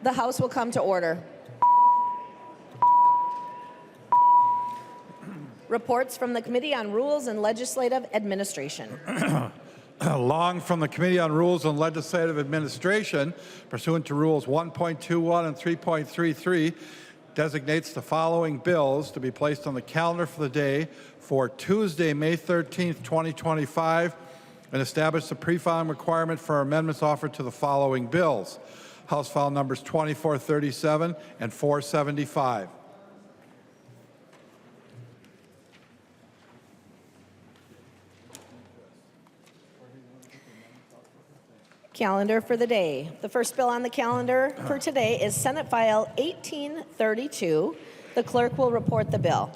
The House will come to order. Reports from the Committee on Rules and Legislative Administration. Long from the Committee on Rules and Legislative Administration, pursuant to Rules 1.21 and 3.33, designates the following bills to be placed on the calendar for the day for Tuesday, May 13th, 2025, and establish the pre-filing requirement for amendments offered to the following bills. House File numbers 2437 and 475. Calendar for the day. The first bill on the calendar for today is Senate File 1832. The clerk will report the bill.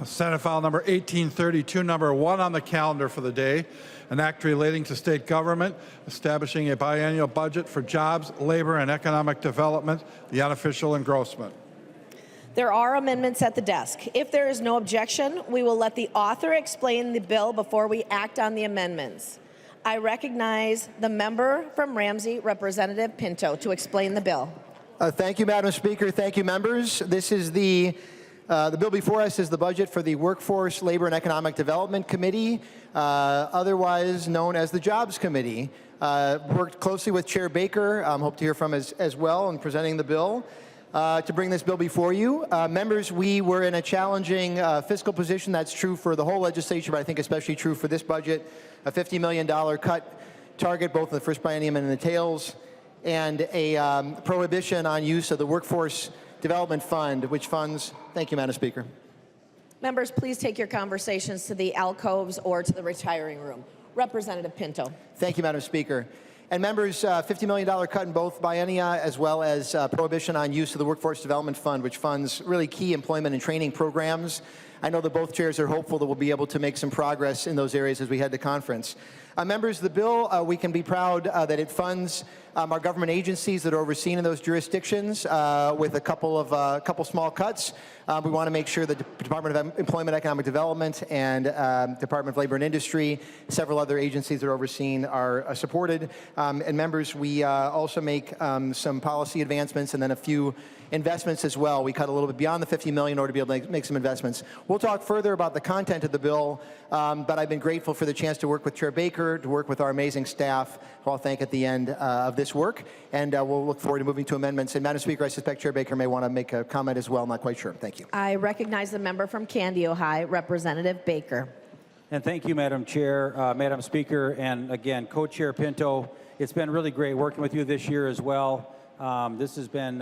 Senate File number 1832, number 1 on the calendar for the day, an act relating to state government, establishing a biennial budget for jobs, labor, and economic development, the unofficial engrossment. There are amendments at the desk. If there is no objection, we will let the author explain the bill before we act on the amendments. I recognize the member from Ramsey, Representative Pinto, to explain the bill. Thank you, Madam Speaker. Thank you, members. This is the bill before us is the budget for the Workforce, Labor, and Economic Development Committee, otherwise known as the Jobs Committee. Worked closely with Chair Baker. Hope to hear from as well in presenting the bill. To bring this bill before you. Members, we were in a challenging fiscal position. That's true for the whole legislature, but I think especially true for this budget. A $50 million cut target, both in the first biennium and in the tails, and a prohibition on use of the Workforce Development Fund, which funds, thank you, Madam Speaker. Members, please take your conversations to the alcoves or to the retiring room. Representative Pinto. Thank you, Madam Speaker. And members, $50 million cut in both biennia, as well as prohibition on use of the Workforce Development Fund, which funds really key employment and training programs. I know that both chairs are hopeful that we'll be able to make some progress in those areas as we head to conference. Members, the bill, we can be proud that it funds our government agencies that are overseen in those jurisdictions with a couple small cuts. We want to make sure that the Department of Employment, Economic Development, and Department of Labor and Industry, several other agencies that are overseen, are supported. And members, we also make some policy advancements and then a few investments as well. We cut a little bit beyond the $50 million in order to be able to make some investments. We'll talk further about the content of the bill, but I've been grateful for the chance to work with Chair Baker, to work with our amazing staff, who I'll thank at the end of this work, and we'll look forward to moving to amendments. And Madam Speaker, I suspect Chair Baker may want to make a comment as well. I'm not quite sure. Thank you. I recognize the member from Candio High, Representative Baker. And thank you, Madam Chair, Madam Speaker, and again, Co-Chair Pinto. It's been really great working with you this year as well. This has been,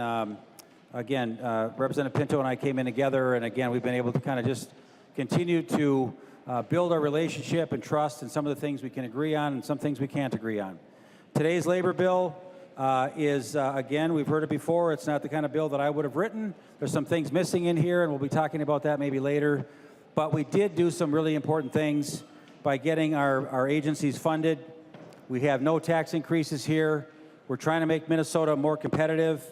again, Representative Pinto and I came in together, and again, we've been able to kind of just continue to build our relationship and trust in some of the things we can agree on and some things we can't agree on. Today's labor bill is, again, we've heard it before, it's not the kind of bill that I would have written. There's some things missing in here, and we'll be talking about that maybe later. But we did do some really important things by getting our agencies funded. We have no tax increases here. We're trying to make Minnesota more competitive.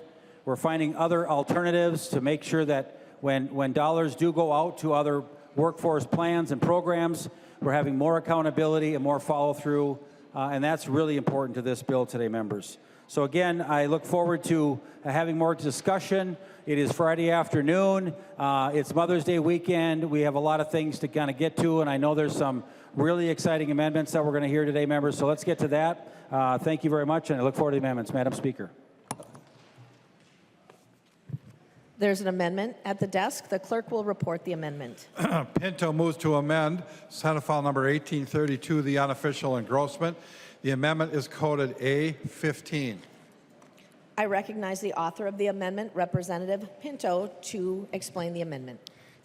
We're finding other alternatives to make sure that when dollars do go out to other workforce plans and programs, we're having more accountability and more follow-through, and that's really important to this bill today, members. So again, I look forward to having more discussion. It is Friday afternoon. It's Mother's Day weekend. We have a lot of things to kind of get to, and I know there's some really exciting amendments that we're going to hear today, members. So let's get to that. Thank you very much, and I look forward to the amendments. Madam Speaker. There's an amendment at the desk. The clerk will report the amendment. Pinto moves to amend Senate File number 1832, the unofficial engrossment. The amendment is coded A15. I recognize the author of the amendment, Representative Pinto, to explain the amendment.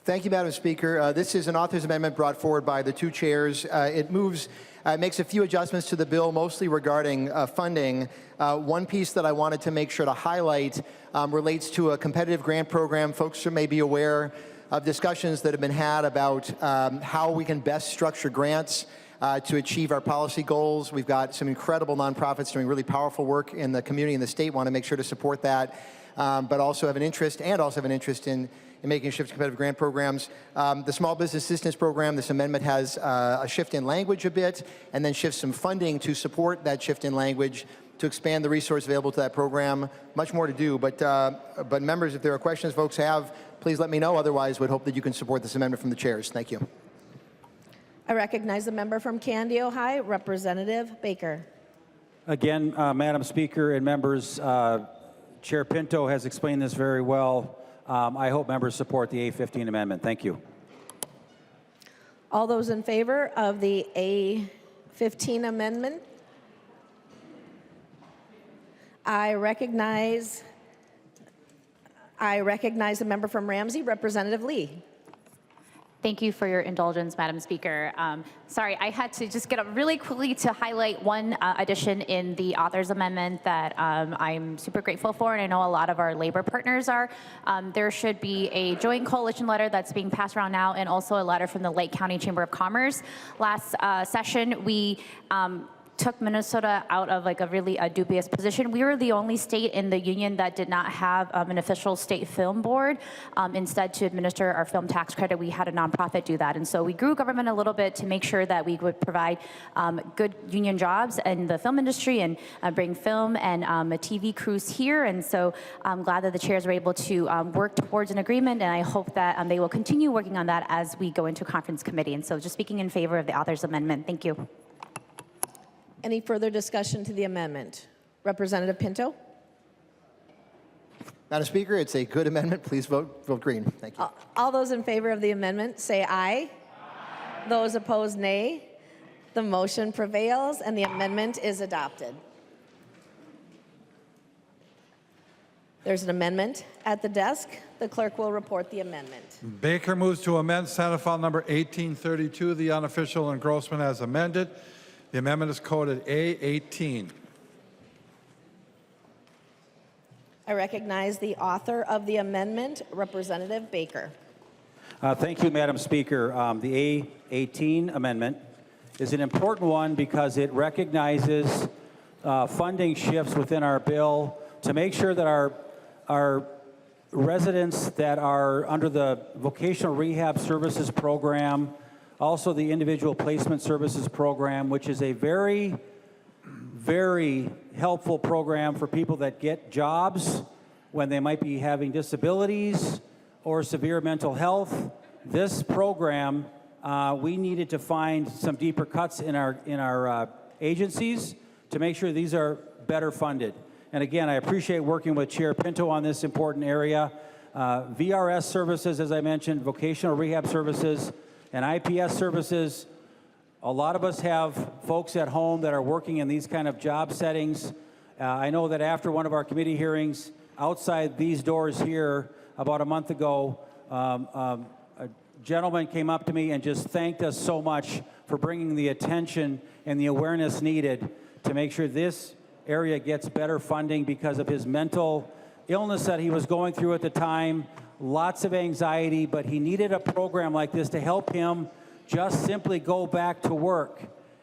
Thank you, Madam Speaker. This is an author's amendment brought forward by the two chairs. It makes a few adjustments to the bill, mostly regarding funding. One piece that I wanted to make sure to highlight relates to a competitive grant program. Folks may be aware of discussions that have been had about how we can best structure grants to achieve our policy goals. We've got some incredible nonprofits doing really powerful work in the community and the state. Want to make sure to support that, but also have an interest in making a shift to competitive grant programs. The Small Business Assistance Program, this amendment has a shift in language a bit, and then shifts some funding to support that shift in language. to expand the resource available to that program. Much more to do, but members, if there are questions folks have, please let me know. Otherwise, would hope that you can support this amendment from the chairs. Thank you. I recognize the member from Candy, Ohio, Representative Baker. Again, Madam Speaker and members, Chair Pinto has explained this very well. I hope members support the A15 amendment. Thank you. All those in favor of the A15 amendment? I recognize the member from Ramsey, Representative Lee. Thank you for your indulgence, Madam Speaker. Sorry, I had to just get up really quickly to highlight one addition in the author's amendment that I'm super grateful for, and I know a lot of our labor partners are. There should be a joint coalition letter that's being passed around now, and also a letter from the Lake County Chamber of Commerce. Last session, we took Minnesota out of like a really dubious position. We were the only state in the union that did not have an official state film board. Instead, to administer our film tax credit, we had a nonprofit do that. And so we grew government a little bit to make sure that we would provide good union jobs in the film industry and bring film and TV crews here. And so I'm glad that the chairs were able to work towards an agreement, and I hope that they will continue working on that as we go into conference committee. And so just speaking in favor of the author's amendment. Thank you. Any further discussion to the amendment? Representative Pinto? Madam Speaker, it's a good amendment. Please vote green. Thank you. All those in favor of the amendment say aye. Those opposed, nay. The motion prevails and the amendment is adopted. There's an amendment at the desk. The clerk will report the amendment. Baker moves to amend Senate File Number 1832, the unofficial engrossment as amended. The amendment is coded A18. I recognize the author of the amendment, Representative Baker. Thank you, Madam Speaker. The A18 amendment is an important one because it recognizes funding shifts within our bill to make sure that our residents that are under the Vocational Rehab Services Program, also the Individual Placement Services Program, which is a very, very helpful program for people that get jobs when they might be having disabilities or severe mental health. This program, we needed to find some deeper cuts in our agencies to make sure these are better funded. And again, I appreciate working with Chair Pinto on this important area. VRS services, as I mentioned, vocational rehab services, and IPS services. A lot of us have folks at home that are working in these kind of job settings. I know that after one of our committee hearings outside these doors here about a month ago, a gentleman came up to me and just thanked us so much for bringing the attention and the awareness needed to make sure this area gets better funding because of his mental illness that he was going through at the time. Lots of anxiety, but he needed a program like this to help him just simply go back to work.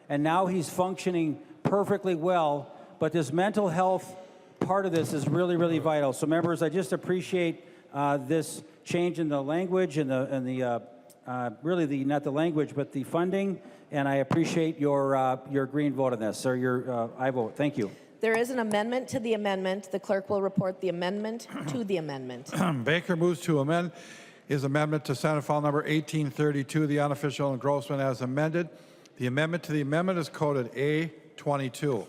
And now he's functioning perfectly well, but this mental health part of this is really, really vital. So members, I just appreciate this change in the language and really not the language, but the funding, and I appreciate your green vote on this, or your I vote. Thank you. There is an amendment to the amendment. The clerk will report the amendment to the amendment. Baker moves to amend his amendment to Senate File Number 1832, the unofficial engrossment as amended. The amendment to the amendment is coded A22.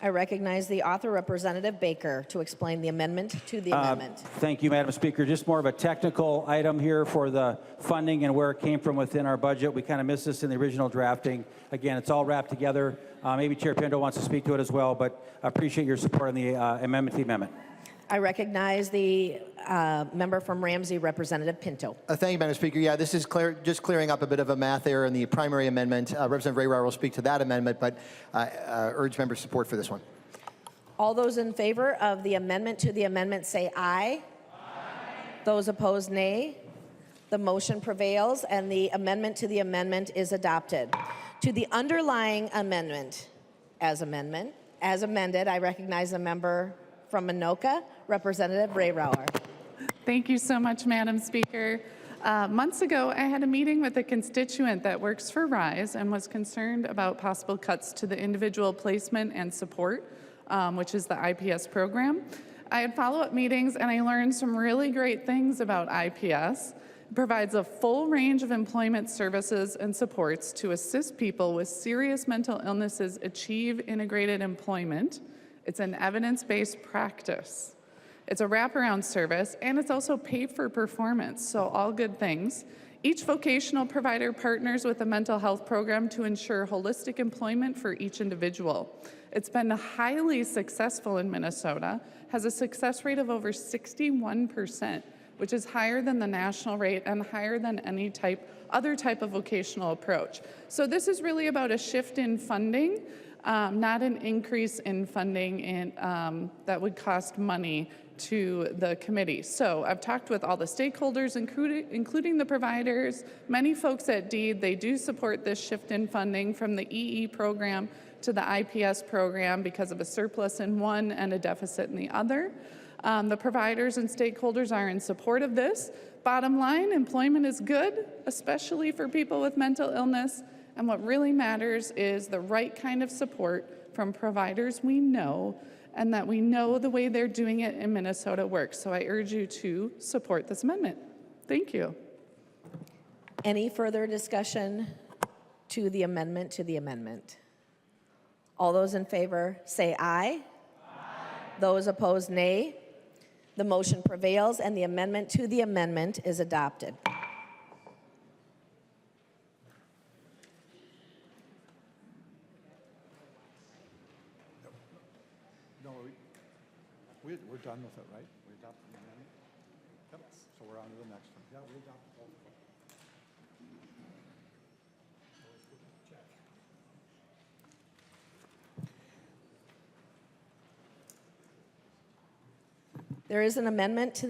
I recognize the author, Representative Baker, to explain the amendment to the amendment. Thank you, Madam Speaker. Just more of a technical item here for the funding and where it came from within our budget. We kind of missed this in the original drafting. Again, it's all wrapped together. Maybe Chair Pinto wants to speak to it as well, but I appreciate your support on the amendment to the amendment. I recognize the member from Ramsey, Representative Pinto. Thank you, Madam Speaker. Yeah, this is just clearing up a bit of a math error in the primary amendment. Representative Rayrower will speak to that amendment, but urge member support for this one. All those in favor of the amendment to the amendment say aye. Those opposed, nay. The motion prevails, and the amendment to the amendment is adopted. To the underlying amendment, as amended, I recognize the member from Anoka, Representative Rayrower. Thank you so much, Madam Speaker. Months ago, I had a meeting with a constituent that works for RISE and was concerned about possible cuts to the individual placement and support which is the IPS program. I had follow-up meetings and I learned some really great things about IPS. It provides a full range of employment services and supports to assist people with serious mental illnesses achieve integrated employment. It's an evidence-based practice. It's a wraparound service, and it's also paid for performance, so all good things. Each vocational provider partners with a mental health program to ensure holistic employment for each individual. It's been highly successful in Minnesota, has a success rate of over 61%, which is higher than the national rate and higher than any other type of vocational approach. So this is really about a shift in funding, not an increase in funding that would cost money to the committee. So I've talked with all the stakeholders, including the providers, many folks at DEED. They do support this shift in funding from the EE program to the IPS program because of a surplus in one and a deficit in the other. The providers and stakeholders are in support of this. Bottom line, employment is good, especially for people with mental illness. And what really matters is the right kind of support from providers we know, and that we know the way they're doing it in Minnesota works. So I urge you to support this amendment. Thank you. Any further discussion to the amendment to the amendment? All those in favor say aye. Aye. Those opposed, nay. The motion prevails and the amendment to the amendment is adopted. No, we're done with it, right? We adopted the amendment? Yep. So we're on to the next one. Yeah, we adopted both of them. There is an amendment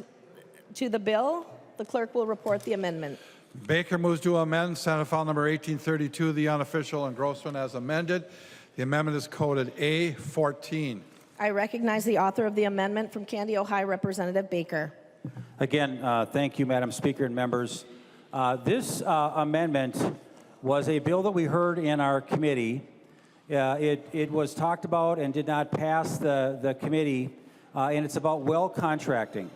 to the bill. The clerk will report the amendment. Baker moves to amend Senate File Number 1832, the unofficial engrossment as amended. The amendment is coded A14. I recognize the author of the amendment from Candy, Ohio, Representative Baker. Again, thank you, Madam Speaker and members. This amendment was a bill that we heard in our committee. It was talked about and did not pass the committee, and it's about well contracting.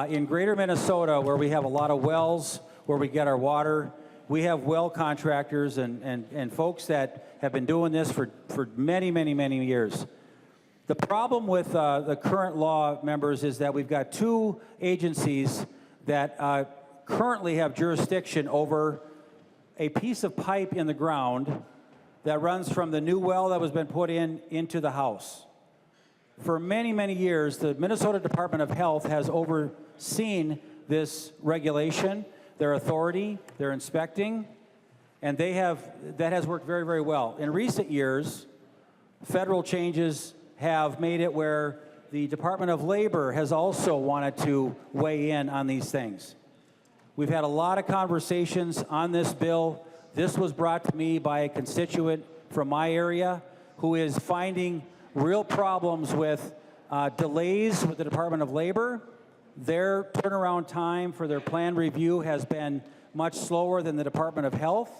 In greater Minnesota, where we have a lot of wells, where we get our water, we have well contractors and folks that have been doing this for many, many, many years. The problem with the current law, members, is that we've got two agencies that currently have jurisdiction over a piece of pipe in the ground that runs from the new well that was been put into the house. For many, many years, the Minnesota Department of Health has overseen this regulation, their authority, their inspecting, and that has worked very, very well. In recent years, federal changes have made it where the Department of Labor has also wanted to weigh in on these things. We've had a lot of conversations on this bill. This was brought to me by a constituent from my area who is finding real problems with delays with the Department of Labor. Their turnaround time for their plan review has been much slower than the Department of Health.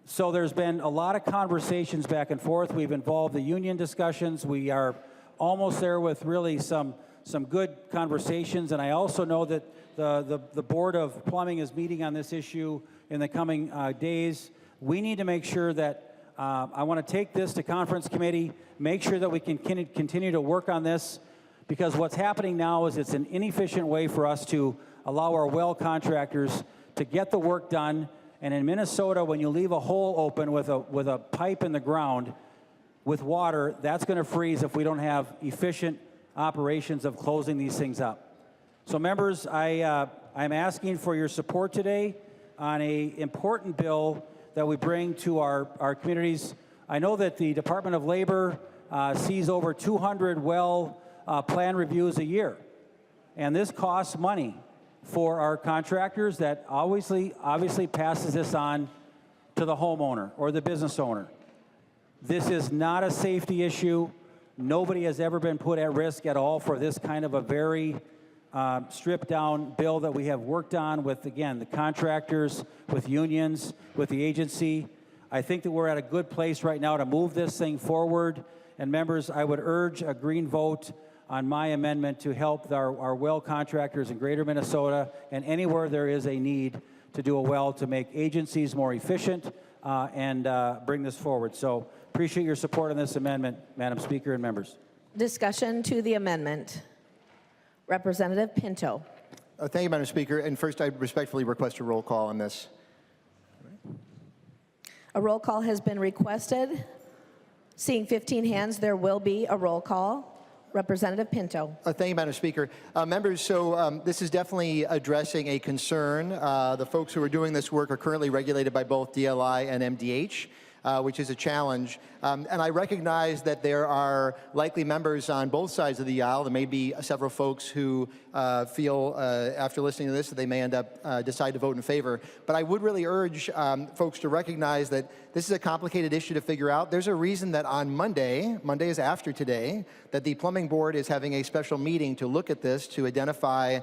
So there's been a lot of conversations back and forth. We've involved the union discussions. We are almost there with really some good conversations. And I also know that the Board of Plumbing is meeting on this issue in the coming days. We need to make sure that I want to take this to conference committee, make sure that we can continue to work on this, because what's happening now is it's an inefficient way for us to allow our well contractors to get the work done. And in Minnesota, when you leave a hole open with a pipe in the ground with water, that's going to freeze if we don't have efficient operations of closing these things up. So members, I'm asking for your support today on an important bill that we bring to our communities. I know that the Department of Labor sees over 200 well plan reviews a year. And this costs money for our contractors that obviously passes this on to the homeowner or the business owner. This is not a safety issue. Nobody has ever been put at risk at all for this kind of a very stripped down bill that we have worked on with, again, the contractors, with unions, with the agency. I think that we're at a good place right now to move this thing forward And members, I would urge a green vote on my amendment to help our well contractors in Greater Minnesota and anywhere there is a need to do a well to make agencies more efficient and bring this forward. So appreciate your support on this amendment, Madam Speaker and members. Discussion to the amendment. Representative Pinto. Thank you, Madam Speaker. And first, I respectfully request a roll call on this. A roll call has been requested. Seeing 15 hands, there will be a roll call. Representative Pinto. Thank you, Madam Speaker. Members, so this is definitely addressing a concern. The folks who are doing this work are currently regulated by both DLI and MDH, which is a challenge. And I recognize that there are likely members on both sides of the aisle. There may be several folks who feel, after listening to this, that they may end up decide to vote in favor. But I would really urge folks to recognize that this is a complicated issue to figure out. There's a reason that on Monday is after today, that the Plumbing Board is having a special meeting to look at this, to identify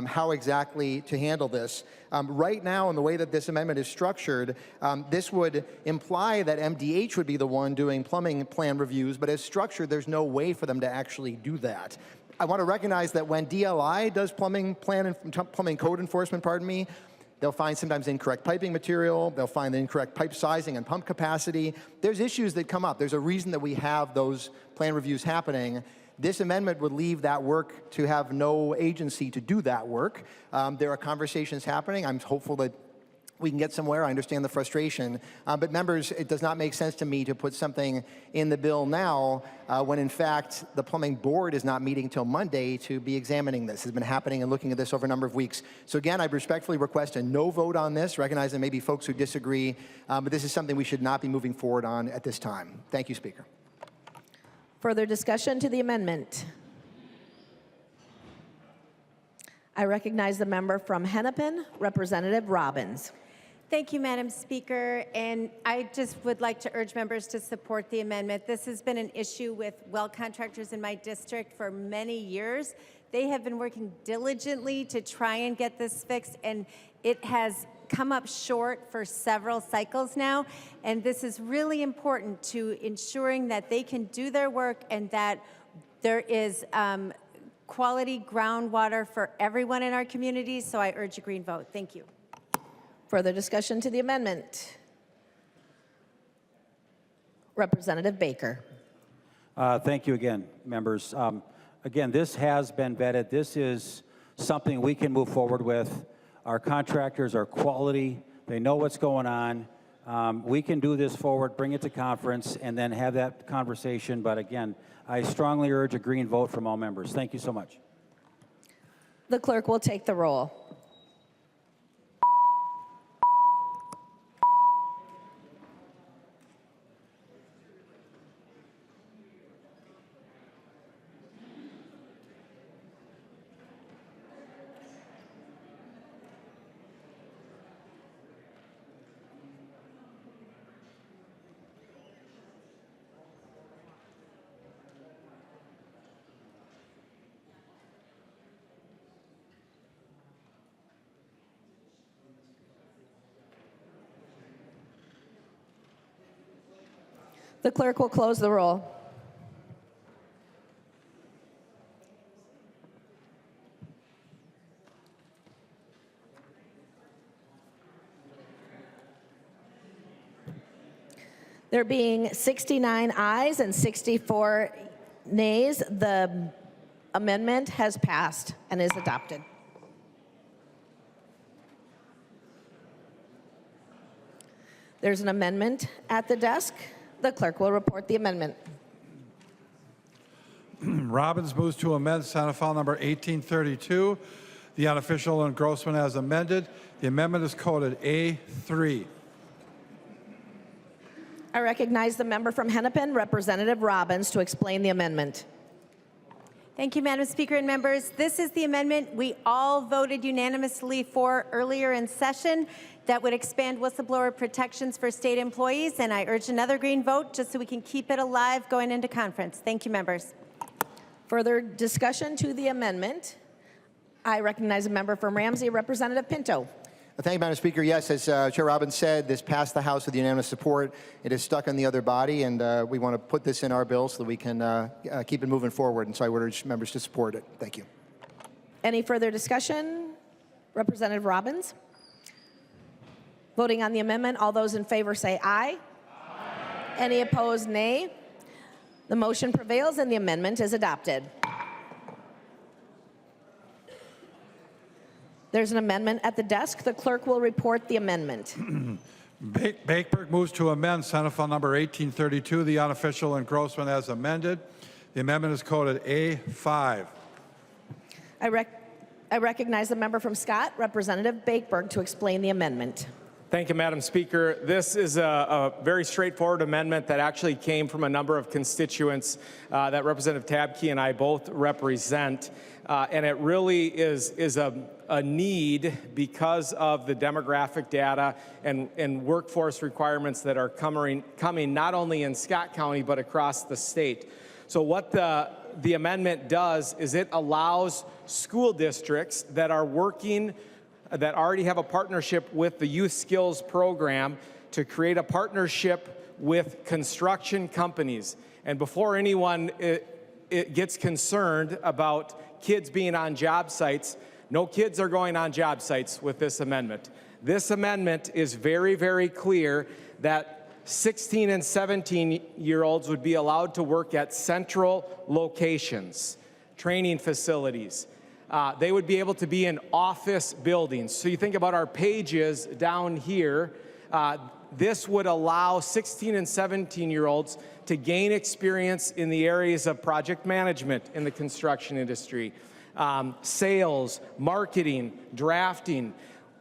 how exactly to handle this. Right now, in the way that this amendment is structured, this would imply that MDH would be the one doing plumbing plan reviews, but as structured, there's no way for them to actually do that. I want to recognize that when DLI does plumbing code enforcement, they'll find sometimes incorrect piping material, they'll find the incorrect pipe sizing and pump capacity. There's issues that come up. There's a reason that we have those plan reviews happening. This amendment would leave that work to have no agency to do that work. There are conversations happening. I'm hopeful that we can get somewhere. I understand the frustration. But members, it does not make sense to me to put something in the bill now when in fact the Plumbing Board is not meeting till Monday to be examining this. It's been happening and looking at this over a number of weeks. So again, I respectfully request a no vote on this, recognize there may be folks who disagree, but this is something we should not be moving forward on at this time. Thank you, Speaker. Further discussion to the amendment. I recognize the member from Hennepin, Representative Robbins. Thank you, Madam Speaker, and I just would like to urge members to support the amendment. This has been an issue with well contractors in my district for many years. They have been working diligently to try and get this fixed, and it has come up short for several cycles now, and this is really important to ensuring that they can do their work and that there is quality groundwater for everyone in our communities, so I urge a green vote. Thank you. Further discussion to the amendment. Representative Baker. Thank you again, members. Again, this has been vetted. This is something we can move forward with. Our contractors are quality. They know what's going on. We can do this forward, bring it to conference, and then have that conversation. But again, I strongly urge a green vote from all members. Thank you so much. The clerk will take the roll. The clerk will close the roll. There being 69 ayes and 64 nays, the amendment has passed and is adopted. There's an amendment at the desk. The clerk will report the amendment. Robbins moves to amend Senate File Number 1832, the unofficial engrossment as amended. The amendment is coded A3. I recognize the member from Hennepin, Representative Robbins, to explain the amendment. Thank you, Madam Speaker and members. This is the amendment we all voted unanimously for earlier in session that would expand whistleblower protections for state employees, and I urge another green vote just so we can keep it alive going into conference. Thank you, members. Further discussion to the amendment. I recognize a member from Ramsey, Representative Pinto. Thank you, Madam Speaker. Yes, as Chair Robbins said, this passed the House with unanimous support. It is stuck on the other body, and we want to put this in our bill so that we can keep it moving forward. And so I would urge members to support it. Thank you. Any further discussion? Representative Robbins? Voting on the amendment, all those in favor say aye. Aye. Any opposed, nay. The motion prevails and the amendment is adopted. There's an amendment at the desk. The clerk will report the amendment. Bakeberg moves to amend Senate File Number 1832, the unofficial engrossment as amended. The amendment is coded A5. I recognize the member from Scott, Representative Bakeberg, to explain the amendment. Thank you, Madam Speaker. This is a very straightforward amendment that actually came from a number of constituents that Representative Tabke and I both represent. And it really is a need because of the demographic data and workforce requirements that are coming not only in Scott County but across the state. So what the amendment does is it allows school districts that are working, that already have a partnership with the Youth Skills Program, to create a partnership with construction companies. And before anyone it gets concerned about kids being on job sites, no kids are going on job sites with this amendment. This amendment is very, very clear that 16 and 17-year-olds would be allowed to work at central locations, training facilities. They would be able to be in office buildings. So you think about our pages down here, this would allow 16 and 17-year-olds to gain experience in the areas of project management in the construction industry, sales, marketing, drafting.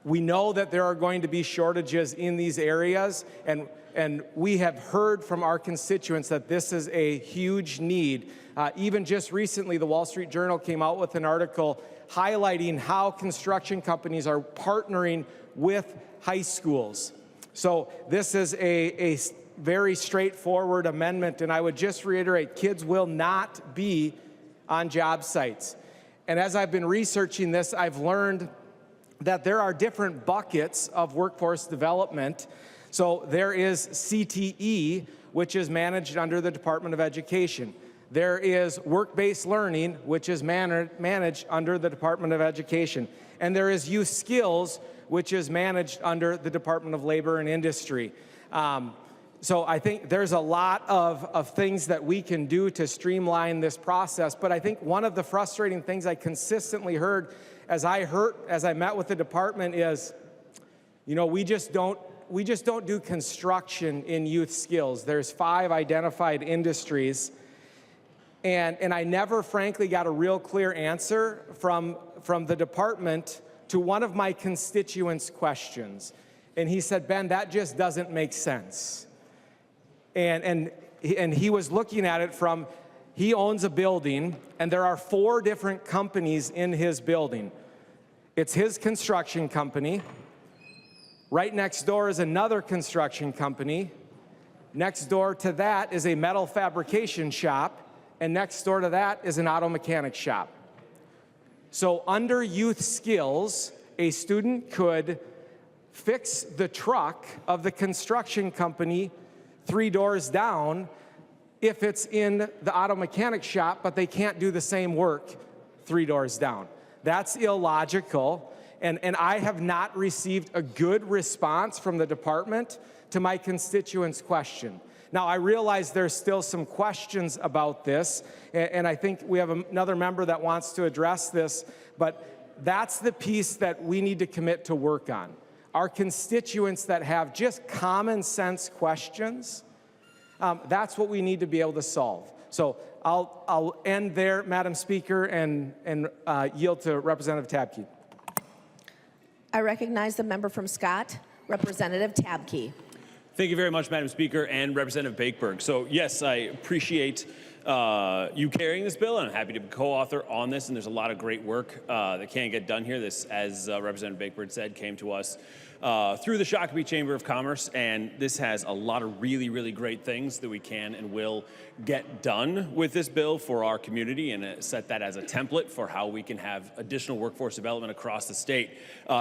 We know that there are going to be shortages in these areas, and we have heard from our constituents that this is a huge need. Even just recently, the Wall Street Journal came out with an article highlighting how construction companies are partnering with high schools. So this is a very straightforward amendment, and I would just reiterate, kids will not be on job sites. And as I've been researching this, I've learned that there are different buckets of workforce development. So there is CTE, which is managed under the Department of Education. There is work-based learning, which is managed under the Department of Education. And there is youth skills, which is managed under the Department of Labor and Industry. So I think there's a lot of things that we can do to streamline this process. But I think one of the frustrating things I consistently heard as I met with the department is, you know, we just don't do construction in youth skills. There's 5 identified industries. And I never, frankly, got a real clear answer from the department to one of my constituents' questions. And he said, Ben, that just doesn't make sense. And he was looking at it from, he owns a building, and there are 4 different companies in his building. It's his construction company. Right next door is another construction company. Next door to that is a metal fabrication shop. And next door to that is an auto mechanic shop. So under youth skills, a student could fix the truck of the construction company 3 doors down if it's in the auto mechanic shop, but they can't do the same work 3 doors down. That's illogical, and I have not received a good response from the department to my constituents' question. Now, I realize there's still some questions about this, and I think we have another member that wants to address this, but that's the piece that we need to commit to work on. Our constituents that have just common sense questions, that's what we need to be able to solve. So I'll end there, Madam Speaker, and yield to Representative Tabke. I recognize the member from Scott, Representative Tabke. Thank you very much, Madam Speaker and Representative Bakeberg. So yes, I appreciate you carrying this bill, and I'm happy to be co-author on this. And there's a lot of great work that can get done here. This, as Representative Bakebird said, came to us through the Shakopee Chamber of Commerce, and this has a lot of really, really great things that we can and will get done with this bill for our community, and set that as a template for how we can have additional workforce development across the state.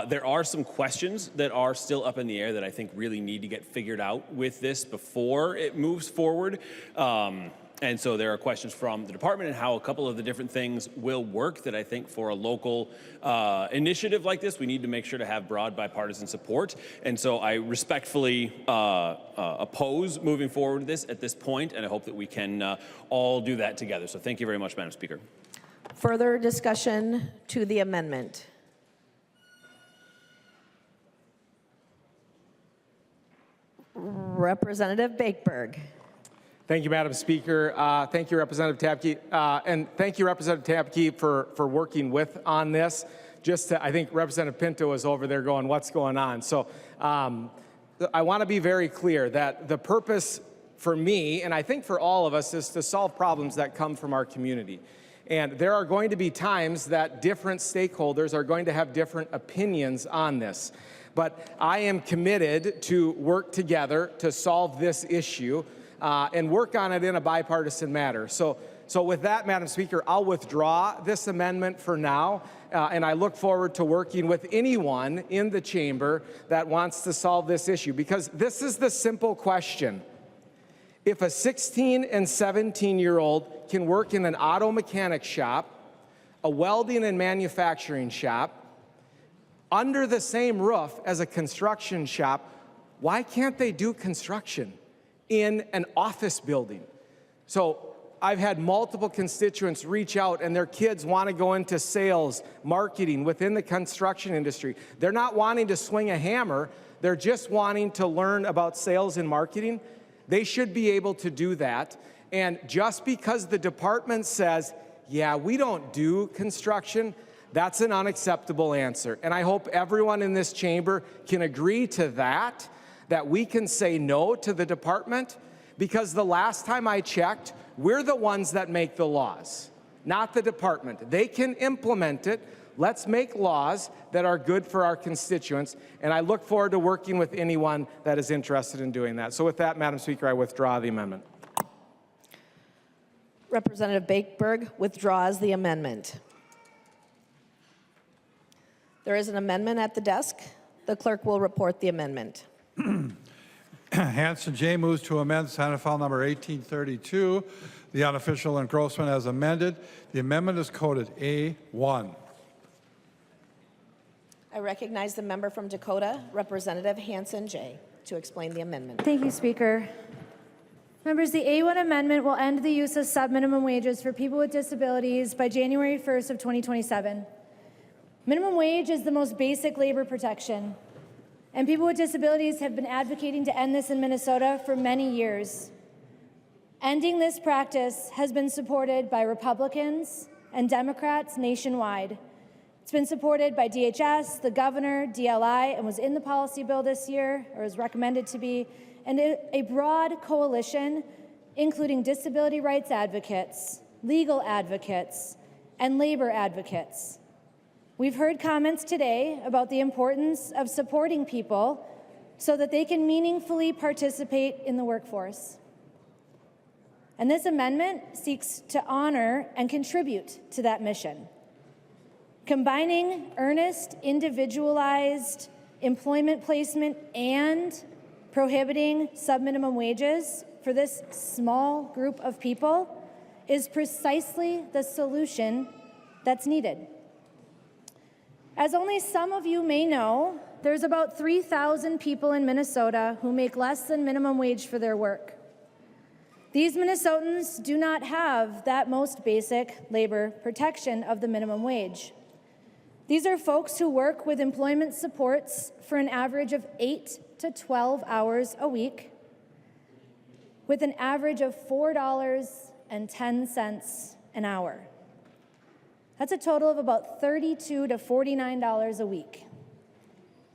There are some questions that are still up in the air that I think really need to get figured out with this before it moves forward. And so there are questions from the department and how a couple of the different things will work that I think for a local initiative like this, we need to make sure to have broad bipartisan support. And so I respectfully oppose moving forward with this at this point, and I hope that we can all do that together. So thank you very much, Madam Speaker. Further discussion to the amendment? Representative Bakeberg. Thank you, Madam Speaker. Thank you, Representative Tabke. And thank you, Representative Tabke, for working on this. I think Representative Pinto is over there going, what's going on? So I want to be very clear that the purpose for me, and I think for all of us, is to solve problems that come from our community. And there are going to be times that different stakeholders are going to have different opinions on this. But I am committed to work together to solve this issue and work on it in a bipartisan manner. So with that, Madam Speaker, I'll withdraw this amendment for now, and I look forward to working with anyone in the chamber that wants to solve this issue, because this is the simple question. If a 16 and 17-year-old can work in an auto mechanic shop, a welding and manufacturing shop, under the same roof as a construction shop, why can't they do construction in an office building? So I've had multiple constituents reach out, and their kids want to go into sales, marketing within the construction industry. They're not wanting to swing a hammer. They're just wanting to learn about sales and marketing. They should be able to do that. And just because the department says, yeah, we don't do construction, that's an unacceptable answer. And I hope everyone in this chamber can agree to that we can say no to the department, because the last time I checked, we're the ones that make the laws, not the department. They can implement it. Let's make laws that are good for our constituents, and I look forward to working with anyone that is interested in doing that. So with that, Madam Speaker, I withdraw the amendment. Representative Bakeberg withdraws the amendment. There is an amendment at the desk. The clerk will report the amendment. Hanson J. moves to amend Senate File Number 1832, the unofficial engrossment as amended. The amendment is coded A1. I recognize the member from Dakota, Representative Hanson J., to explain the amendment. Thank you, Speaker. Members, the A1 amendment will end the use of sub-minimum wages for people with disabilities by January 1st of 2027. Minimum wage is the most basic labor protection, and people with disabilities have been advocating to end this in Minnesota for many years. Ending this practice has been supported by Republicans and Democrats nationwide. It's been supported by DHS, the governor, DLI, and was in the policy bill this year, or is recommended to be, and a broad coalition, including disability rights advocates, legal advocates, and labor advocates. We've heard comments today about the importance of supporting people so that they can meaningfully participate in the workforce. And this amendment seeks to honor and contribute to that mission. Combining earnest, individualized employment placement and prohibiting sub-minimum wages for this small group of people is precisely the solution that's needed. As only some of you may know, there's about 3,000 people in Minnesota who make less than minimum wage for their work. These Minnesotans do not have that most basic labor protection of the minimum wage. These are folks who work with employment supports for an average of 8 to 12 hours a week, with an average of $4.10 an hour. That's a total of about $32 to $49 a week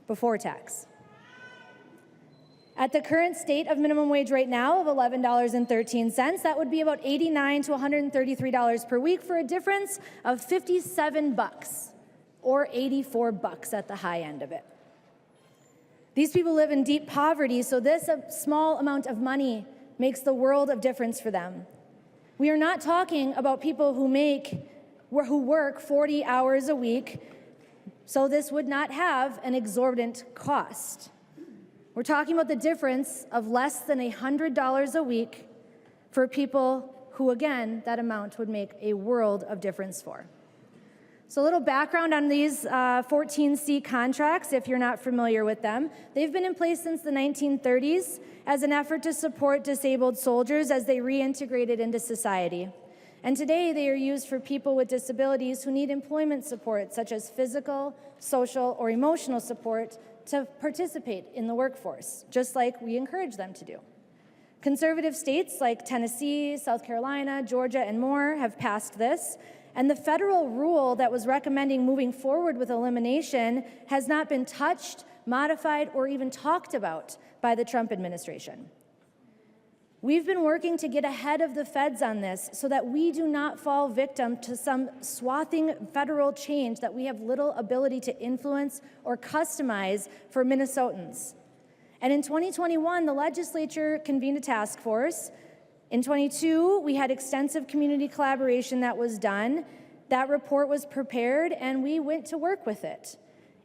before tax. At the current state of minimum wage right now of $11.13, that would be about $89 to $133 per week for a difference of 57 bucks or 84 bucks at the high end of it. These people live in deep poverty, so this small amount of money makes the world of difference for them. We are not talking about people who work 40 hours a week, so this would not have an exorbitant cost. We're talking about the difference of less than $100 a week for people who, again, that amount would make a world of difference for. So a little background on these 14C contracts, if you're not familiar with them. They've been in place since the 1930s as an effort to support disabled soldiers as they reintegrated into society. And today they are used for people with disabilities who need employment support, such as physical, social, or emotional support to participate in the workforce, just like we encourage them to do. Conservative states like Tennessee, South Carolina, Georgia, and more have passed this, and the federal rule that was recommending moving forward with elimination has not been touched, modified, or even talked about by the Trump administration. We've been working to get ahead of the feds on this so that we do not fall victim to some swathing federal change that we have little ability to influence or customize for Minnesotans. And in 2021, the legislature convened a task force. In 22, we had extensive community collaboration that was done. That report was prepared, and we went to work with it.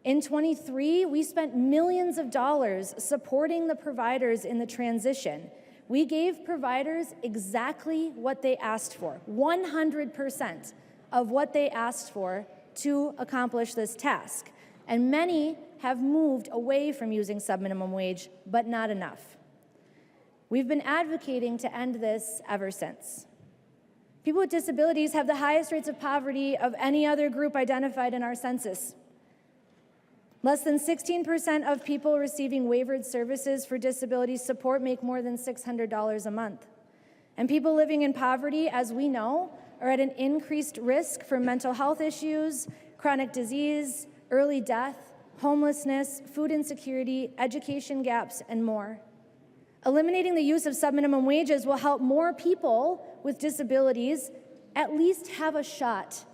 In 23, we spent millions of dollars supporting the providers in the transition. We gave providers exactly what they asked for, 100% of what they asked for to accomplish this task. And many have moved away from using subminimum wage, but not enough. We've been advocating to end this ever since. People with disabilities have the highest rates of poverty of any other group identified in our census. Less than 16% of people receiving waivered services for disability support make more than $600 a month. And people living in poverty, as we know, are at an increased risk for mental health issues, chronic disease, early death, homelessness, food insecurity, education gaps, and more. Eliminating the use of subminimum wages will help more people with disabilities at least have a shot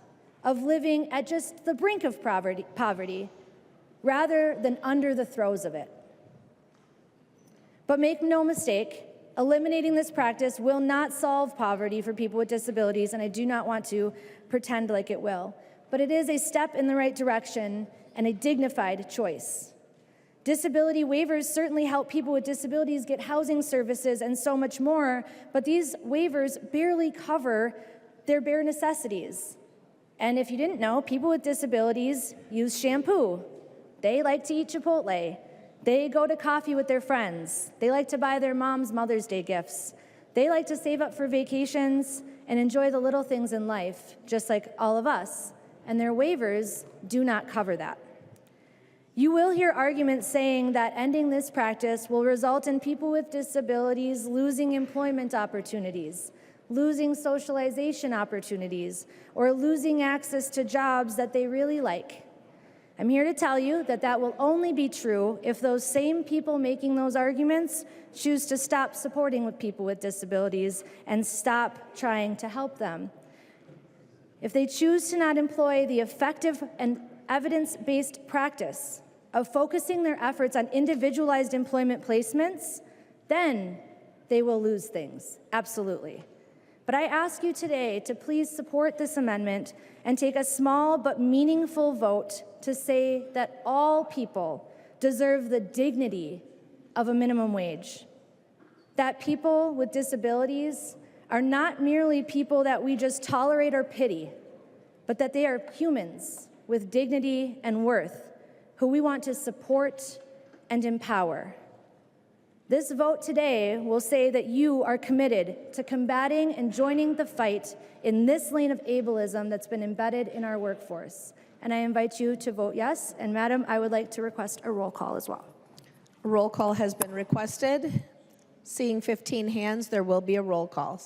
of living at just the brink of poverty rather than under the throes of it. But make no mistake, eliminating this practice will not solve poverty for people with disabilities, and I do not want to pretend like it will. But it is a step in the right direction and a dignified choice. Disability waivers certainly help people with disabilities get housing services and so much more, but these waivers barely cover their bare necessities. And if you didn't know, people with disabilities use shampoo. They like to eat Chipotle. They go to coffee with their friends. They like to buy their mom's Mother's Day gifts. They like to save up for vacations and enjoy the little things in life, just like all of us. And their waivers do not cover that. You will hear arguments saying that ending this practice will result in people with disabilities losing employment opportunities, losing socialization opportunities, or losing access to jobs that they really like. I'm here to tell you that that will only be true if those same people making those arguments choose to stop supporting people with disabilities and stop trying to help them. If they choose to not employ the effective and evidence-based practice of focusing their efforts on individualized employment placements, then they will lose things, absolutely. But I ask you today to please support this amendment and take a small but meaningful vote to say that all people deserve the dignity of a minimum wage. That people with disabilities are not merely people that we just tolerate or pity, but that they are humans with dignity and worth who we want to support and empower. This vote today will say that you are committed to combating and joining the fight in this lane of ableism that's been embedded in our workforce. And I invite you to vote yes. And Madam, I would like to request a roll call as well. A roll call has been requested. Seeing 15 hands, there will be a roll call.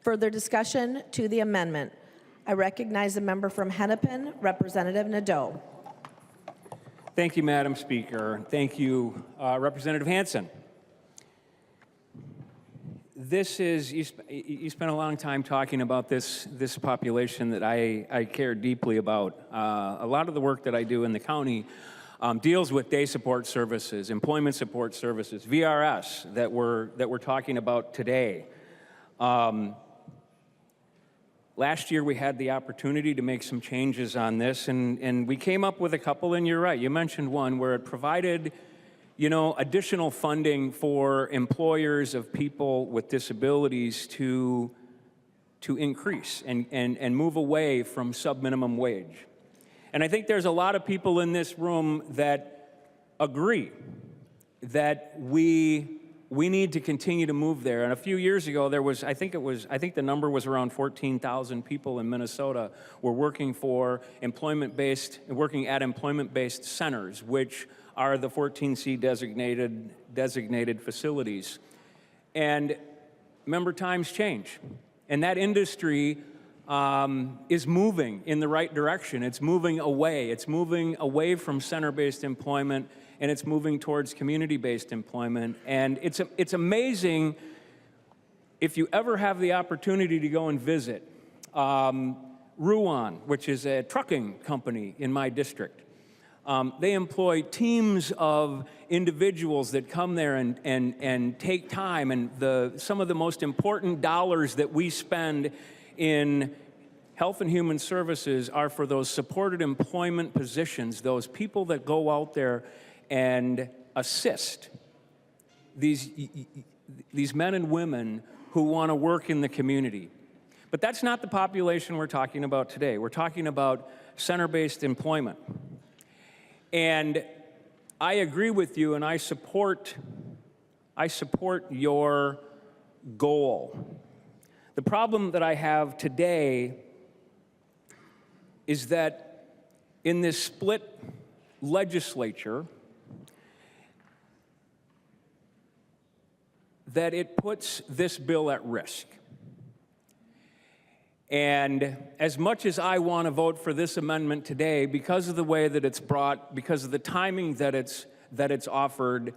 Further discussion to the amendment. I recognize the member from Hennepin, Representative Nadeau. Thank you, Madam Speaker. Thank you, Representative Hansen. this is, you spent a long time talking about this population that I care deeply about. A lot of the work that I do in the county deals with day support services, employment support services, VRS that we're talking about today. Last year we had the opportunity to make some changes on this, and we came up with a couple, and you're right, you mentioned one where it provided additional funding for employers of people with disabilities to increase and move away from sub-minimum wage. And I think there's a lot of people in this room that agree that we need to continue to move there. And a few years ago, there was, I think the number was around 14,000 people in Minnesota were working at employment-based centers, which are the 14C designated facilities. And remember, times change. And that industry is moving in the right direction. It's moving away. It's moving away from center-based employment, and it's moving towards community-based employment. And it's amazing if you ever have the opportunity to go and visit Ruan, which is a trucking company in my district. They employ teams of individuals that come there and take time, and some of the most important dollars that we spend in health and human services are for those supported employment positions, those people that go out there and assist these men and women who want to work in the community. But that's not the population we're talking about today. We're talking about center-based employment. And I agree with you, and I support your goal. The problem that I have today is that in this split legislature, that it puts this bill at risk. And as much as I want to vote for this amendment today, because of the way that it's brought, because of the timing that it's offered,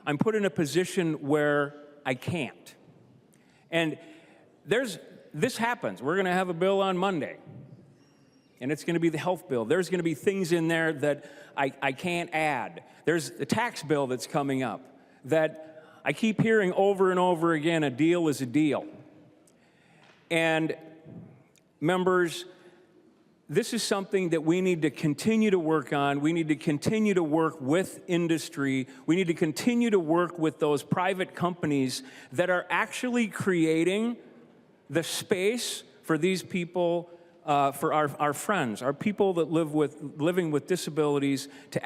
I'm put in a position where I can't. And this happens. We're going to have a bill on Monday, and it's going to be the health bill. There's going to be things in there that I can't add. There's the tax bill that's coming up that I keep hearing over and over again, a deal is a deal. And members, this is something that we need to continue to work on. We need to continue to work with industry. We need to continue to work with those private companies that are actually creating the space for these people, for our friends, our people that living with disabilities, to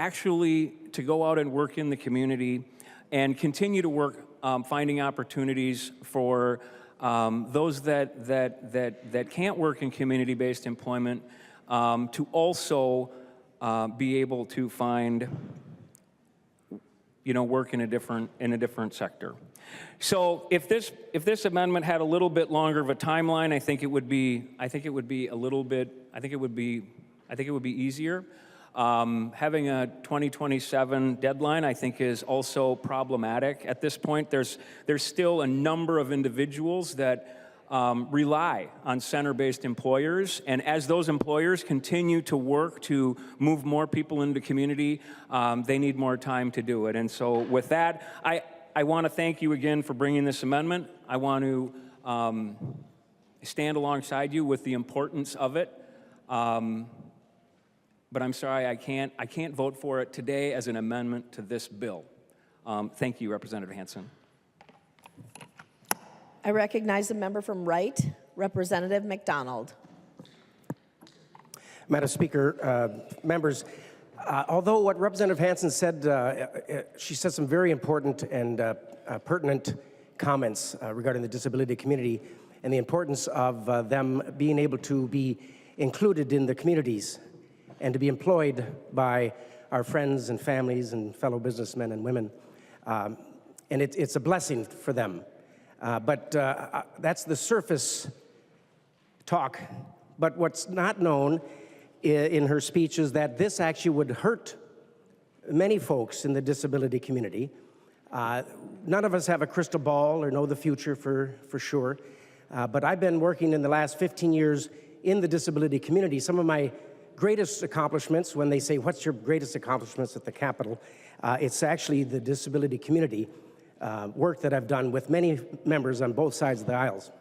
go out and work in the community and continue to work finding opportunities for those that can't work in community-based employment to also be able to find, work in a different sector. So if this amendment had a little bit longer of a timeline, I think it would be easier. Having a 2027 deadline, I think, is also problematic. At this point, there's still a number of individuals that rely on center-based employers, and as those employers continue to work to move more people into community, they need more time to do it. And so with that, I want to thank you again for bringing this amendment. I want to stand alongside you with the importance of it. But I'm sorry, I can't vote for it today as an amendment to this bill. Thank you, Representative Hansen. I recognize the member from Wright, Representative McDonald. Madam Speaker, members, although what Representative Hansen said, she said some very important and pertinent comments regarding the disability community and the importance of them being able to be included in the communities and to be employed by our friends and families and fellow businessmen and women. And it's a blessing for them. But that's the surface talk. But what's not known in her speech is that this actually would hurt many folks in the disability community None of us have a crystal ball or know the future for sure, but I've been working in the last 15 years in the disability community. Some of my greatest accomplishments, when they say, what's your greatest accomplishments at the Capitol, it's actually the disability community work that I've done with many members on both sides of the aisles.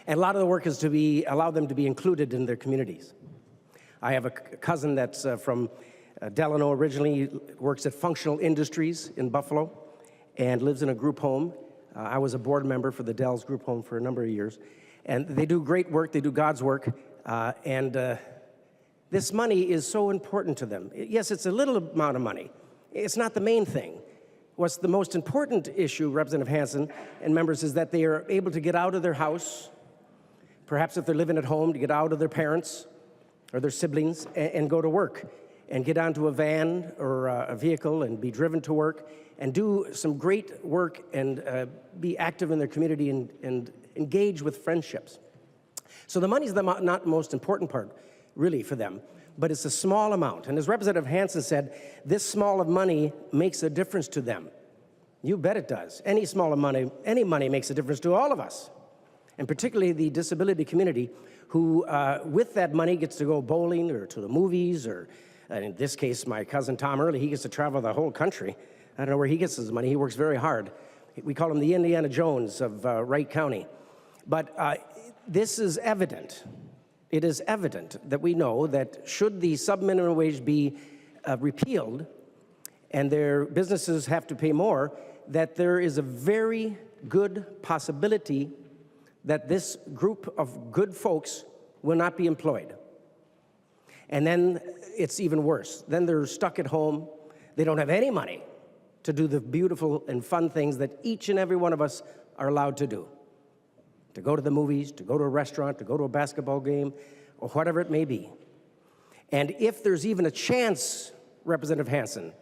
And a lot of the work is to allow them to be included in their communities. I have a cousin that's from Delano originally, works at Functional Industries in Buffalo and lives in a group home. I was a board member for the Dells group home for a number of years. And they do great work, they do God's work, and this money is so important to them. Yes, it's a little amount of money. It's not the main thing. What's the most important issue, Representative Hansen and members, is that they are able to get out of their house, perhaps if they're living at home, to get out of their parents or their siblings and go to work and get onto a van or a vehicle and be driven to work and do some great work and be active in their community and engage with friendships. So the money's not the most important part, really, for them, but it's a small amount. And as Representative Hansen said, this small of money makes a difference to them. You bet it does. Any money makes a difference to all of us, and particularly the disability community, who with that money gets to go bowling or to the movies, or in this case, my cousin Tom Early, he gets to travel the whole country. I don't know where he gets his money. He works very hard. We call him the Indiana Jones of Wright County. But this is evident. It is evident that we know that should the sub-minimum wage be repealed and their businesses have to pay more, that there is a very good possibility that this group of good folks will not be employed. And then it's even worse. Then they're stuck at home. They don't have any money to do the beautiful and fun things that each and every one of us are allowed to do. To go to the movies, to go to a restaurant, to go to a basketball game, or whatever it may be. And if there's even a chance, Representative Hansen,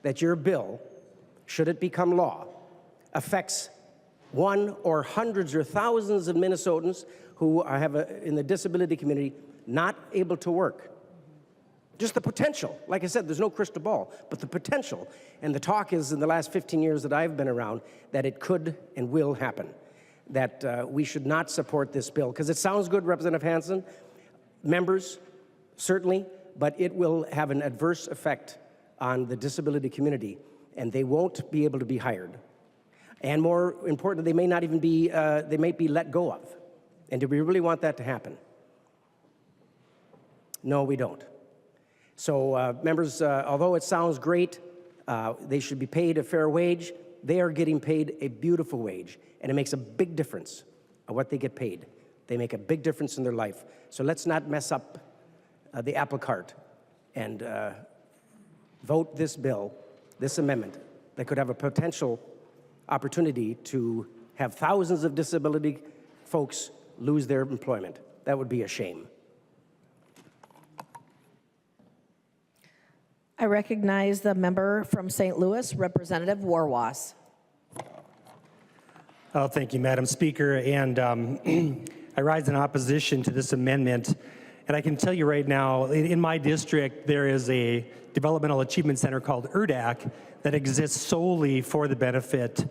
that your bill, should it become law, affects one or hundreds or thousands of Minnesotans who have in the disability community not able to work. Just the potential. Like I said, there's no crystal ball, but the potential. And the talk is, in the last 15 years that I've been around, that it could and will happen. That we should not support this bill. Because it sounds good, Representative Hansen, members, certainly, but it will have an adverse effect on the disability community, and they won't be able to be hired. And more important, they may not even be, they may be let go of. And do we really want that to happen? No, we don't. So members, although it sounds great, they should be paid a fair wage, they are getting paid a beautiful wage, and it makes a big difference of what they get paid. They make a big difference in their life. So let's not mess up the apple cart and vote this bill, this amendment, that could have a potential opportunity to have thousands of disability folks lose their employment. That would be a shame. I recognize the member from St. Louis, Representative Warwas. Oh, thank you, Madam Speaker. And I rise in opposition to this amendment. And I can tell you right now, in my district, there is a developmental achievement center called URDAC that exists solely for the benefit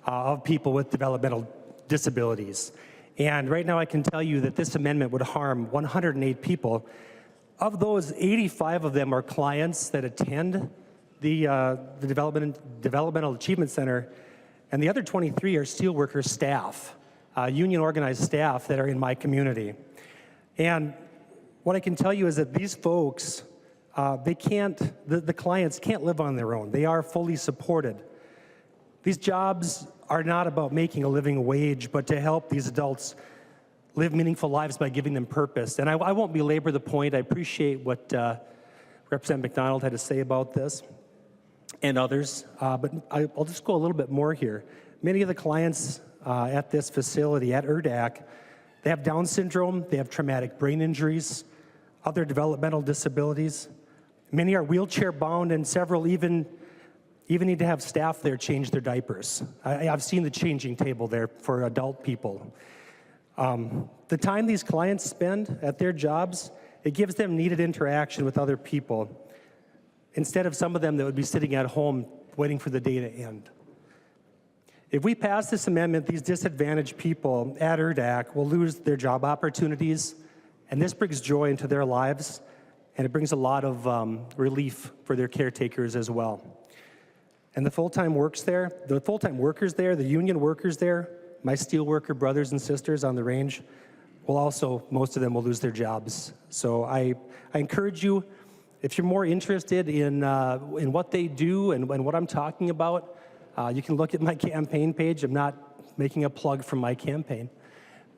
of people with developmental disabilities. And right now I can tell you that this amendment would harm 108 people. Of those, 85 of them are clients that attend the Developmental Achievement Center, and the other 23 are steelworker staff, union organized staff that are in my community. And what I can tell you is that these folks, the clients can't live on their own. They are fully supported. These jobs are not about making a living wage, but to help these adults live meaningful lives by giving them purpose. And I won't belabor the point. I appreciate what Representative McDonald had to say about this and others, but I'll just go a little bit more here. Many of the clients at this facility, at URDAC, they have Down syndrome, they have traumatic brain injuries, other developmental disabilities. Many are wheelchair bound, and several even need to have staff there change their diapers. I've seen the changing table there for adult people. The time these clients spend at their jobs, it gives them needed interaction with other people, instead of some of them that would be sitting at home waiting for the day to end. If we pass this amendment, these disadvantaged people at URDAC will lose their job opportunities, and this brings joy into their lives, and it brings a lot of relief for their caretakers as well. And the full-time workers there, the union workers there, my steelworker brothers and sisters on the range, will also, most of them will lose their jobs. So I encourage you, if you're more interested in what they do and what I'm talking about, you can look at my campaign page. I'm not making a plug for my campaign,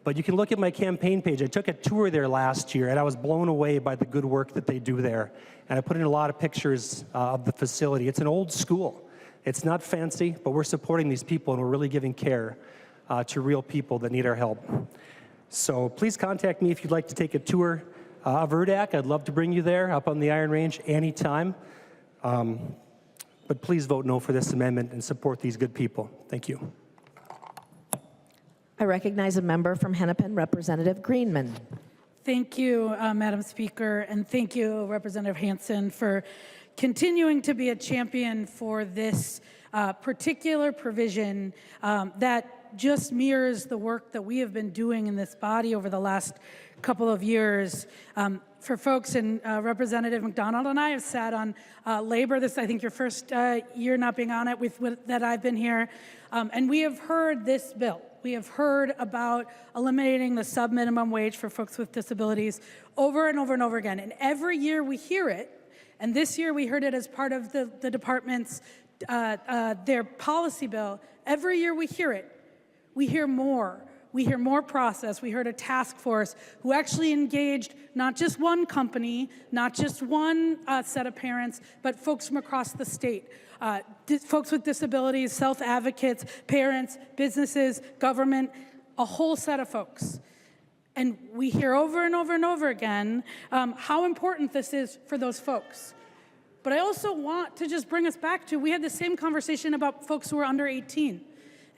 but you can look at my campaign page. I took a tour there last year, and I was blown away by the good work that they do there. And I put in a lot of pictures of the facility. It's an old school. It's not fancy, but we're supporting these people, and we're really giving care to real people that need our help. So please contact me if you'd like to take a tour of URDAC. I'd love to bring you there up on the Iron Range anytime. But please vote no for this amendment and support these good people. Thank you. I recognize a member from Hennepin, Representative Greenman. Thank you, Madam Speaker, and thank you, Representative Hansen, for continuing to be a champion for this particular provision that just mirrors the work that we have been doing in this body over the last couple of years. For folks, and Representative McDonald and I have sat on labor. This, I think, your first year not being on it that I've been here. And we have heard this bill. We have heard about eliminating the sub-minimum wage for folks with disabilities over and over and over again. And every year we hear it, and this year we heard it as part of the department's, their policy bill. Every year we hear it, we hear more. We hear more process. We heard a task force who actually engaged not just one company, not just one set of parents, but folks from across the state. Folks with disabilities, self-advocates, parents, businesses, government, a whole set of folks. And we hear over and over and over again how important this is for those folks. But I also want to just bring us back to, we had the same conversation about folks who are under 18.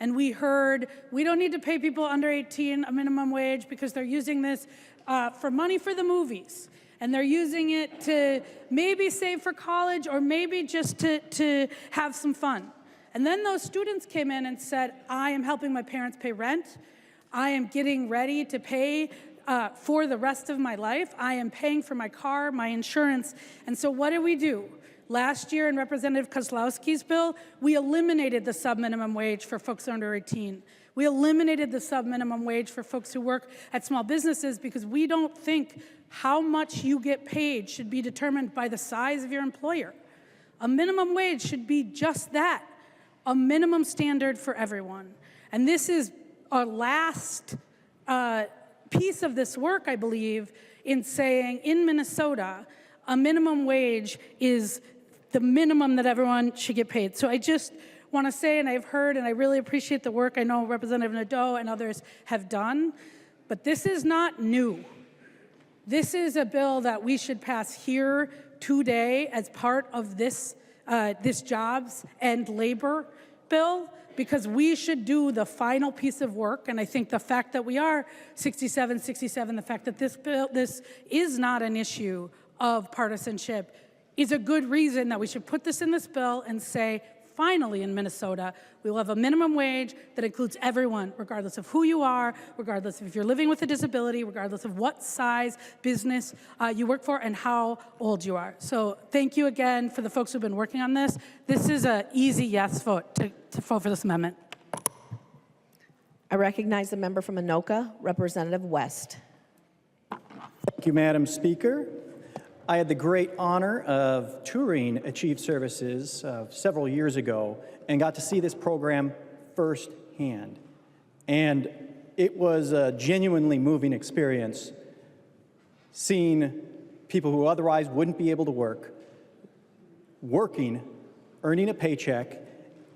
And we heard, we don't need to pay people under 18 a minimum wage because they're using this for money for the movies. And they're using it to maybe save for college or maybe just to have some fun. And then those students came in and said, I am helping my parents pay rent. I am getting ready to pay for the rest of my life. I am paying for my car, my insurance. And so what do? Last year in Representative Kozlowski's bill, we eliminated the sub-minimum wage for folks under 18. We eliminated the sub-minimum wage for folks who work at small businesses because we don't think how much you get paid should be determined by the size of your employer. A minimum wage should be just that, a minimum standard for everyone. And this is our last piece of this work, I believe, in saying in Minnesota, a minimum wage is the minimum that everyone should get paid. So I just want to say, and I've heard, and I really appreciate the work I know Representative Nadeau and others have done, but this is not new. This is a bill that we should pass here today as part of this, this jobs and labor bill, because we should do the final piece of work. And I think the fact that we are 67-67, the fact that this is not an issue of partisanship is a good reason that we should put this in this bill and say, finally in Minnesota, we will have a minimum wage that includes everyone, regardless of who you are, regardless of if you're living with a disability, regardless of what size business you work for and how old you are. So thank you again for the folks who've been working on this. This is an easy yes vote to vote for this amendment. I recognize the member from Anoka, Representative West. Thank you, Madam Speaker. I had the great honor of touring Achieve Services several years ago and got to see this program firsthand. And it was a genuinely moving experience seeing people who otherwise wouldn't be able to work, working, earning a paycheck,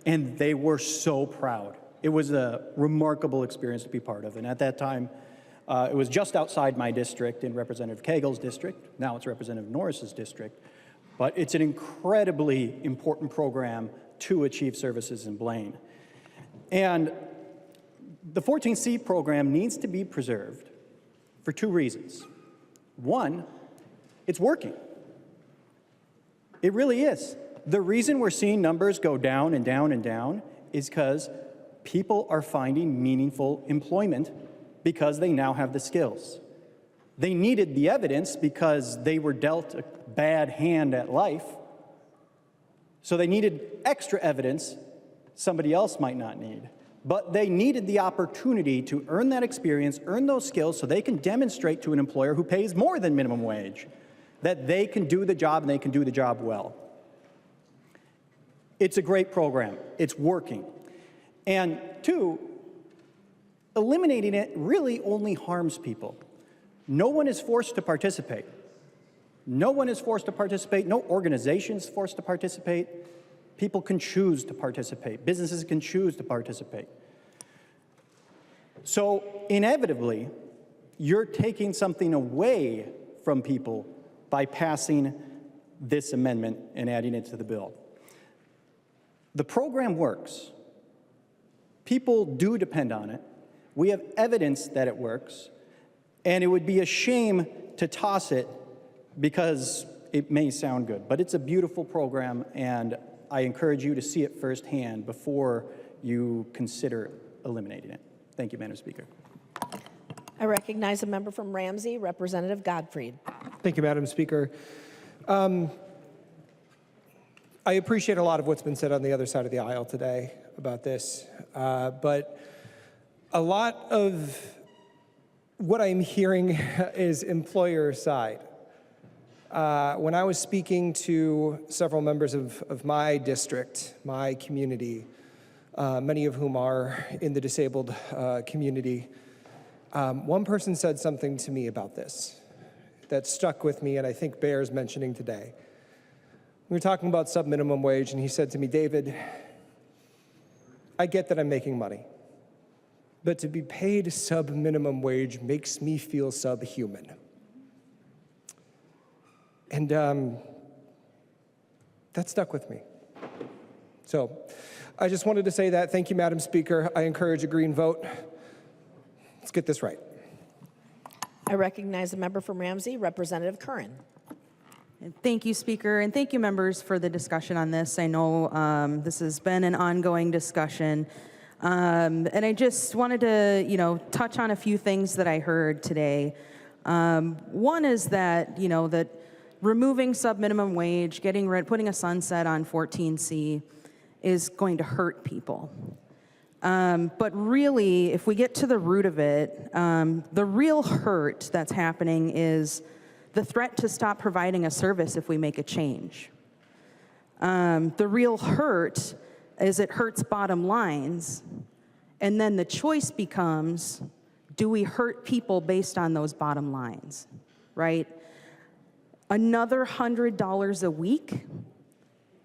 and they were so proud. It was a remarkable experience to be part of. And at that time, it was just outside my district in Representative Cagle's district. Now it's Representative Norris's district. But it's an incredibly important program to Achieve Services in Blaine. And the 14C program needs to be preserved for two reasons. One, it's working. It really is. The reason we're seeing numbers go down and down and down is because People are finding meaningful employment because they now have the skills. They needed the evidence because they were dealt a bad hand at life. So they needed extra evidence somebody else might not need. But they needed the opportunity to earn that experience, earn those skills, so they can demonstrate to an employer who pays more than minimum wage that they can do the job and they can do the job well. It's a great program. It's working. And two, eliminating it really only harms people. No one is forced to participate. No one is forced to participate. No organization is forced to participate. People can choose to participate. Businesses can choose to participate. So inevitably, you're taking something away from people by passing this amendment and adding it to the bill. The program works. People do depend on it. We have evidence that it works. And it would be a shame to toss it because it may sound good. But it's a beautiful program, and I encourage you to see it firsthand before you consider eliminating it. Thank you, Madam Speaker. I recognize a member from Ramsey, Representative Gottfried. Thank you, Madam Speaker. I appreciate a lot of what's been said on the other side of the aisle today about this, but a lot of what I'm hearing is employer side. When I was speaking to several members of my district, my community, many of whom are in the disabled community, one person said something to me about this that stuck with me and I think bears mentioning today. We were talking about sub-minimum wage, and he said to me, David, I get that I'm making money, but to be paid sub-minimum wage makes me feel subhuman. And that stuck with me. So I just wanted to say that. Thank you, Madam Speaker. I encourage a green vote. Let's get this right. I recognize the member from Ramsey, Representative Curran. Thank you, Speaker, and thank you, members, for the discussion on this. I know this has been an ongoing discussion, and I just wanted to, touch on a few things that I heard today. One is that, that removing sub-minimum wage, putting a sunset on 14C is going to hurt people. But really, if we get to the root of it, the real hurt that's happening is the threat to stop providing a service if we make a change. The real hurt is it hurts bottom lines, and then the choice becomes, do we hurt people based on those bottom lines, right? Another $100 a week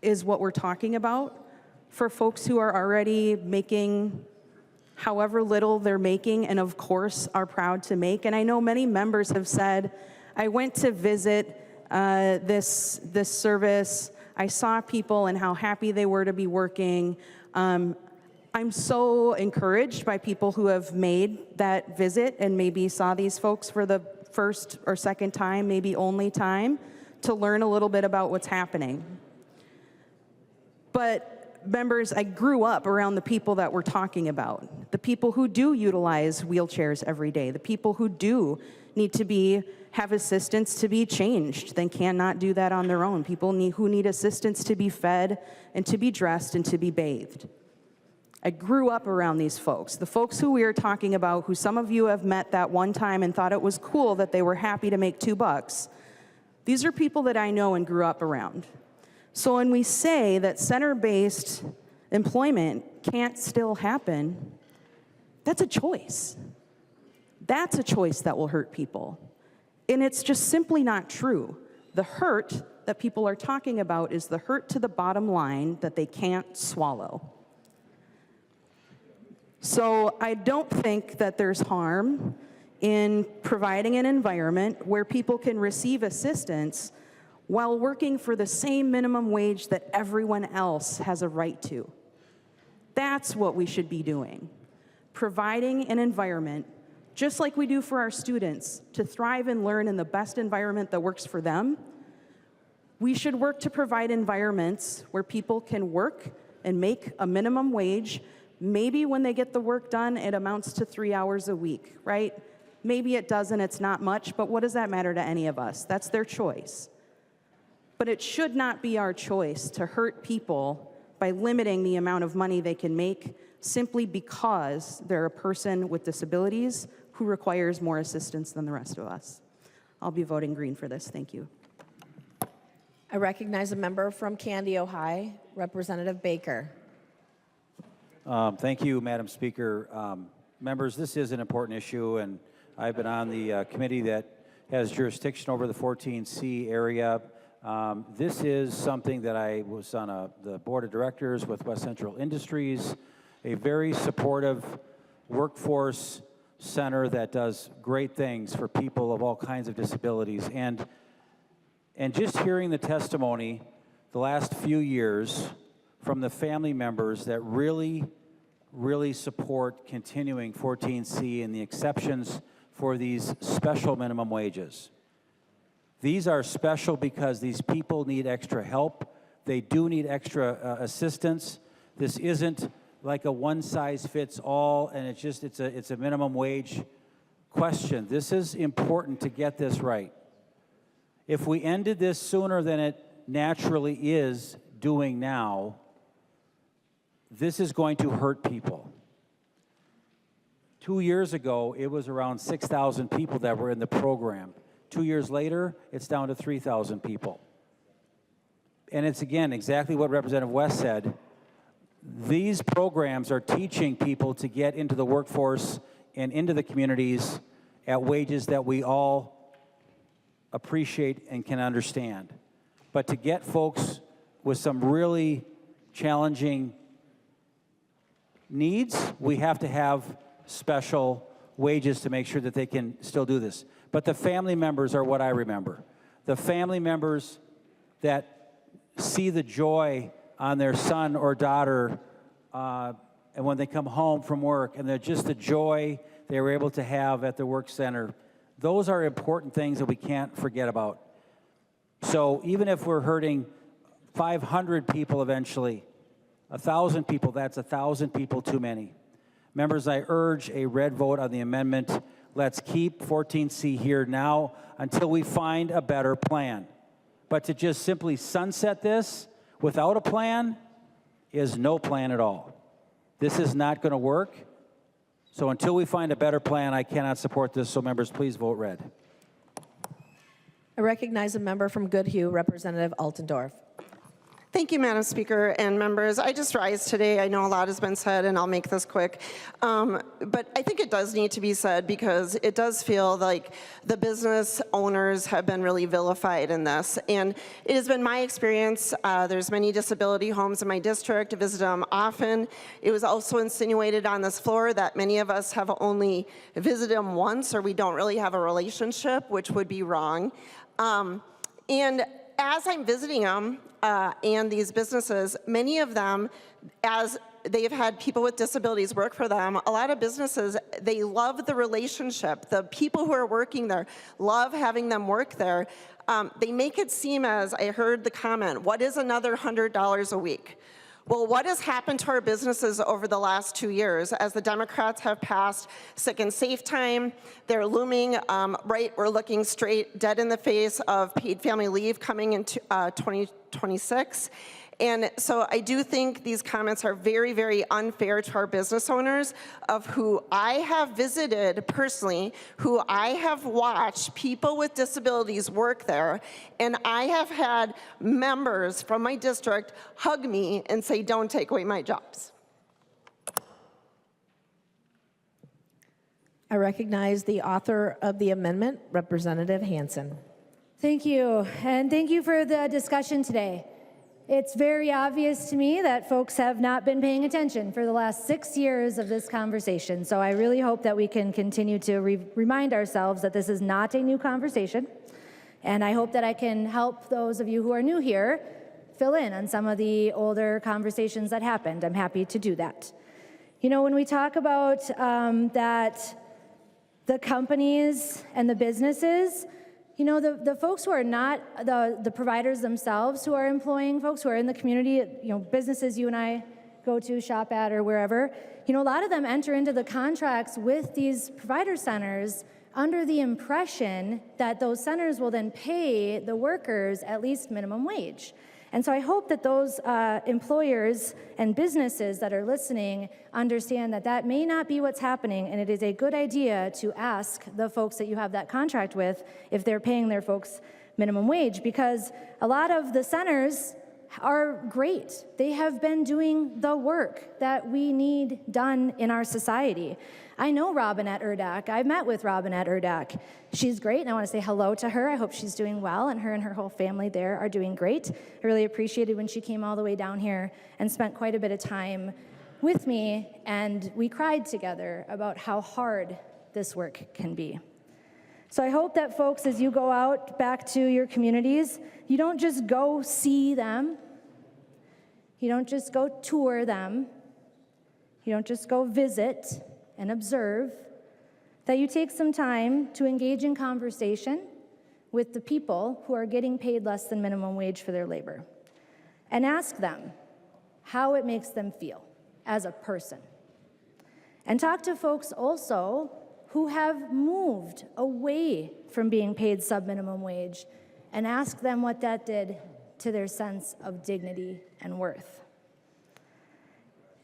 is what we're talking about for folks who are already making however little they're making and of course are proud to make. And I know many members have said, I went to visit this service. I saw people and how happy they were to be working. I'm so encouraged by people who have made that visit and maybe saw these folks for the first or second time, maybe only time, to learn a little bit about what's happening. But members, I grew up around the people that we're talking about, the people who do utilize wheelchairs every day, the people who do need to have assistance to be changed. They cannot do that on their own. People who need assistance to be fed and to be dressed and to be bathed. I grew up around these folks, the folks who we are talking about, who some of you have met that one time and thought it was cool that they were happy to make $2. These are people that I know and grew up around. So when we say that center-based employment can't still happen, that's a choice. That's a choice that will hurt people. And it's just simply not true. The hurt that people are talking about is the hurt to the bottom line that they can't swallow. So I don't think that there's harm in providing an environment where people can receive assistance while working for the same minimum wage that everyone else has a right to. That's what we should be doing. Providing an environment, just like we do for our students, to thrive and learn in the best environment that works for them. We should work to provide environments where people can work and make a minimum wage, Maybe when they get the work done, it amounts to 3 hours a week, right? Maybe it doesn't, it's not much, but what does that matter to any of us? That's their choice. But it should not be our choice to hurt people by limiting the amount of money they can make simply because they're a person with disabilities who requires more assistance than the rest of us. I'll be voting green for this. Thank you. I recognize a member from Candio High, Representative Baker. Thank you, Madam Speaker. Members, this is an important issue, and I've been on the committee that has jurisdiction over the 14C area. This is something that I was on the board of directors with West Central Industries, a very supportive workforce center that does great things for people of all kinds of disabilities. And just hearing the testimony the last few years from the family members that really support continuing 14C and the exceptions for these special minimum wages. These are special because these people need extra help. They do need extra assistance. This isn't like a one-size-fits-all, and it's a minimum wage question. This is important to get this right. If we ended this sooner than it naturally is doing now, this is going to hurt people. 2 years ago, it was around 6,000 people that were in the program. 2 years later, it's down to 3,000 people. And it's, again, exactly what Representative West said. These programs are teaching people to get into the workforce and into the communities at wages that we all appreciate and can understand. But to get folks with some really challenging needs, we have to have special wages to make sure that they can still do this. But the family members are what I remember. The family members that see the joy on their son or daughter and when they come home from work, and they're just the joy they were able to have at the work center. Those are important things that we can't forget about. So even if we're hurting 500 people eventually, 1,000 people, that's 1,000 people too many. Members, I urge a red vote on the amendment. Let's keep 14C here now until we find a better plan. But to just simply sunset this without a plan is no plan at all. This is not going to work. So until we find a better plan, I cannot support this. So members, please vote red. I recognize a member from Goodhue, Representative Altendorf. Thank you, Madam Speaker and members. I just rise today. I know a lot has been said, and I'll make this quick. But I think it does need to be said because it does feel like the business owners have been really vilified in this. And it has been my experience. There's many disability homes in my district. I visit them often. It was also insinuated on this floor that many of us have only visited them once, or we don't really have a relationship, which would be wrong. And as I'm visiting them, and these businesses, many of them, as they've had people with disabilities work for them, a lot of businesses, they love the relationship. The people who are working there love having them work there. They make it seem as, I heard the comment, what is another $100 a week? Well, what has happened to our businesses over the last 2 years as the Democrats have passed sick and safe time? They're looming, right, we're looking straight dead in the face of paid family leave coming in 2026. And so I do think these comments are very, very unfair to our business owners, of who I have visited personally, who I have watched people with disabilities work there, and I have had members from my district hug me and say, don't take away my jobs. I recognize the author of the amendment, Representative Hansen. Thank you, and thank you for the discussion today. It's very obvious to me that folks have not been paying attention for the last 6 years of this conversation. So I really hope that we can continue to remind ourselves that this is not a new conversation. And I hope that I can help those of you who are new here fill in on some of the older conversations that happened. I'm happy to do that. You know, when we talk about that the companies and the businesses, you know, the folks who are not the providers themselves who are employing folks who are in the community, you know, businesses you and I go to, shop at, or wherever, a lot of them enter into the contracts with these provider centers under the impression that those centers will then pay the workers at least minimum wage. And so I hope that those employers and businesses that are listening understand that that may not be what's happening, and it is a good idea to ask the folks that you have that contract with if they're paying their folks minimum wage, because a lot of the centers are great. They have been doing the work that we need done in our society. I know Robinette Erdak. I met with Robinette Erdak. She's great, and I want to say hello to her. I hope she's doing well, and her whole family there are doing great. I really appreciated when she came all the way down here and spent quite a bit of time with me, and we cried together about how hard this work can be. So I hope that folks, as you go out back to your communities, you don't just go see them. You don't just go tour them. You don't just go visit and observe, that you take some time to engage in conversation with the people who are getting paid less than minimum wage for their labor, and ask them how it makes them feel as a person. And talk to folks also who have moved away from being paid sub-minimum wage, and ask them what that did to their sense of dignity and worth.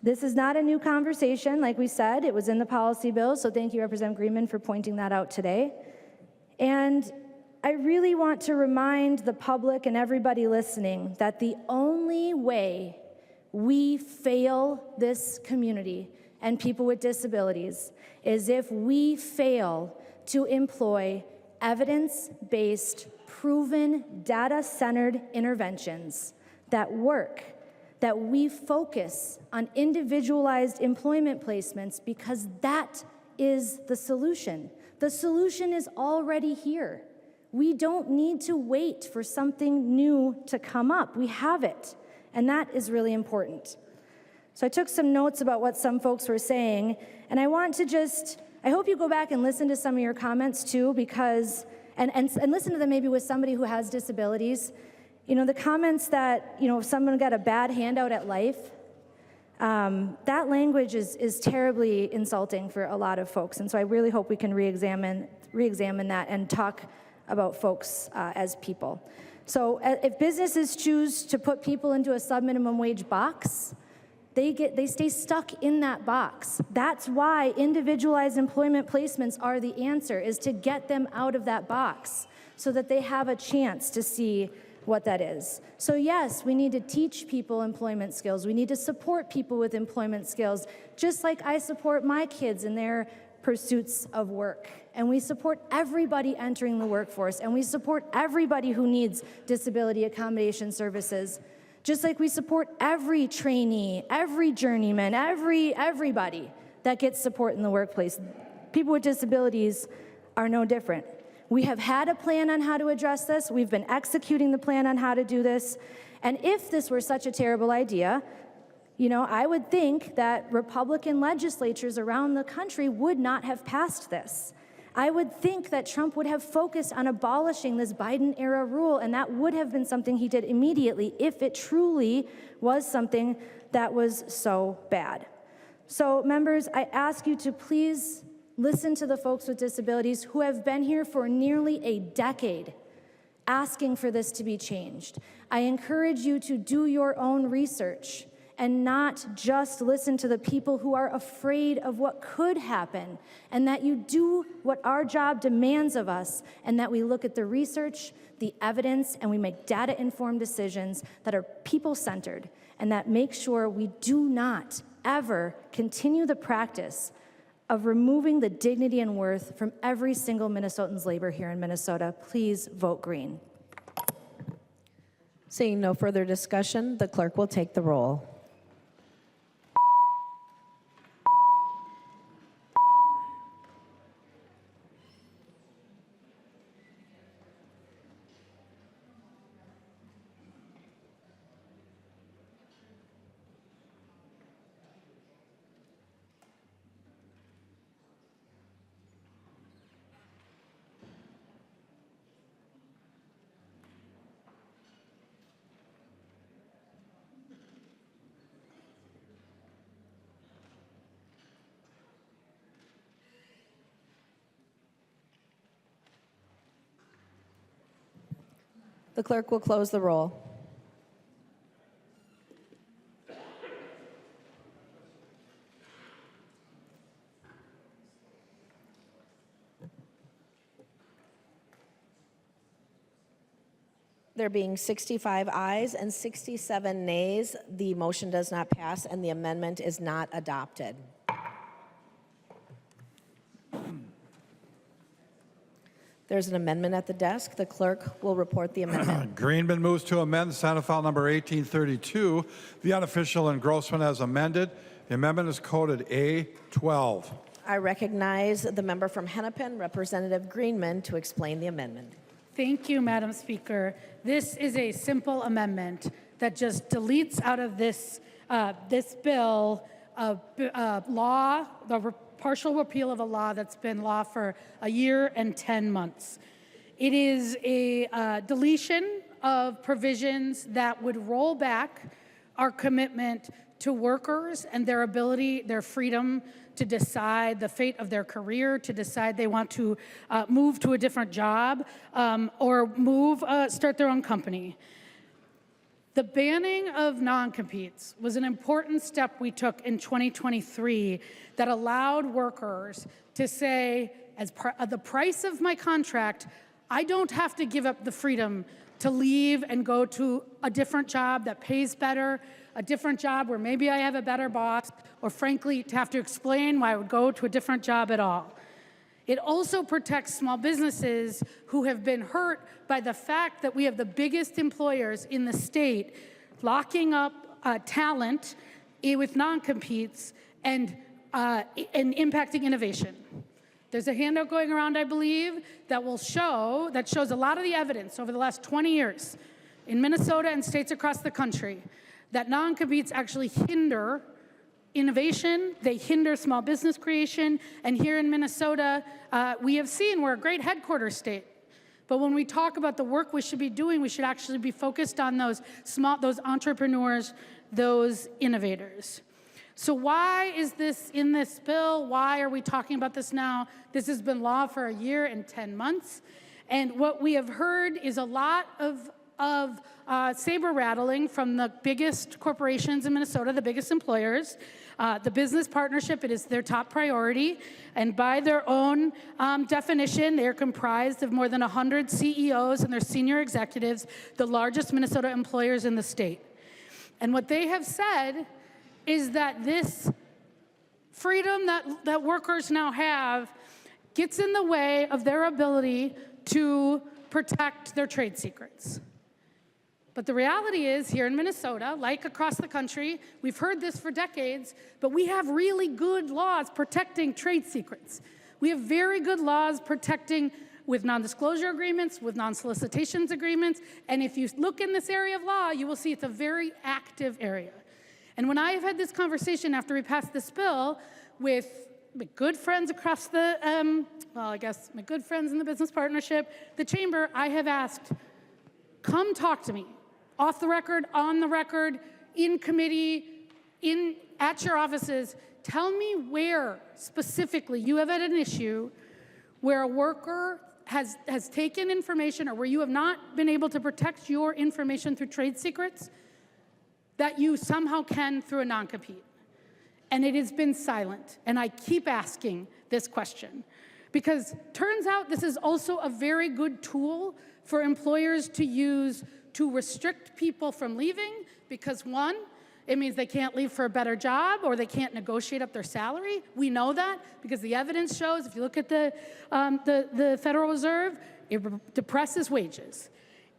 This is not a new conversation, like we said. It was in the policy bill, so thank you, Representative Greenman, for pointing that out today. And I really want to remind the public and everybody listening that the only way we fail this community and people with disabilities is if we fail to employ evidence-based, proven, data-centered interventions that work, that we focus on individualized employment placements, because that is the solution. The solution is already here. We don't need to wait for something new to come up. We have it, and that is really important. So I took some notes about what some folks were saying, and I want to I hope you go back and listen to some of your comments too, because, and listen to them maybe with somebody who has disabilities. The comments that, if someone got a bad handout at life, that language is terribly insulting for a lot of folks. And so I really hope we can re-examine that and talk about folks as people. So if businesses choose to put people into a sub-minimum wage box, they stay stuck in that box. That's why individualized employment placements are the answer, is to get them out of that box so that they have a chance to see what that is. So yes, we need to teach people employment skills. We need to support people with employment skills, just like I support my kids in their pursuits of work. And we support everybody entering the workforce, and we support everybody who needs disability accommodation services, just like we support every trainee, every journeyman, everybody that gets support in the workplace. People with disabilities are no different. We have had a plan on how to address this. We've been executing the plan on how to do this. And if this were such a terrible idea, I would think that Republican legislatures around the country would not have passed this. I would think that Trump would have focused on abolishing this Biden-era rule, and that would have been something he did immediately if it truly was something that was so bad. So, members, I ask you to please listen to the folks with disabilities who have been here for nearly a decade asking for this to be changed. I encourage you to do your own research and not just listen to the people who are afraid of what could happen, and that you do what our job demands of us, and that we look at the research, the evidence, and we make data-informed decisions that are people-centered, and that make sure we do not ever continue the practice of removing the dignity and worth from every single Minnesotan's labor here in Minnesota. Please vote green. Seeing no further discussion, the clerk will take the roll. The clerk will close the roll. There being 65 ayes and 67 nays, the motion does not pass and the amendment is not adopted. There's an amendment at the desk. The clerk will report the amendment. Greenman moves to amend Senate File Number 1832, the unofficial engrossment as amended. The amendment is coded A12. I recognize the member from Hennepin, Representative Greenman, to explain the amendment. Thank you, Madam Speaker. This is a simple amendment that just deletes out of this bill a law, the partial repeal of a law that's been law for a year and 10 months. It is a deletion of provisions that would roll back our commitment to workers and their ability, their freedom to decide the fate of their career, to decide they want to move to a different job or start their own company. The banning of non-competes was an important step we took in 2023 that allowed workers to say, as part of the price of my contract, I don't have to give up the freedom to leave and go to a different job that pays better, a different job where maybe I have a better boss, or frankly, to have to explain why I would go to a different job at all. It also protects small businesses who have been hurt by the fact that we have the biggest employers in the state locking up talent with non-competes and impacting innovation. There's a handout going around, I believe, that shows a lot of the evidence over the last 20 years in Minnesota and states across the country that non-competes actually hinder innovation, they hinder small business creation, and here in Minnesota, we have seen we're a great headquarters state. But when we talk about the work we should be doing, we should actually be focused on those entrepreneurs, those innovators. So why is this in this bill? Why are we talking about this now? This has been law for a year and 10 months. And what we have heard is a lot of saber rattling from the biggest corporations in Minnesota, the biggest employers. The business partnership, it is their top priority. And by their own definition, they are comprised of more than 100 CEOs and their senior executives, the largest Minnesota employers in the state. And what they have said is that this freedom that workers now have gets in the way of their ability to protect their trade secrets. But the reality is, here in Minnesota, like across the country, we've heard this for decades, but we have really good laws protecting trade secrets. We have very good laws protecting with non-disclosure agreements, with non-solicitations agreements, and if you look in this area of law, you will see it's a very active area. And when I have had this conversation after we passed this bill with my good friends across the, my good friends in the business partnership, the chamber, I have asked, come talk to me. Off the record, on the record, in committee, at your offices, tell me where specifically you have had an issue where a worker has taken information or where you have not been able to protect your information through trade secrets that you somehow can through a non-compete. And it has been silent. And I keep asking this question because turns out this is also a very good tool for employers to use to restrict people from leaving because one, it means they can't leave for a better job or they can't negotiate up their salary. We know that because the evidence shows, if you look at the Federal Reserve, it depresses wages.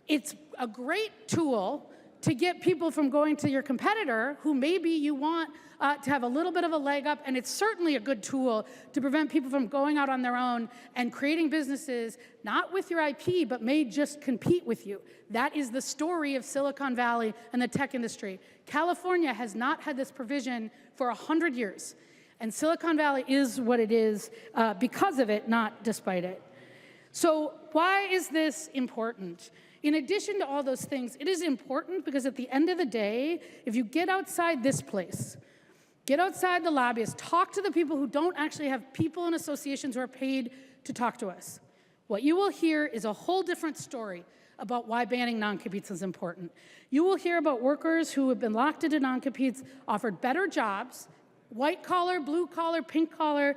It's a great tool to get people from going to your competitor who maybe you want to have a little bit of a leg up, and it's certainly a good tool to prevent people from going out on their own and creating businesses, not with your IP, but may just compete with you. That is the story of Silicon Valley and the tech industry. California has not had this provision for 100 years, and Silicon Valley is what it is because of it, not despite it. So why is this important? In addition to all those things, it is important because at the end of the day, if you get outside this place, get outside the lobbyists, talk to the people who don't actually have people in associations who are paid to talk to us. What you will hear is a whole different story about why banning non-competes is important. You will hear about workers who have been locked into non-competes, offered better jobs, white collar, blue collar, pink collar,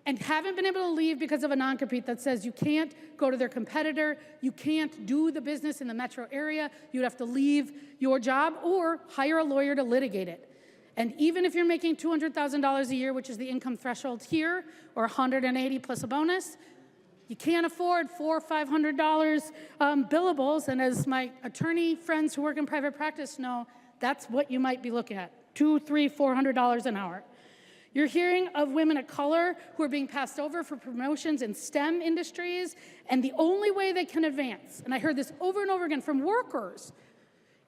and haven't been able to leave because of a non-compete that says you can't go to their competitor, you can't do the business in the metro area, you'd have to leave your job or hire a lawyer to litigate it. And even if you're making $200,000 a year, which is the income threshold here, or $180 plus a bonus, you can't afford $400 or $500 billables. And as my attorney friends who work in private practice know, that's what you might be looking at, $200, $300, $400 an hour. You're hearing of women of color who are being passed over for promotions in STEM industries, and the only way they can advance, and I heard this over and over again from workers,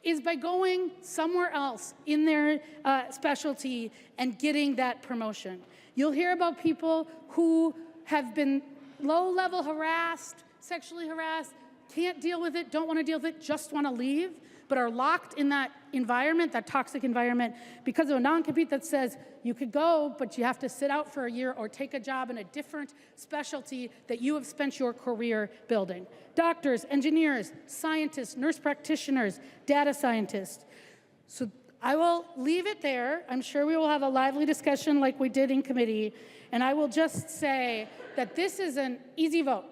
is by going somewhere else in their specialty and getting that promotion. You'll hear about people who have been low-level harassed, sexually harassed, can't deal with it, don't want to deal with it, just want to leave, but are locked in that environment, that toxic environment, because of a non-compete that says you could go, but you have to sit out for a year or take a job in a different specialty that you have spent your career building. Doctors, engineers, scientists, nurse practitioners, data scientists. So I will leave it there. I'm sure we will have a lively discussion like we did in committee, and I will just say that this is an easy vote,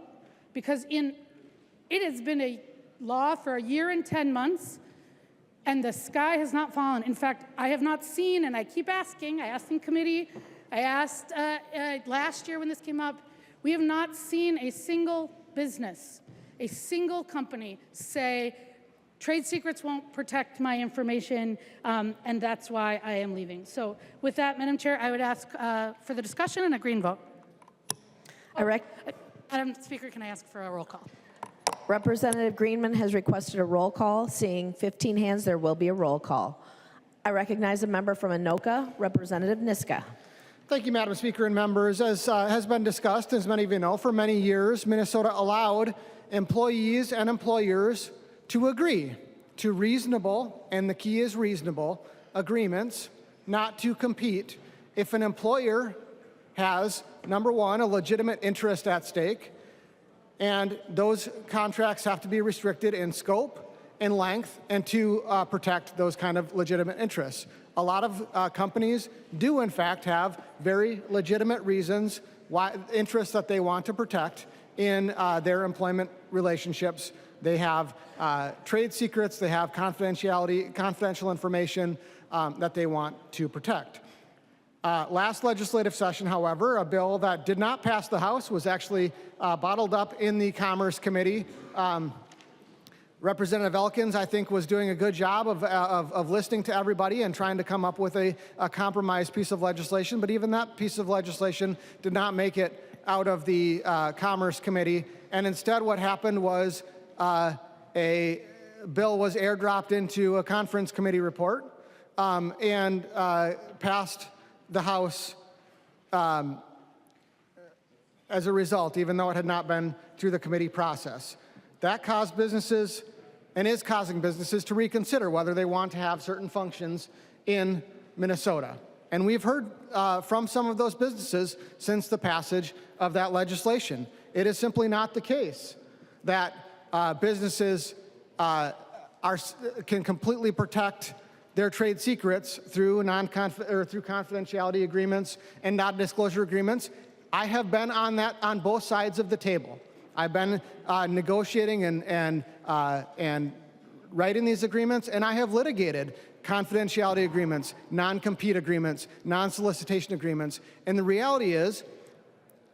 because it has been a law for a year and 10 months, and the sky has not fallen. In fact, I have not seen, and I keep asking, I asked in committee, I asked last year when this came up, we have not seen a single business, a single company say, trade secrets won't protect my information, and that's why I am leaving. So with that, Madam Chair, I would ask for the discussion and a green vote. Madam Speaker, can I ask for a roll call? Representative Greenman has requested a roll call. Seeing 15 hands, there will be a roll call. I recognize a member from Anoka, Representative Niska. Thank you, Madam Speaker and members. As has been discussed, as many of you know, for many years, Minnesota allowed employees and employers to agree to reasonable, and the key is reasonable, agreements not to compete if an employer has, number one, a legitimate interest at stake, and those contracts have to be restricted in scope and length and to protect those kind of legitimate interests. A lot of companies do, in fact, have very legitimate reasons, interests that they want to protect in their employment relationships. They have trade secrets, they have confidential information that they want to protect. Last legislative session, however, a bill that did not pass the House was actually bottled up in the Commerce Committee. Representative Elkins, I think, was doing a good job of listening to everybody and trying to come up with a compromise piece of legislation, but even that piece of legislation did not make it out of the Commerce Committee, and instead what happened was a bill was airdropped into a conference committee report and passed the House as a result, even though it had not been through the committee process. That caused businesses, and is causing businesses, to reconsider whether they want to have certain functions in Minnesota. And we've heard from some of those businesses since the passage of that legislation. It is simply not the case that businesses can completely protect their trade secrets through confidentiality agreements and non-disclosure agreements. I have been on both sides of the table. I've been negotiating and writing these agreements, and I have litigated confidentiality agreements, non-compete agreements, non-solicitation agreements. And the reality is,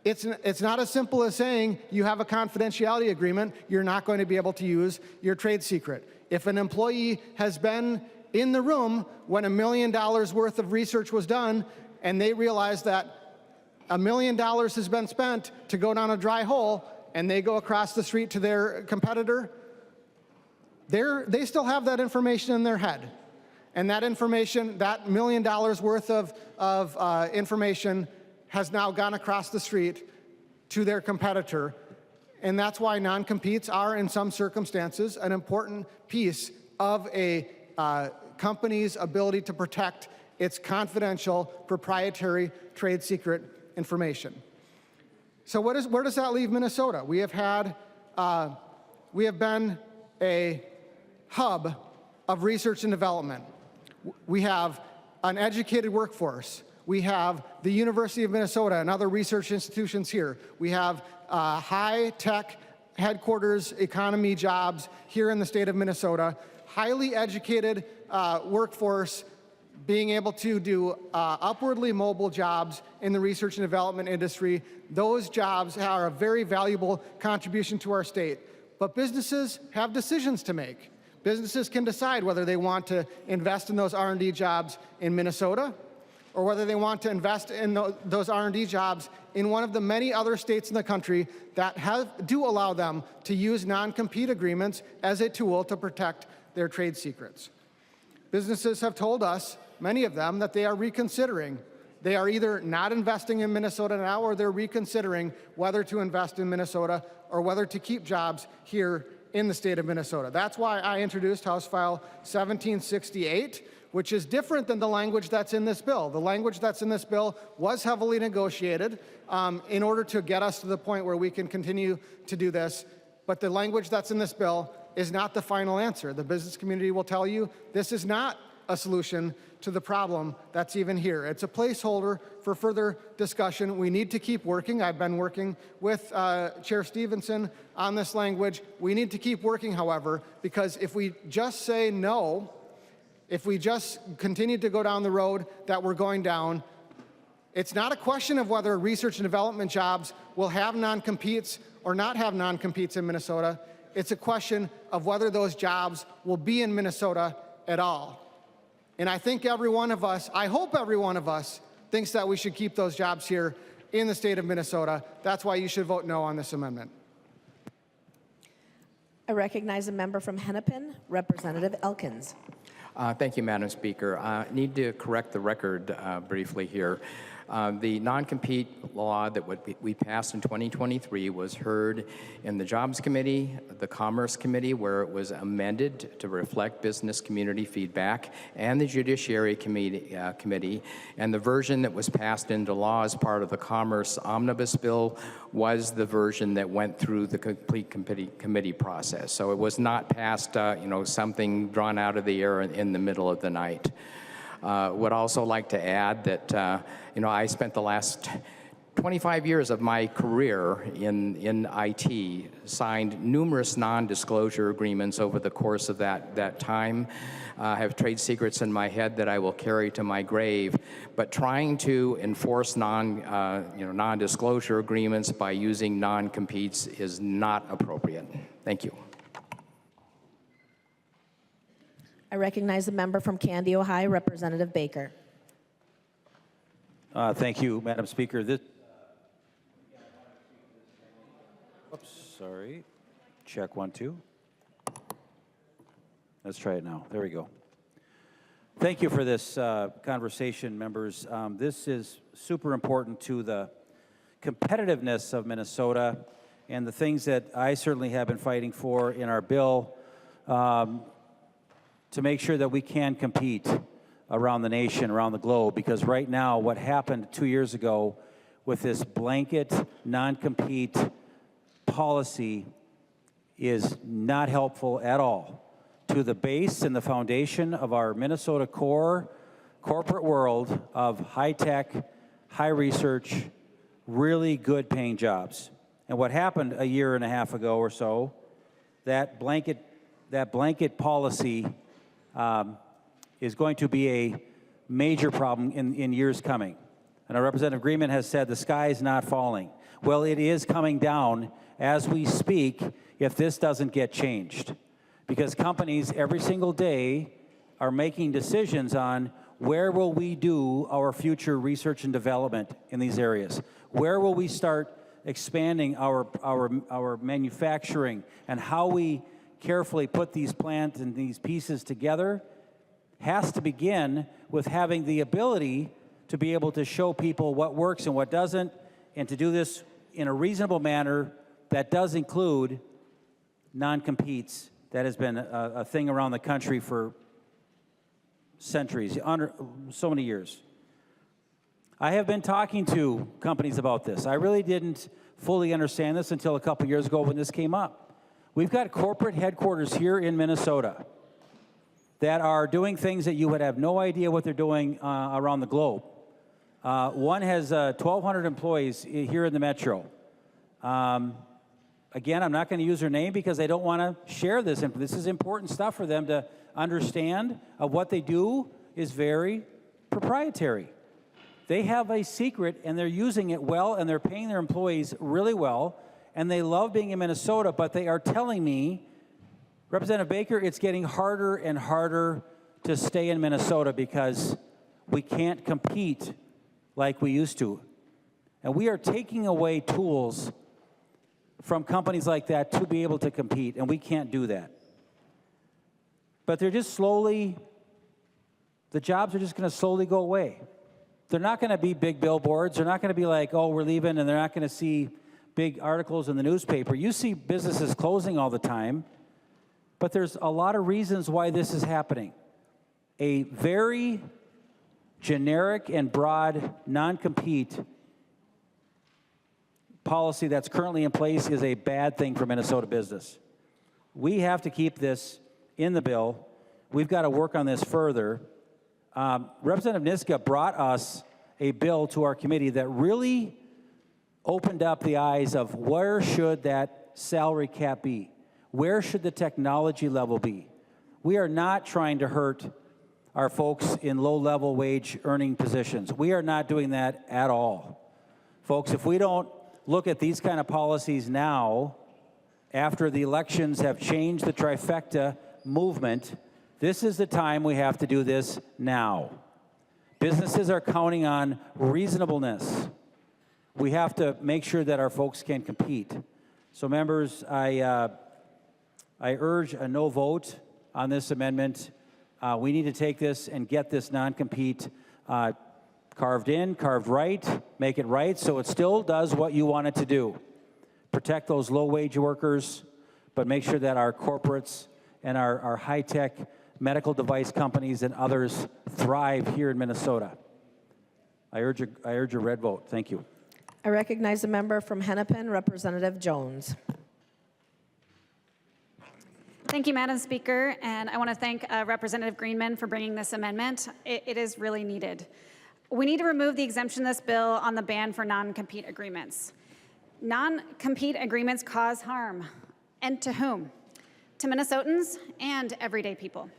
it's not as simple as saying you have a confidentiality agreement, you're not going to be able to use your trade secret. If an employee has been in the room when $1 million worth of research was done, and they realize that $1 million has been spent to go down a dry hole, and they go across the street to their competitor, they still have that information in their head. And that information, that $1 million worth of information, has now gone across the street to their competitor. And that's why non-competes are, in some circumstances, an important piece of a company's ability to protect its confidential, proprietary trade secret information. So where does that leave Minnesota? We have been a hub of research and development. We have an educated workforce. We have the University of Minnesota and other research institutions here. We have high-tech headquarters economy jobs here in the state of Minnesota, highly educated workforce being able to do upwardly mobile jobs in the research and development industry. Those jobs are a very valuable contribution to our state. But businesses have decisions to make. Businesses can decide whether they want to invest in those R&D jobs in Minnesota or whether they want to invest in those R&D jobs in one of the many other states in the country that do allow them to use non-compete agreements as a tool to protect their trade secrets. Businesses have told us, many of them, that they are reconsidering. They are either not investing in Minnesota now or they're reconsidering whether to invest in Minnesota or whether to keep jobs here in the state of Minnesota. That's why I introduced House File 1768, which is different than the language that's in this bill. The language that's in this bill was heavily negotiated in order to get us to the point where we can continue to do this. But the language that's in this bill is not the final answer. The business community will tell you this is not a solution to the problem that's even here. It's a placeholder for further discussion. We need to keep working. I've been working with Chair Stevenson on this language. We need to keep working, however, because if we just say no, if we just continue to go down the road that we're going down, it's not a question of whether research and development jobs will have non-competes or not have non-competes in Minnesota. It's a question of whether those jobs will be in Minnesota at all. And I think every one of us, I hope every one of us, thinks that we should keep those jobs here in the state of Minnesota. That's why you should vote no on this amendment. I recognize a member from Hennepin, Representative Elkins. Thank you, Madam Speaker. I need to correct the record briefly here. The non-compete law that we passed in 2023 was heard in the Jobs Committee, the Commerce Committee, where it was amended to reflect business community feedback, and the Judiciary Committee. And the version that was passed into law as part of the Commerce Omnibus Bill was the version that went through the complete committee process. So it was not passed, something drawn out of the air in the middle of the night. Would also like to add that, I spent the last 25 years of my career in IT, signed numerous non-disclosure agreements over the course of that time. I have trade secrets in my head that I will carry to my grave, but trying to enforce non-disclosure agreements by using non-competes is not appropriate. Thank you. I recognize the member from Candy, Ohio, Representative Baker. Thank you, Madam Speaker. Oops, sorry. Check 1, 2. Let's try it now. There we go. Thank you for this conversation, members. This is super important to the competitiveness of Minnesota and the things that I certainly have been fighting for in our bill to make sure that we can compete around the nation, around the globe, because right now what happened 2 years ago with this blanket non-compete policy is not helpful at all to the base and the foundation of our Minnesota corporate world of high-tech, high research, really good paying jobs. And what happened a year and a half ago or so, that blanket policy is going to be a major problem in years coming. And our Representative Greenman has said the sky is not falling. Well, it is coming down as we speak if this doesn't get changed. Because companies every single day are making decisions on where will we do our future research and development in these areas? Where will we start expanding our manufacturing, and how we carefully put these plants and these pieces together has to begin with having the ability to be able to show people what works and what doesn't, and to do this in a reasonable manner that does include non-competes. That has been a thing around the country for centuries, so many years. I have been talking to companies about this. I really didn't fully understand this until a couple years ago when this came up. We've got corporate headquarters here in Minnesota that are doing things that you would have no idea what they're doing around the globe. One has 1,200 employees here in the metro. Again, I'm not going to use her name because I don't want to share this. This is important stuff for them to understand. What they do is very proprietary. They have a secret, and they're using it well, and they're paying their employees really well, and they love being in Minnesota, but they are telling me, Representative Baker, it's getting harder and harder to stay in Minnesota because we can't compete like we used to. And we are taking away tools from companies like that to be able to compete, and we can't do that. But they're just slowly, the jobs are just going to slowly go away. They're not going to be big billboards. They're not going to be like, oh, we're leaving, and they're not going to see big articles in the newspaper. You see businesses closing all the time, but there's a lot of reasons why this is happening. A very generic and broad non-compete policy that's currently in place is a bad thing for Minnesota business. We have to keep this in the bill. We've got to work on this further. Representative Niska brought us a bill to our committee that really opened up the eyes of where should that salary cap be? Where should the technology level be? We are not trying to hurt our folks in low-level wage earning positions. We are not doing that at all. Folks, if we don't look at these kind of policies now, after the elections have changed the trifecta movement, this is the time we have to do this now. Businesses are counting on reasonableness. We have to make sure that our folks can compete. So members, I urge a no vote on this amendment. We need to take this and get this non-compete carved in, carved right, make it right so it still does what you want it to do. Protect those low-wage workers, but make sure that our corporates and our high-tech medical device companies and others thrive here in Minnesota. I urge a red vote. Thank you. I recognize the member from Hennepin, Representative Jones. Thank you, Madam Speaker, and I want to thank Representative Greenman for bringing this amendment. It is really needed. We need to remove the exemption in this bill on the ban for non-compete agreements. Non-compete agreements cause harm. And to whom? To Minnesotans and everyday people.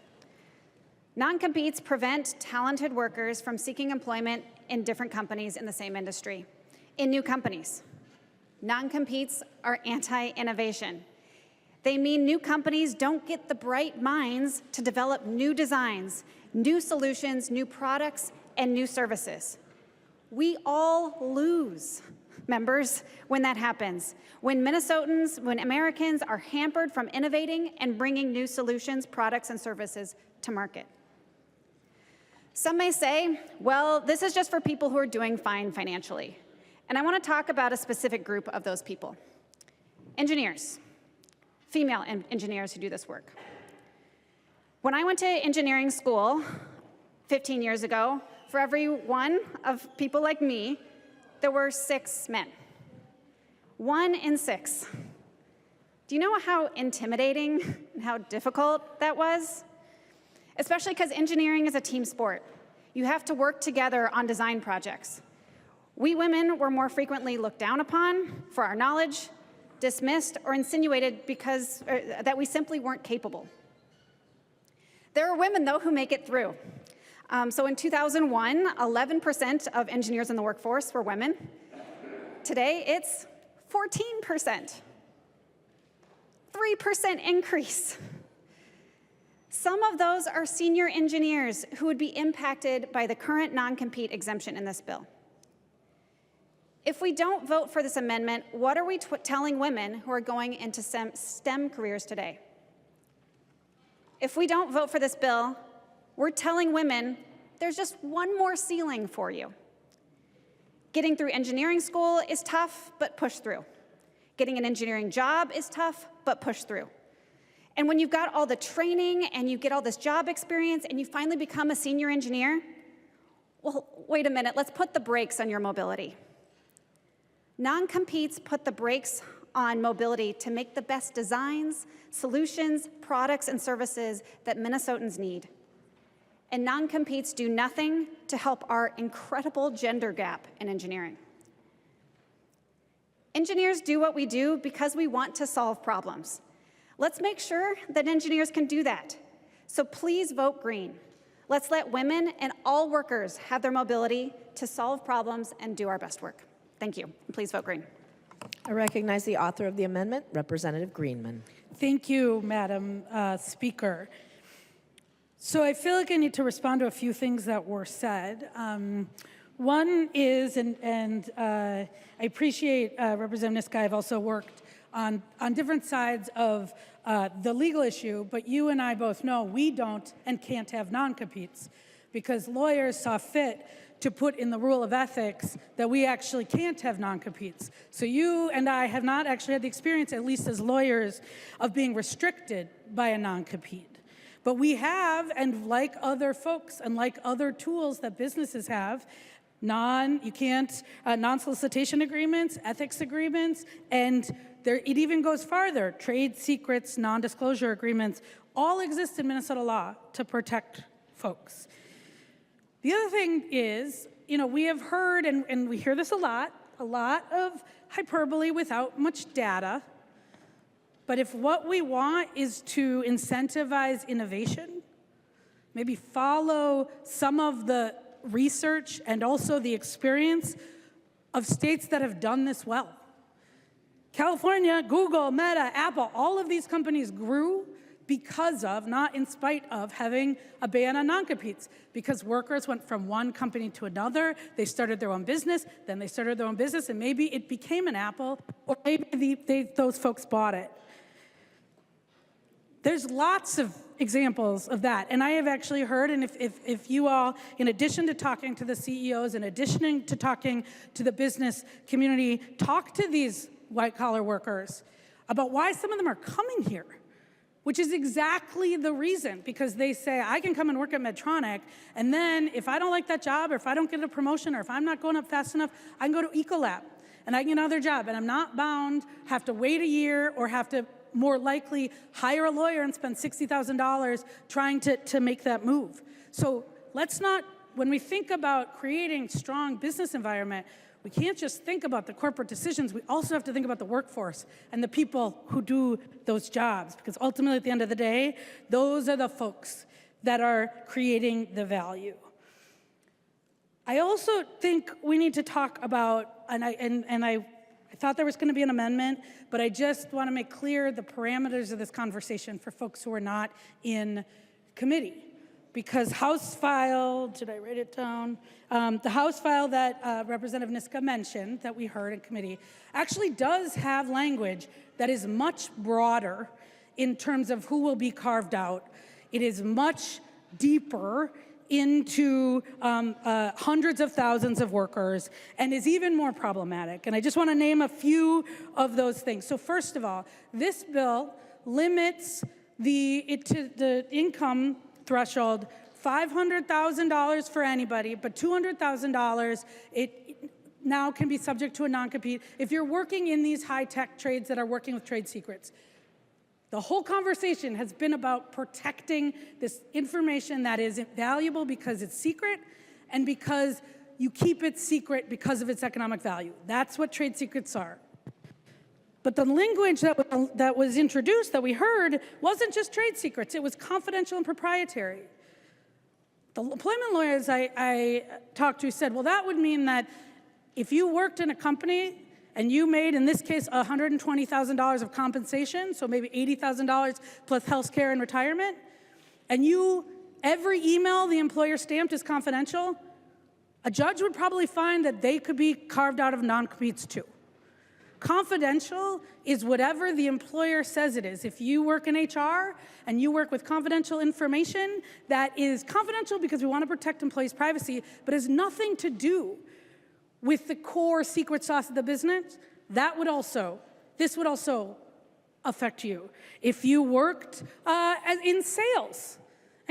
Non-competes prevent talented workers from seeking employment in different companies in the same industry, in new companies. Non-competes are anti-innovation. They mean new companies don't get the bright minds to develop new designs, new solutions, new products, and new services. We all lose, members, when that happens. When Minnesotans, when Americans are hampered from innovating and bringing new solutions, products, and services to market. Some may say, well, this is just for people who are doing fine financially. And I want to talk about a specific group of those people. Engineers, female engineers who do this work. When I went to engineering school 15 years ago, for every one of people like me, there were 6 men. 1 in 6. Do you know how intimidating and how difficult that was? Especially because engineering is a team sport. You have to work together on design projects. We women were more frequently looked down upon for our knowledge, dismissed, or insinuated because that we simply weren't capable. There are women, though, who make it through. So in 2001, 11% of engineers in the workforce were women. Today, it's 14%. 3% increase. Some of those are senior engineers who would be impacted by the current non-compete exemption in this bill. If we don't vote for this amendment, what are we telling women who are going into STEM careers today? If we don't vote for this bill, we're telling women there's just one more ceiling for you. Getting through engineering school is tough, but push through. Getting an engineering job is tough, but push through. And when you've got all the training and you get all this job experience and you finally become a senior engineer, well, wait a minute, let's put the brakes on your mobility. Non-competes put the brakes on mobility to make the best designs, solutions, products, and services that Minnesotans need. And non-competes do nothing to help our incredible gender gap in engineering. Engineers do what we do because we want to solve problems. Let's make sure that engineers can do that. So please vote green. Let's let women and all workers have their mobility to solve problems and do our best work. Thank you. Please vote green. I recognize the author of the amendment, Representative Greenman. Thank you, Madam Speaker. So I feel like I need to respond to a few things that were said. One is, and I appreciate Representative Niska, I've also worked on different sides of the legal issue, but you and I both know we don't and can't have non-competes because lawyers saw fit to put in the rule of ethics that we actually can't have non-competes. So you and I have not actually had the experience, at least as lawyers, of being restricted by a non-compete. But we have, and like other folks and like other tools that businesses have, non-solicitation agreements, ethics agreements, and it even goes farther. Trade secrets, non-disclosure agreements, all exist in Minnesota law to protect folks. The other thing is, we have heard, and we hear this a lot of hyperbole without much data. But if what we want is to incentivize innovation, maybe follow some of the research and also the experience of states that have done this well. California, Google, Meta, Apple, all of these companies grew because of, not in spite of, having a ban on non-competes, because workers went from one company to another, they started their own business, then they started their own business, and maybe it became an Apple, or maybe those folks bought it. There's lots of examples of that, and I have actually heard, and if you all, in addition to talking to the CEOs, in addition to talking to the business community, talk to these white-collar workers about why some of them are coming here, which is exactly the reason, because they say, I can come and work at Medtronic, and then if I don't like that job, or if I don't get a promotion, or if I'm not going up fast enough, I can go to Ecolab, and I can get another job, and I'm not bound, have to wait a year, or have to more likely hire a lawyer and spend $60,000 trying to make that move. So let's not, when we think about creating strong business environment, we can't just think about the corporate decisions, we also have to think about the workforce and the people who do those jobs, because ultimately at the end of the day, those are the folks that are creating the value. I also think we need to talk about, and I thought there was going to be an amendment, but I just want to make clear the parameters of this conversation for folks who are not in committee. Because House file, did I write it down? The House file that Representative Niska mentioned that we heard in committee actually does have language that is much broader in terms of who will be carved out. It is much deeper into hundreds of thousands of workers and is even more problematic. And I just want to name a few of those things. So first of all, this bill limits the income threshold, $500,000 for anybody, but $200,000, it now can be subject to a non-compete if you're working in these high-tech trades that are working with trade secrets. The whole conversation has been about protecting this information that is valuable because it's secret and because you keep it secret because of its economic value. That's what trade secrets are. But the language that was introduced, that we heard, wasn't just trade secrets. It was confidential and proprietary. The employment lawyers I talked to said, well, that would mean that if you worked in a company and you made, in this case, $120,000 of compensation, so maybe $80,000 plus health care and retirement, and every email the employer stamped is confidential, a judge would probably find that they could be carved out of non-competes too. Confidential is whatever the employer says it is. If you work in HR and you work with confidential information that is confidential because we want to protect employees' privacy, but has nothing to do with the core secret sauce of the business, this would also affect you. If you worked in sales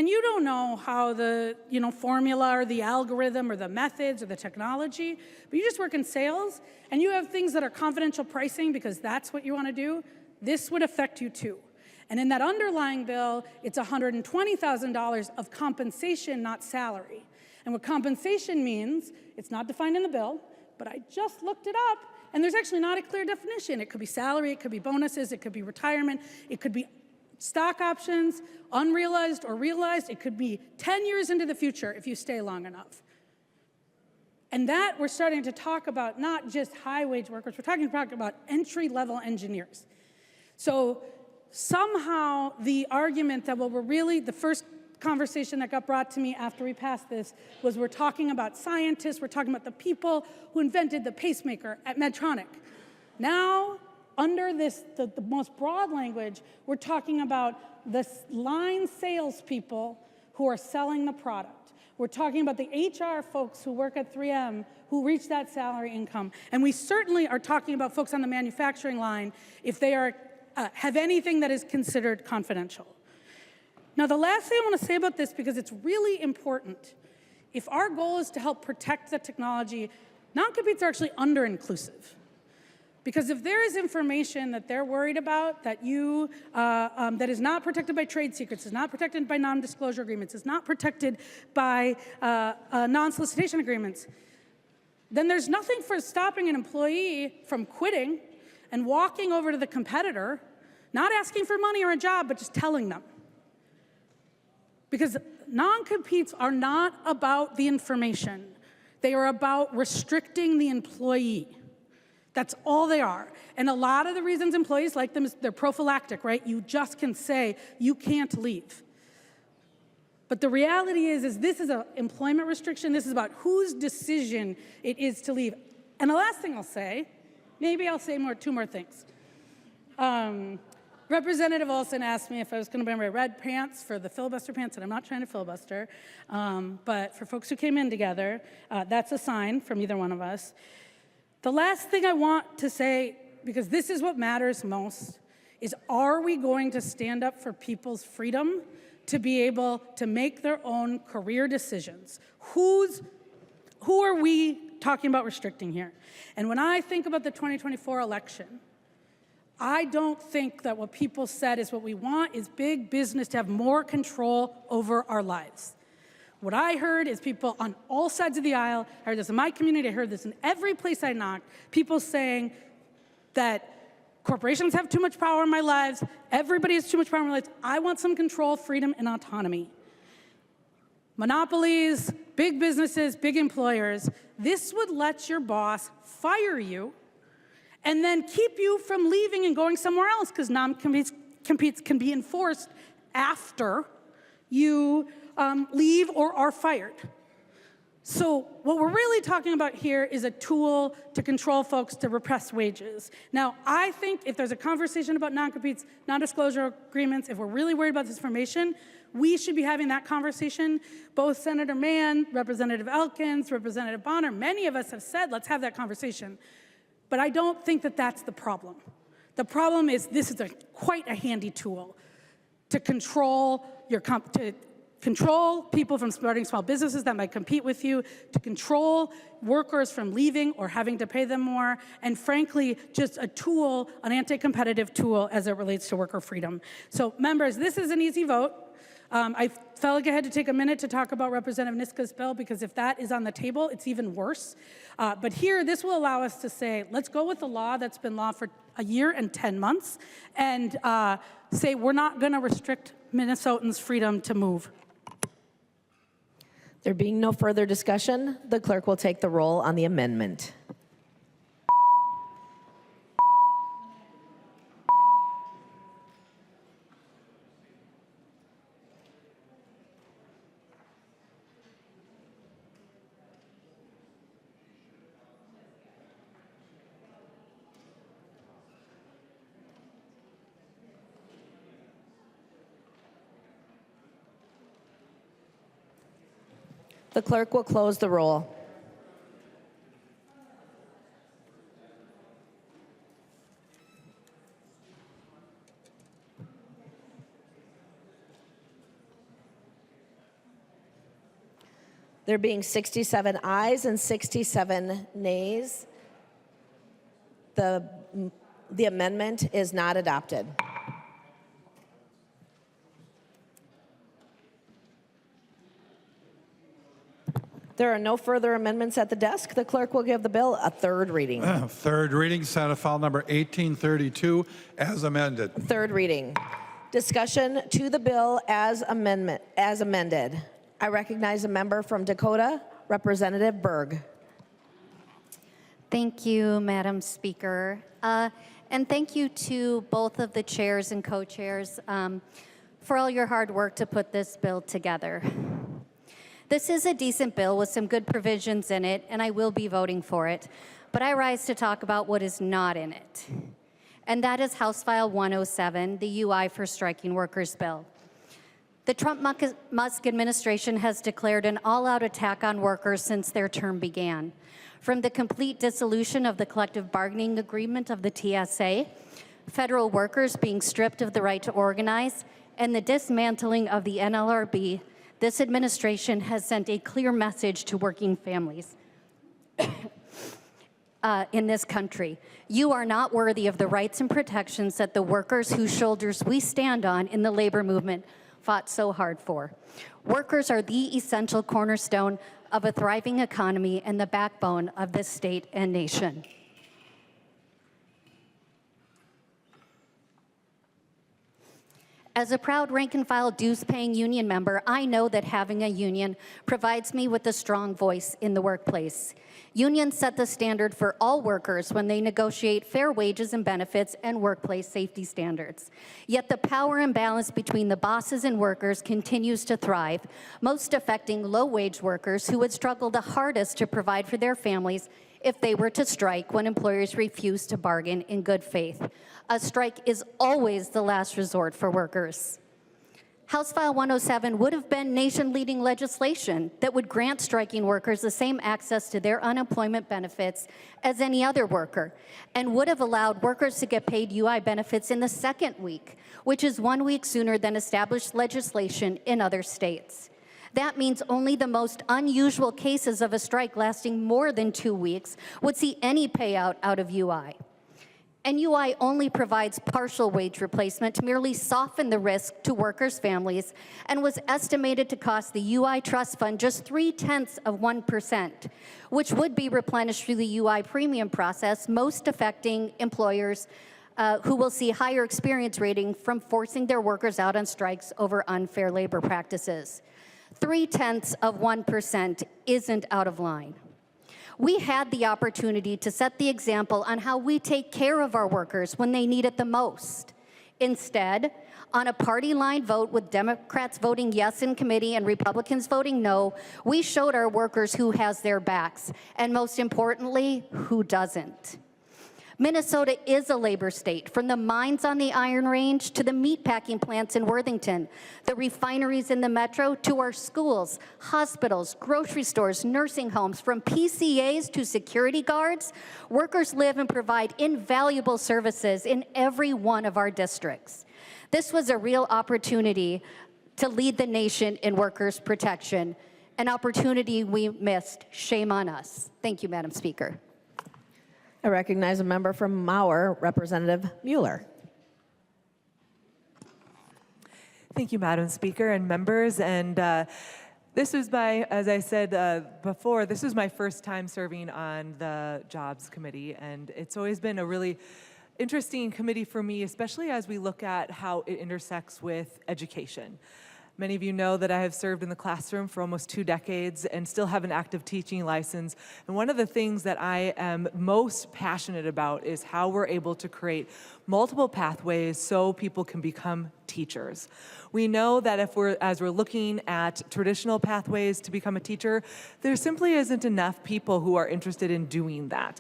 and you don't know how the formula or the algorithm or the methods or the technology, but you just work in sales and you have things that are confidential pricing because that's what you want to do, this would affect you too. And in that underlying bill, it's $120,000 of compensation, not salary. And what compensation means, it's not defined in the bill, but I just looked it up, and there's actually not a clear definition. It could be salary, it could be bonuses, it could be retirement, it could be stock options, unrealized or realized. It could be 10 years into the future if you stay long enough. And that we're starting to talk about not just high-wage workers, we're talking about entry-level engineers. So somehow the argument that, well, the first conversation that got brought to me after we passed this was we're talking about scientists, we're talking about the people who invented the pacemaker at Medtronic. Now, under this, the most broad language, we're talking about the line salespeople who are selling the product. We're talking about the HR folks who work at 3M who reach that salary income. And we certainly are talking about folks on the manufacturing line if they are have anything that is considered confidential. Now, the last thing I want to say about this, because it's really important, if our goal is to help protect the technology, non-competes are actually under-inclusive. Because if there is information that they're worried about that that is not protected by trade secrets, is not protected by non-disclosure agreements, is not protected by non-solicitation agreements, then there's nothing for stopping an employee from quitting and walking over to the competitor, not asking for money or a job, but just telling them. Because non-competes are not about the information. They are about restricting the employee. That's all they are. And a lot of the reasons employees like them is they're prophylactic, right? You just can say, you can't leave. But the reality is this is an employment restriction. This is about whose decision it is to leave. And the last thing I'll say, maybe I'll say two more things. Representative Olson asked me if I was going to wear my red pants for the filibuster pants, and I'm not trying to filibuster. But for folks who came in together, that's a sign from either one of us. The last thing I want to say, because this is what matters most, is are we going to stand up for people's freedom to be able to make their own career decisions? Who are we talking about restricting here? And when I think about the 2024 election, I don't think that what people said is what we want is big business to have more control over our lives. What I heard is people on all sides of the aisle, I heard this in my community, I heard this in every place I knocked, people saying that corporations have too much power in my lives, everybody has too much power in my lives, I want some control, freedom, and autonomy. Monopolies, big businesses, big employers, this would let your boss fire you and then keep you from leaving and going somewhere else, because non-competes can be enforced after you leave or are fired. So what we're really talking about here is a tool to control folks to repress wages. Now, I think if there's a conversation about non-competes, non-disclosure agreements, if we're really worried about this information, we should be having that conversation. Both Senator Mann, Representative Elkins, Representative Bonner, many of us have said, let's have that conversation. But I don't think that that's the problem. The problem is this is quite a handy tool to control control people from starting small businesses that might compete with you, to control workers from leaving or having to pay them more, and frankly, just a tool, an anti-competitive tool as it relates to worker freedom. So members, this is an easy vote. I felt like I had to take a minute to talk about Representative Niska's bill, because if that is on the table, it's even worse. But here, this will allow us to say, let's go with the law that's been law for a year and 10 months and say we're not going to restrict Minnesotans' freedom to move. There being no further discussion, the clerk will take the roll on the amendment. The clerk will close the roll. There being 67 ayes and 67 nays, the amendment is not adopted. There are no further amendments at the desk. The clerk will give the bill a third reading. Third reading, Senate File Number 1832, as amended. Third reading. Discussion to the bill as amended. I recognize a member from Dakota, Representative Berg. Thank you, Madam Speaker. And thank you to both of the chairs and co-chairs for all your hard work to put this bill together. This is a decent bill with some good provisions in it, and I will be voting for it. But I rise to talk about what is not in it. And that is House File 107, the UI for Striking Workers bill. The Trump-Musk administration has declared an all-out attack on workers since their term began. From the complete dissolution of the collective bargaining agreement of the TSA, federal workers being stripped of the right to organize, and the dismantling of the NLRB, this administration has sent a clear message to working families in this country. You are not worthy of the rights and protections that the workers whose shoulders we stand on in the labor movement fought so hard for. Workers are the essential cornerstone of a thriving economy and the backbone of this state and nation. As a proud rank-and-file dues-paying union member, I know that having a union provides me with a strong voice in the workplace. Unions set the standard for all workers when they negotiate fair wages and benefits and workplace safety standards. Yet the power imbalance between the bosses and workers continues to thrive, most affecting low-wage workers who would struggle the hardest to provide for their families if they were to strike when employers refuse to bargain in good faith. A strike is always the last resort for workers. House File 107 would have been nation-leading legislation that would grant striking workers the same access to their unemployment benefits as any other worker, and would have allowed workers to get paid UI benefits in the second week, which is 1 week sooner than established legislation in other states. That means only the most unusual cases of a strike lasting more than 2 weeks would see any payout out of UI. And UI only provides partial wage replacement to merely soften the risk to workers' families, and was estimated to cost the UI Trust Fund just 0.3%, which would be replenished through the UI premium process, most affecting employers who will see higher experience rating from forcing their workers out on strikes over unfair labor practices. 0.3% isn't out of line. We had the opportunity to set the example on how we take care of our workers when they need it the most. Instead, on a party line vote with Democrats voting yes in committee and Republicans voting no, we showed our workers who has their backs, and most importantly, who doesn't. Minnesota is a labor state, from the mines on the Iron Range to the meatpacking plants in Worthington, the refineries in the metro to our schools, hospitals, grocery stores, nursing homes, from PCAs to security guards. Workers live and provide invaluable services in every one of our districts. This was a real opportunity to lead the nation in workers' protection, an opportunity we missed. Shame on us. Thank you, Madam Speaker. I recognize a member from Mauer, Representative Mueller. Thank you, Madam Speaker and members. And this was as I said before, this was my first time serving on the Jobs Committee, and it's always been a really interesting committee for me, especially as we look at how it intersects with education. Many of you know that I have served in the classroom for almost 2 decades and still have an active teaching license. And one of the things that I am most passionate about is how we're able to create multiple pathways so people can become teachers. We know that as we're looking at traditional pathways to become a teacher, there simply isn't enough people who are interested in doing that.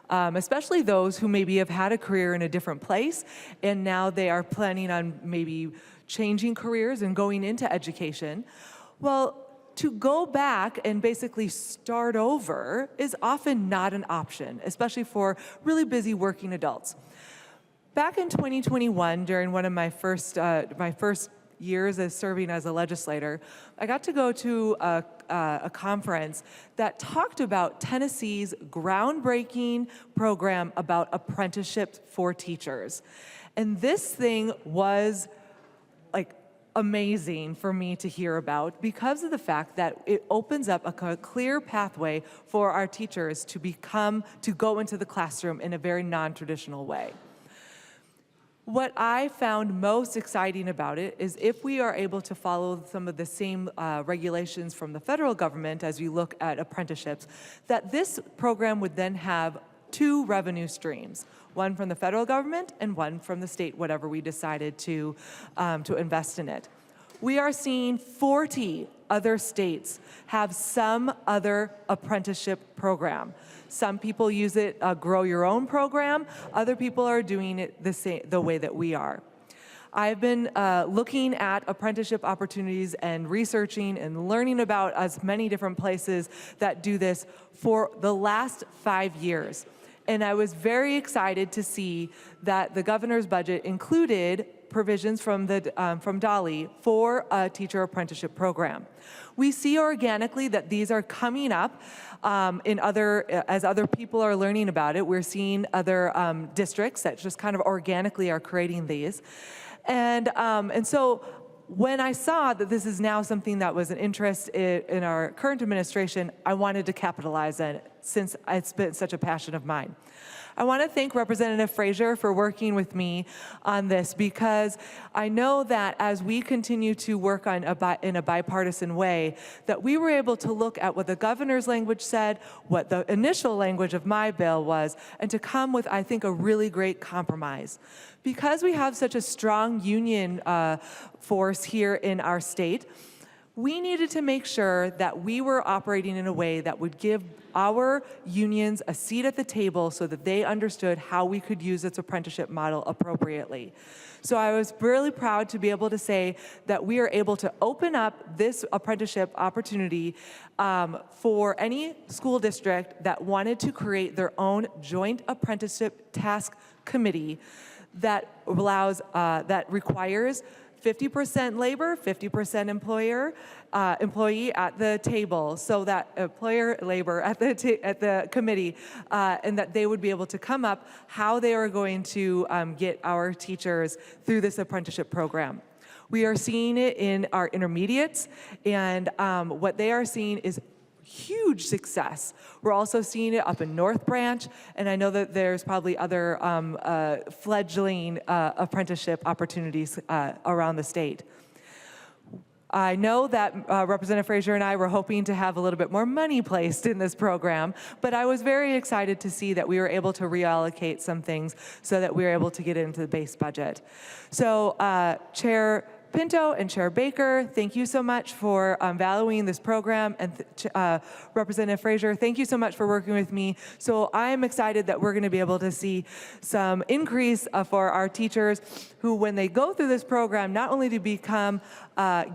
Especially those who maybe have had a career in a different place and now they are planning on maybe changing careers and going into education. Well, to go back and basically start over is often not an option, especially for really busy working adults. Back in 2021, during one of my first years as serving as a legislator, I got to go to a conference that talked about Tennessee's groundbreaking program about apprenticeships for teachers. And this thing was like amazing for me to hear about because of the fact that it opens up a clear pathway for our teachers to go into the classroom in a very non-traditional way. What I found most exciting about it is if we are able to follow some of the same regulations from the federal government as we look at apprenticeships, that this program would then have 2 revenue streams, one from the federal government and one from the state, whatever we decided to invest in it. We are seeing 40 other states have some other apprenticeship program. Some people use it, grow your own program. Other people are doing it the way that we are. I've been looking at apprenticeship opportunities and researching and learning about as many different places that do this for the last 5 years. And I was very excited to see that the governor's budget included provisions from Dolly for a teacher apprenticeship program. We see organically that these are coming up as other people are learning about it. We're seeing other districts that just kind of organically are creating these. And so when I saw that this is now something that was an interest in our current administration, I wanted to capitalize on it since it's been such a passion of mine. I want to thank Representative Frazier for working with me on this because I know that as we continue to work in a bipartisan way, that we were able to look at what the governor's language said, what the initial language of my bill was, and to come with, I think, a really great compromise. Because we have such a strong union force here in our state, we needed to make sure that we were operating in a way that would give our unions a seat at the table so that they understood how we could use its apprenticeship model appropriately. So I was really proud to be able to say that we are able to open up this apprenticeship opportunity for any school district that wanted to create their own joint apprenticeship task committee that requires 50% labor, 50% employee at the table, so that employer labor at the committee, and that they would be able to come up how they are going to get our teachers through this apprenticeship program. We are seeing it in our intermediates, and what they are seeing is huge success. We're also seeing it up in North Branch, and I know that there's probably other fledgling apprenticeship opportunities around the state. I know that Representative Frazier and I were hoping to have a little bit more money placed in this program, but I was very excited to see that we were able to reallocate some things so that we were able to get it into the base budget. So Chair Pinto and Chair Baker, thank you so much for valuing this program, and Representative Frazier, thank you so much for working with me. So I'm excited that we're going to be able to see some increase for our teachers who, when they go through this program, not only to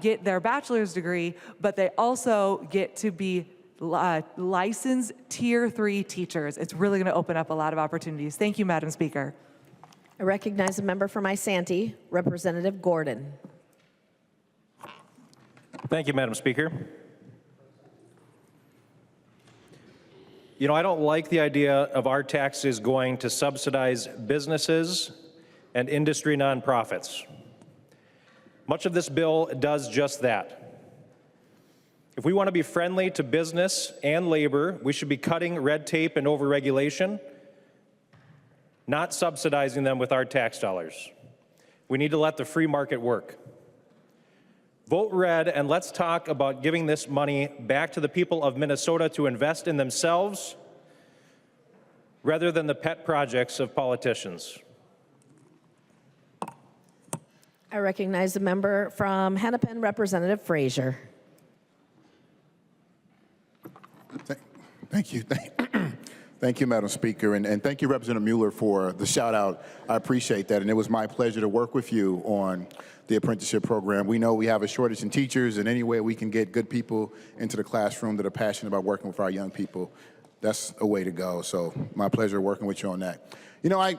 get their bachelor's degree, but they also get to be licensed Tier 3 teachers. It's really going to open up a lot of opportunities. Thank you, Madam Speaker. I recognize a member from Isanti, Representative Gordon. Thank you, Madam Speaker. You know, I don't like the idea of our taxes going to subsidize businesses and industry nonprofits. Much of this bill does just that. If we want to be friendly to business and labor, we should be cutting red tape and overregulation, not subsidizing them with our tax dollars. We need to let the free market work. Vote red, and let's talk about giving this money back to the people of Minnesota to invest in themselves rather than the pet projects of politicians. I recognize the member from Hennepin, Representative Frazier. Thank you. Thank you, Madam Speaker, and thank you, Representative Mueller, for the shout out. I appreciate that, and it was my pleasure to work with you on the apprenticeship program. We know we have a shortage in teachers, and any way we can get good people into the classroom that are passionate about working with our young people, that's a way to go. So my pleasure working with you on that. You know, I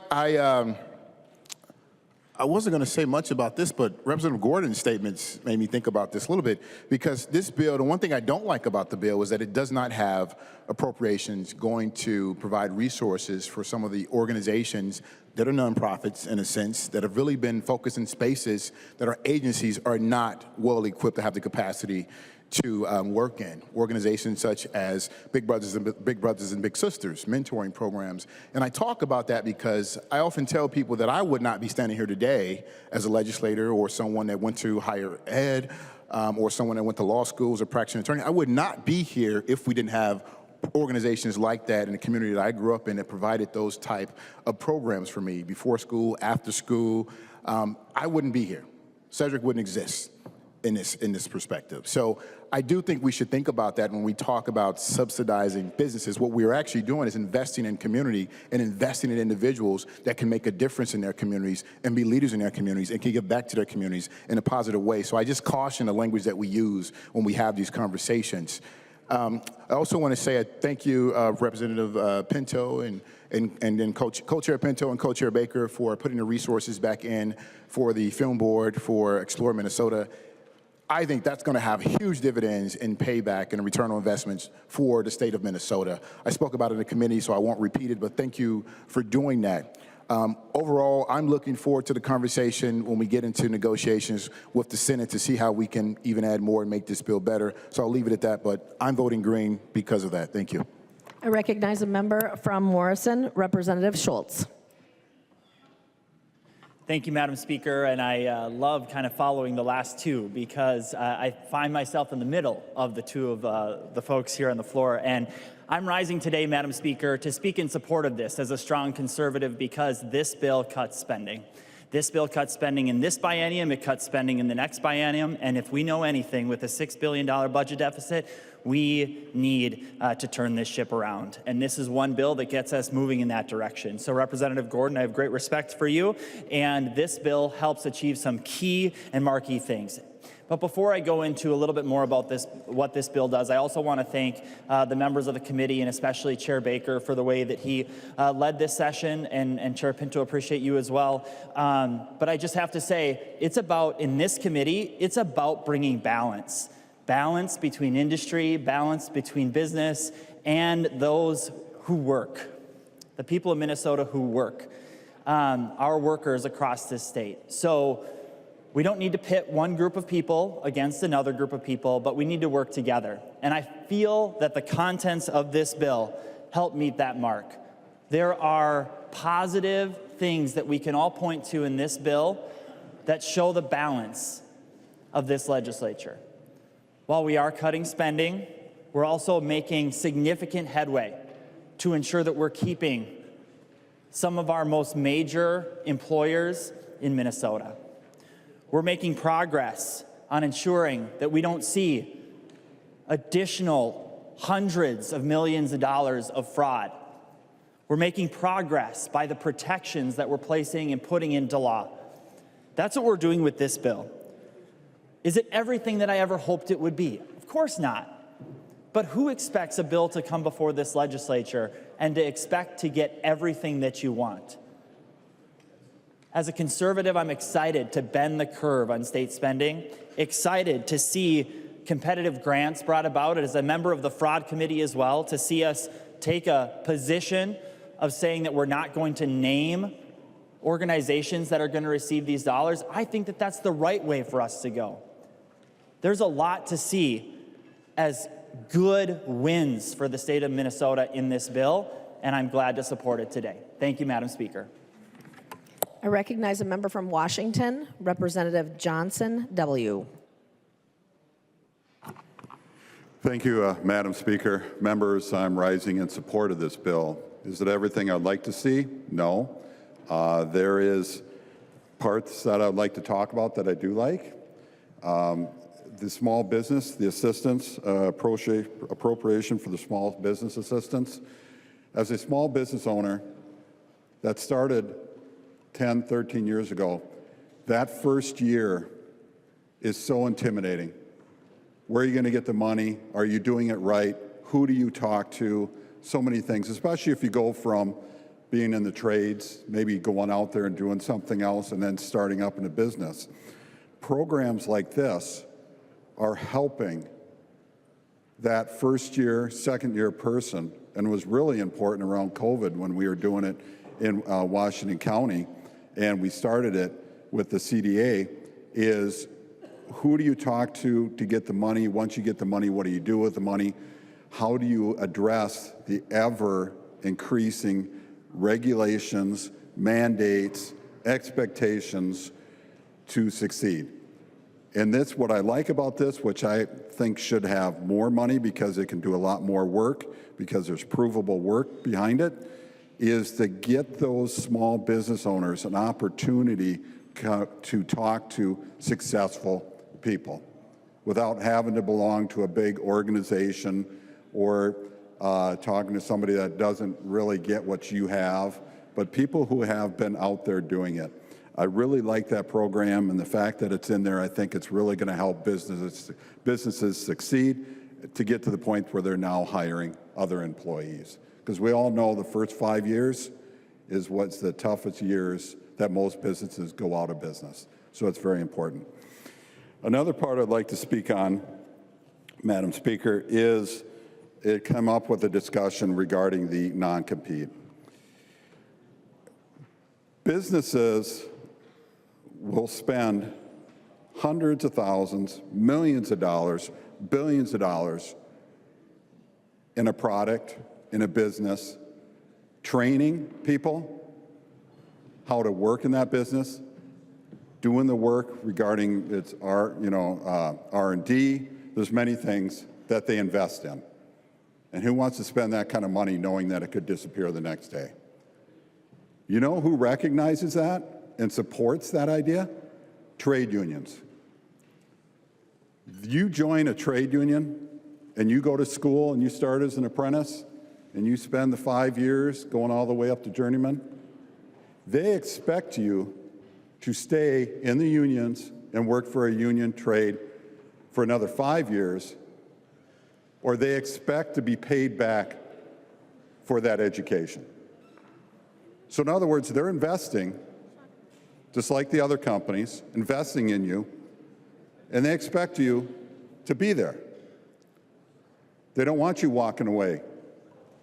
I wasn't going to say much about this, but Representative Gordon's statements made me think about this a little bit, because this bill, the one thing I don't like about the bill is that it does not have appropriations going to provide resources for some of the organizations that are nonprofits, in a sense, that have really been focused in spaces that our agencies are not well equipped to have the capacity to work in. Organizations such as Big Brothers and Big Sisters, mentoring programs. And I talk about that because I often tell people that I would not be standing here today as a legislator or someone that went to higher ed or someone that went to law schools or practicing attorney. I would not be here if we didn't have organizations like that in the community that I grew up in that provided those type of programs for me, before school, after school. I wouldn't be here. Cedric wouldn't exist in this perspective. So I do think we should think about that when we talk about subsidizing businesses. What we're actually doing is investing in community and investing in individuals that can make a difference in their communities and be leaders in their communities and can give back to their communities in a positive way. So I just caution the language that we use when we have these conversations. I also want to say thank you, Representative Pinto and then Co-Chair Pinto and Co-Chair Baker for putting the resources back in for the Film Board for Explore Minnesota. I think that's going to have huge dividends in payback and return on investments for the state of Minnesota. I spoke about it in the committee, so I won't repeat it, but thank you for doing that. Overall, I'm looking forward to the conversation when we get into negotiations with the Senate to see how we can even add more and make this bill better. So I'll leave it at that, but I'm voting green because of that. Thank you. I recognize a member from Morrison, Representative Schultz. Thank you, Madam Speaker, and I love kind of following the last two because I find myself in the middle of the two of the folks here on the floor. And I'm rising today, Madam Speaker, to speak in support of this as a strong conservative because this bill cuts spending. This bill cuts spending in this biennium, it cuts spending in the next biennium, and if we know anything, with a $6 billion budget deficit, we need to turn this ship around. And this is one bill that gets us moving in that direction. So Representative Gordon, I have great respect for you, and this bill helps achieve some key and marquee things. But before I go into a little bit more about what this bill does, I also want to thank the members of the committee and especially Chair Baker for the way that he led this session, and Chair Pinto, appreciate you as well. But I just have to say, in this committee, it's about bringing balance. Balance between industry, balance between business, and those who work, the people of Minnesota who work, our workers across this state. So we don't need to pit one group of people against another group of people, but we need to work together. And I feel that the contents of this bill help meet that mark. There are positive things that we can all point to in this bill that show the balance of this legislature. While we are cutting spending, we're also making significant headway to ensure that we're keeping some of our most major employers in Minnesota. We're making progress on ensuring that we don't see additional hundreds of millions of dollars of fraud. We're making progress by the protections that we're placing and putting into law. That's what we're doing with this bill. Is it everything that I ever hoped it would be? Of course not. But who expects a bill to come before this legislature and to expect to get everything that you want? As a conservative, I'm excited to bend the curve on state spending, excited to see competitive grants brought about, as a member of the fraud committee as well, to see us take a position of saying that we're not going to name organizations that are going to receive these dollars. I think that that's the right way for us to go. There's a lot to see as good wins for the state of Minnesota in this bill, and I'm glad to support it today. Thank you, Madam Speaker. I recognize a member from Washington, Representative Johnson W. Thank you, Madam Speaker. Members, I'm rising in support of this bill. Is it everything I'd like to see? No. There is parts that I'd like to talk about that I do like. The small business, the assistance, appropriation for the small business assistance. As a small business owner that started 10, 13 years ago, that first year is so intimidating. Where are you going to get the money? Are you doing it right? Who do you talk to? So many things, especially if you go from being in the trades, maybe going out there and doing something else and then starting up in a business. Programs like this are helping that first year, second year person, and was really important around COVID when we were doing it in Washington County, and we started it with the CDA, is who do you talk to get the money? Once you get the money, what do you do with the money? How do you address the ever increasing regulations, mandates, expectations to succeed? And that's what I like about this, which I think should have more money because it can do a lot more work, because there's provable work behind it, is to get those small business owners an opportunity to talk to successful people without having to belong to a big organization or talking to somebody that doesn't really get what you have, but people who have been out there doing it. I really like that program, and the fact that it's in there, I think it's really going to help businesses succeed to get to the point where they're now hiring other employees. Because we all know the first 5 years is what's the toughest years that most businesses go out of business. So it's very important. Another part I'd like to speak on, Madam Speaker, is it came up with a discussion regarding the non-compete. Businesses will spend hundreds of thousands, millions of dollars, billions of dollars in a product, in a business, training people how to work in that business, doing the work regarding its R&D. There's many things that they invest in. And who wants to spend that kind of money knowing that it could disappear the next day? You know who recognizes that and supports that idea? Trade unions. You join a trade union and you go to school and you start as an apprentice and you spend the 5 years going all the way up to journeyman, they expect you to stay in the unions and work for a union trade for another 5 years, or they expect to be paid back for that education. So in other words, they're investing, just like the other companies, investing in you, and they expect you to be there. They don't want you walking away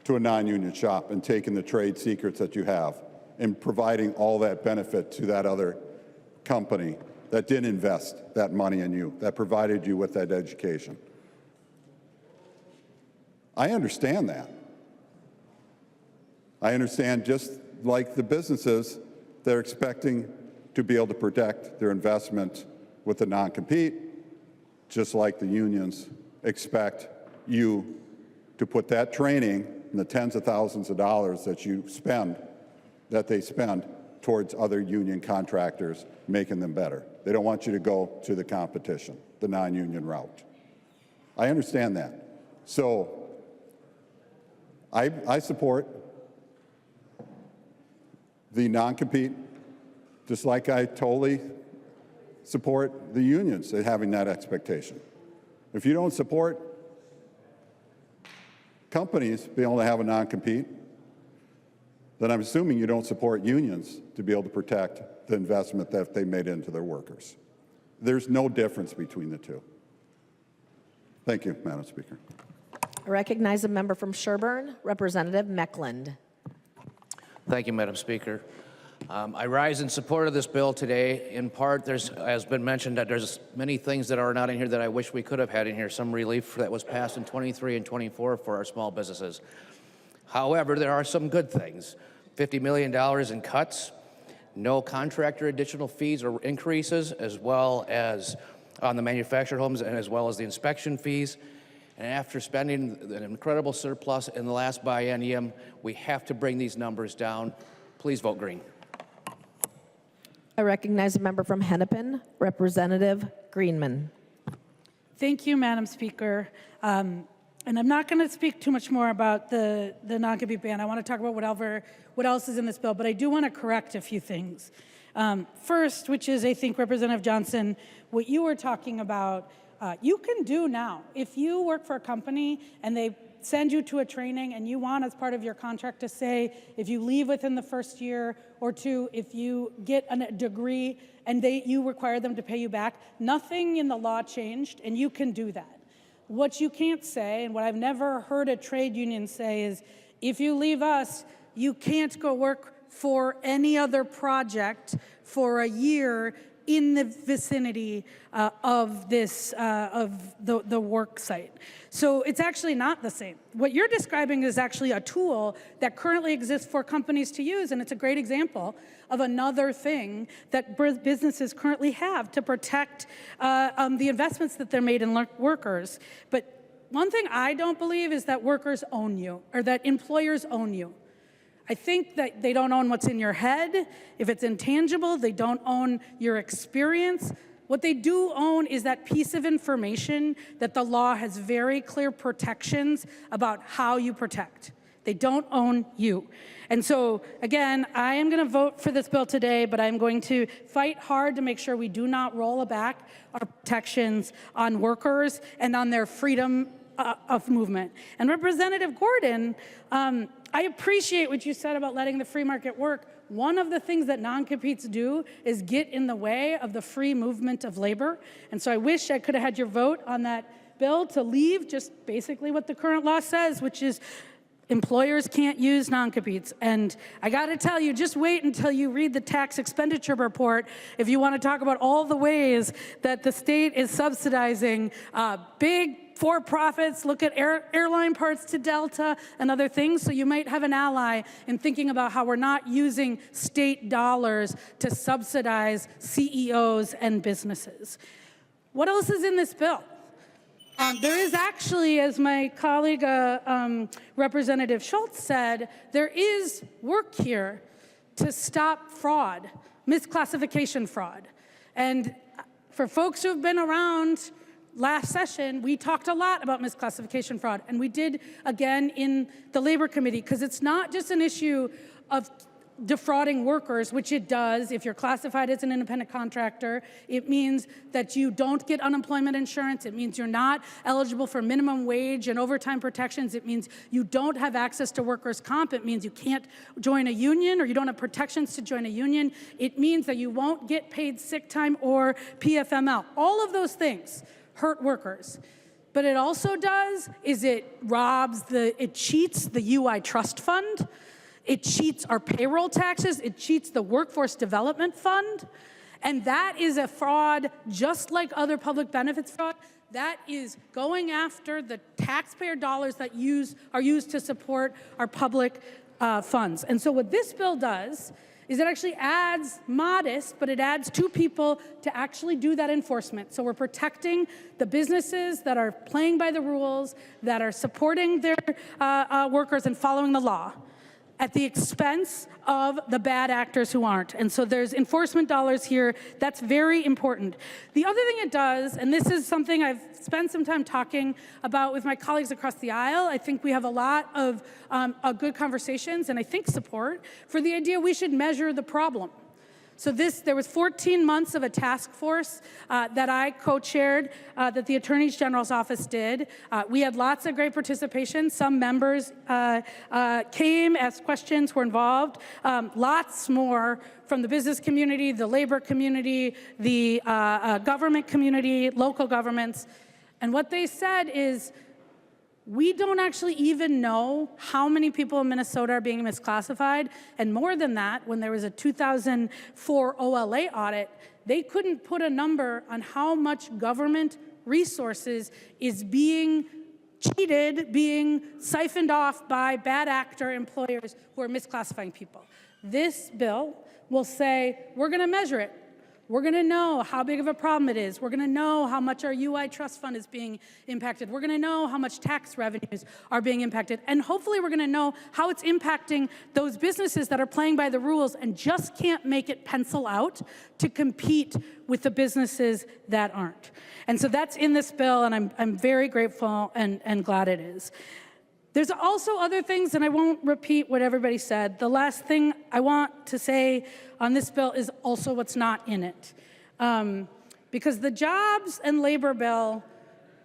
to a non-union shop and taking the trade secrets that you have and providing all that benefit to that other company that didn't invest that money in you, that provided you with that education. I understand that. I understand, just like the businesses, they're expecting to be able to protect their investment with the non-compete, just like the unions expect you to put that training and the tens of thousands of dollars that they spend towards other union contractors, making them better. They don't want you to go to the competition, the non-union route. I understand that. So I support the non-compete, just like I totally support the unions having that expectation. If you don't support companies being able to have a non-compete, then I'm assuming you don't support unions to be able to protect the investment that they made into their workers. There's no difference between the two. Thank you, Madam Speaker. I recognize a member from Sherburne, Representative Meckland. Thank you, Madam Speaker. I rise in support of this bill today. In part, has been mentioned that there's many things that are not in here that I wish we could have had in here, some relief that was passed in 23 and 24 for our small businesses. However, there are some good things. $50 million in cuts, no contractor additional fees or increases, as well as on the manufactured homes and as well as the inspection fees. And after spending an incredible surplus in the last biennium, we have to bring these numbers down. Please vote green. I recognize a member from Hennepin, Representative Greenman. Thank you, Madam Speaker. And I'm not going to speak too much more about the non-compete ban. I want to talk about what else is in this bill, but I do want to correct a few things. First, which is, I think, Representative Johnson, what you were talking about you can do now. If you work for a company and they send you to a training and you want as part of your contract to say, if you leave within the first year or two, if you get a degree and you require them to pay you back, nothing in the law changed and you can do that. What you can't say, and what I've never heard a trade union say is, if you leave us, you can't go work for any other project for a year in the vicinity of the work site. So it's actually not the same. What you're describing is actually a tool that currently exists for companies to use, and it's a great example of another thing that businesses currently have to protect the investments that they're made in workers. But one thing I don't believe is that workers own you, or that employers own you. I think that they don't own what's in your head. If it's intangible, they don't own your experience. What they do own is that piece of information that the law has very clear protections about how you protect. They don't own you. And so, again, I am going to vote for this bill today, but I'm going to fight hard to make sure we do not roll back our protections on workers and on their freedom of movement. And Representative Gordon, I appreciate what you said about letting the free market work. One of the things that non-competes do is get in the way of the free movement of labor. And so I wish I could have had your vote on that bill to leave just basically what the current law says, which is employers can't use non-competes. And I got to tell you, just wait until you read the tax expenditure report if you want to talk about all the ways that the state is subsidizing big for-profits. Look at airline parts to Delta and other things. So you might have an ally in thinking about how we're not using state dollars to subsidize CEOs and businesses. What else is in this bill? There is actually, as my colleague Representative Schultz said, there is work here to stop fraud, misclassification fraud. And for folks who have been around, last session, we talked a lot about misclassification fraud, and we did again in the Labor Committee, because it's not just an issue of defrauding workers, which it does. If you're classified as an independent contractor, it means that you don't get unemployment insurance. It means you're not eligible for minimum wage and overtime protections. It means you don't have access to workers' comp. It means you can't join a union, or you don't have protections to join a union. It means that you won't get paid sick time or PFML. All of those things hurt workers. But it also does is it cheats the UI trust fund. It cheats our payroll taxes. It cheats the workforce development fund. And that is a fraud just like other public benefits fraud. That is going after the taxpayer dollars that are used to support our public funds. And so what this bill does is it actually adds modest, but it adds 2 people to actually do that enforcement. So we're protecting the businesses that are playing by the rules, that are supporting their workers and following the law, at the expense of the bad actors who aren't. And so there's enforcement dollars here. That's very important. The other thing it does, and this is something I've spent some time talking about with my colleagues across the aisle, I think we have a lot of good conversations and I think support for the idea we should measure the problem. So there was 14 months of a task force that I co-chaired that the Attorney General's office did. We had lots of great participation. Some members came, asked questions, were involved. Lots more from the business community, the labor community, the government community, local governments. And what they said is, we don't actually even know how many people in Minnesota are being misclassified. And more than that, when there was a 2004 OLA audit, they couldn't put a number on how much government resources is being cheated, being siphoned off by bad actor employers who are misclassifying people. This bill will say, we're going to measure it. We're going to know how big of a problem it is. We're going to know how much our UI trust fund is being impacted. We're going to know how much tax revenues are being impacted. And hopefully we're going to know how it's impacting those businesses that are playing by the rules and just can't make it pencil out to compete with the businesses that aren't. And so that's in this bill, and I'm very grateful and glad it is. There's also other things, and I won't repeat what everybody said. The last thing I want to say on this bill is also what's not in it. Because the jobs and labor bill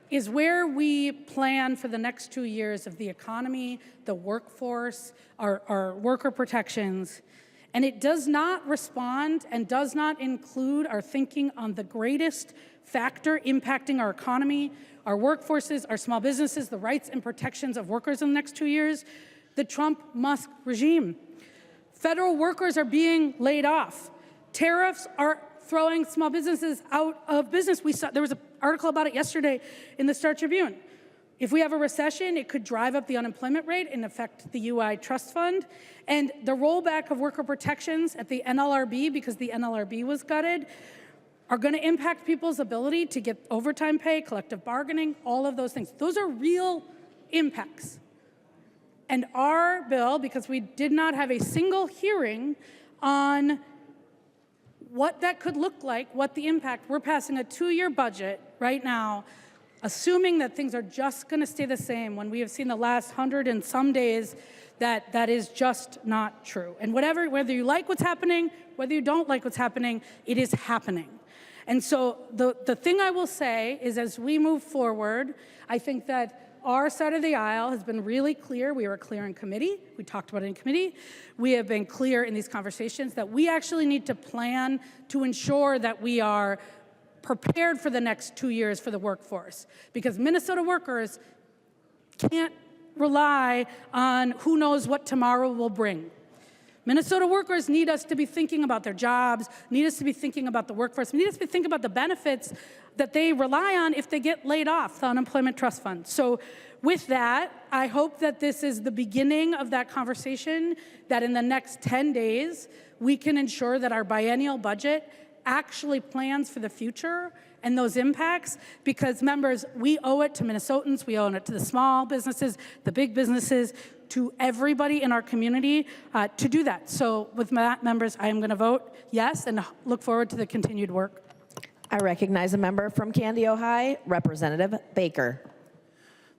is where we plan for the next 2 years of the economy, the workforce, our worker protections. And it does not respond and does not include our thinking on the greatest factor impacting our economy, our workforces, our small businesses, the rights and protections of workers in the next 2 years, the Trump-Musk regime. Federal workers are being laid off. Tariffs are throwing small businesses out of business. There was an article about it yesterday in the Star Tribune. If we have a recession, it could drive up the unemployment rate and affect the UI trust fund. And the rollback of worker protections at the NLRB, because the NLRB was gutted, are going to impact people's ability to get overtime pay, collective bargaining, all of those things. Those are real impacts. And our bill, because we did not have a single hearing on what that could look like, what the impact, we're passing a 2-year budget right now, assuming that things are just going to stay the same when we have seen the last 100 and some days that is just not true. And whether you like what's happening, whether you don't like what's happening, it is happening. And so the thing I will say is, as we move forward, I think that our side of the aisle has been really clear. We were clear in committee. We talked about it in committee. We have been clear in these conversations that we actually need to plan to ensure that we are prepared for the next 2 years for the workforce, because Minnesota workers can't rely on who knows what tomorrow will bring. Minnesota workers need us to be thinking about their jobs, need us to be thinking about the workforce, need us to be thinking about the benefits that they rely on if they get laid off, the unemployment trust fund. So with that, I hope that this is the beginning of that conversation, that in the next 10 days, we can ensure that our biennial budget actually plans for the future and those impacts, because members, we owe it to Minnesotans, we owe it to the small businesses, the big businesses, to everybody in our community to do that. So with that, members, I am going to vote yes and look forward to the continued work. I recognize a member from Candy, Ohio, Representative Baker.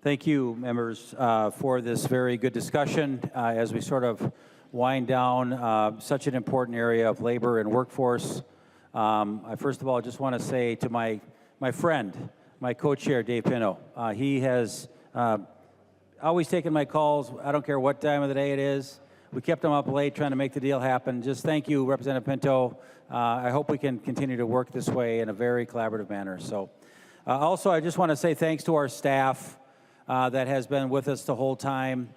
Thank you, members, for this very good discussion as we sort of wind down such an important area of labor and workforce. I first of all just want to say to my friend, my co-chair, Dave Pinto, he has always taken my calls. I don't care what time of the day it is. We kept him up late trying to make the deal happen. Just thank you, Representative Pinto. I hope we can continue to work this way in a very collaborative manner. So, also, I just want to say thanks to our staff that has been with us the whole time.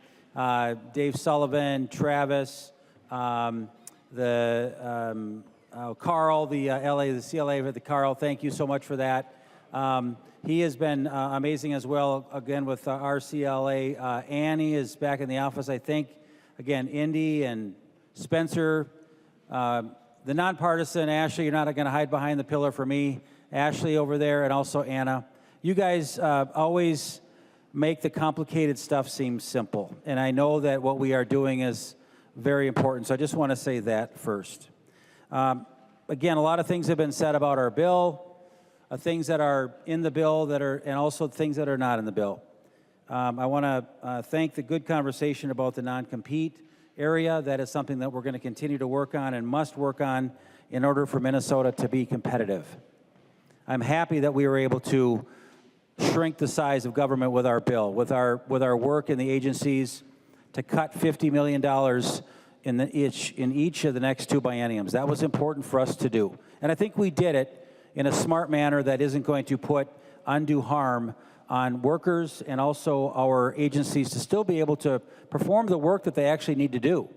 Dave Sullivan, Travis, Carl, the CLA, Carl, thank you so much for that. He has been amazing as well, again, with our CLA. Annie is back in the office, I think. Again, Indy and Spencer. The nonpartisan, Ashley, you're not going to hide behind the pillar for me. Ashley over there, and also Anna. You guys always make the complicated stuff seem simple. And I know that what we are doing is very important, so I just want to say that first. Again, a lot of things have been said about our bill, things that are in the bill and also things that are not in the bill. I want to thank the good conversation about the non-compete area. That is something that we're going to continue to work on and must work on in order for Minnesota to be competitive. I'm happy that we were able to shrink the size of government with our bill, with our work in the agencies to cut $50 million in each of the next 2 bienniums. That was important for us to do. And I think we did it in a smart manner that isn't going to put undue harm on workers and also our agencies to still be able to perform the work that they actually need to do.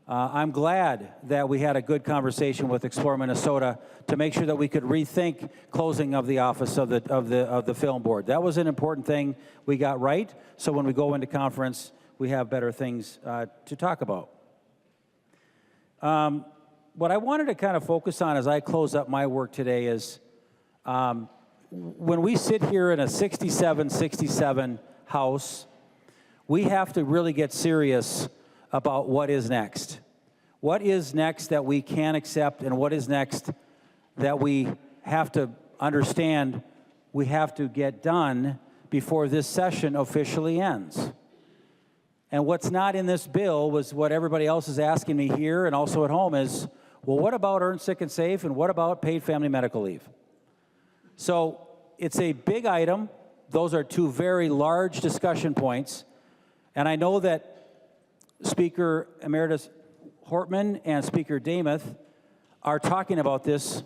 I'm glad that we had a good conversation with Explore Minnesota to make sure that we could rethink closing of the office of the film board. That was an important thing we got right, so when we go into conference, we have better things to talk about. What I wanted to kind of focus on as I close up my work today is when we sit here in a 67-67 House, we have to really get serious about what is next. What is next that we can accept, and what is next that we have to understand we have to get done before this session officially ends. And what's not in this bill was what everybody else is asking me here and also at home is, well, what about earned sick and safe, and what about paid family medical leave? So it's a big item. those are two very large discussion points. And I know that Speaker Emeritus Hortman and Speaker Demuth are talking about this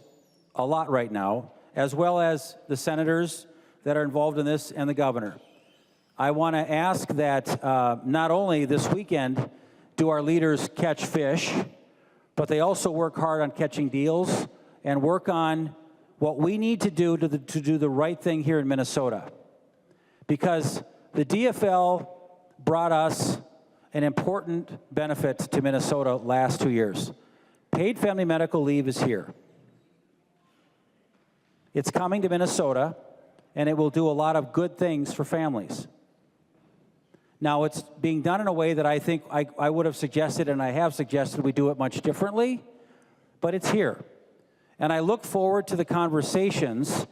a lot right now, as well as the senators that are involved in this and the governor. I want to ask that not only this weekend do our leaders catch fish, but they also work hard on catching deals and work on what we need to do to do the right thing here in Minnesota. Because the DFL brought us an important benefit to Minnesota last 2 years. Paid family medical leave is here. It's coming to Minnesota, and it will do a lot of good things for families. Now, it's being done in a way that I think I would have suggested, and I have suggested we do it much differently, but it's here. And I look forward to the conversations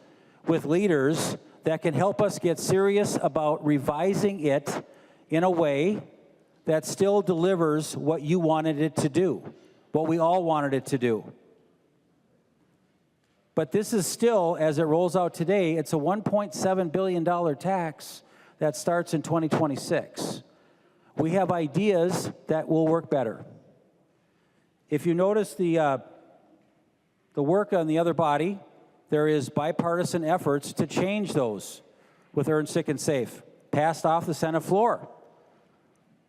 with leaders that can help us get serious about revising it in a way that still delivers what you wanted it to do, what we all wanted it to do. But this is still, as it rolls out today, it's a $1.7 billion tax that starts in 2026. We have ideas that will work better. If you notice the work on the other body, there is bipartisan efforts to change those with Earned Sick and Safe, passed off the Senate floor.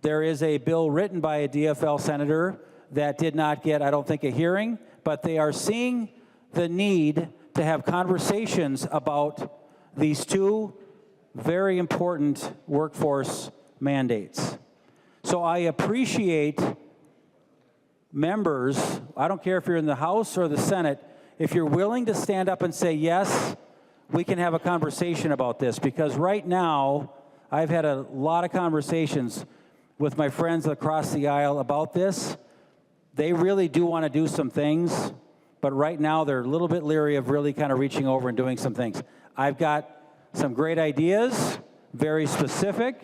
There is a bill written by a DFL senator that did not get, I don't think, a hearing, but they are seeing the need to have conversations about these two very important workforce mandates. So I appreciate members, I don't care if you're in the House or the Senate, if you're willing to stand up and say, yes, we can have a conversation about this, because right now, I've had a lot of conversations with my friends across the aisle about this. They really do want to do some things, but right now they're a little bit leery of really kind of reaching over and doing some things. I've got some great ideas, very specific,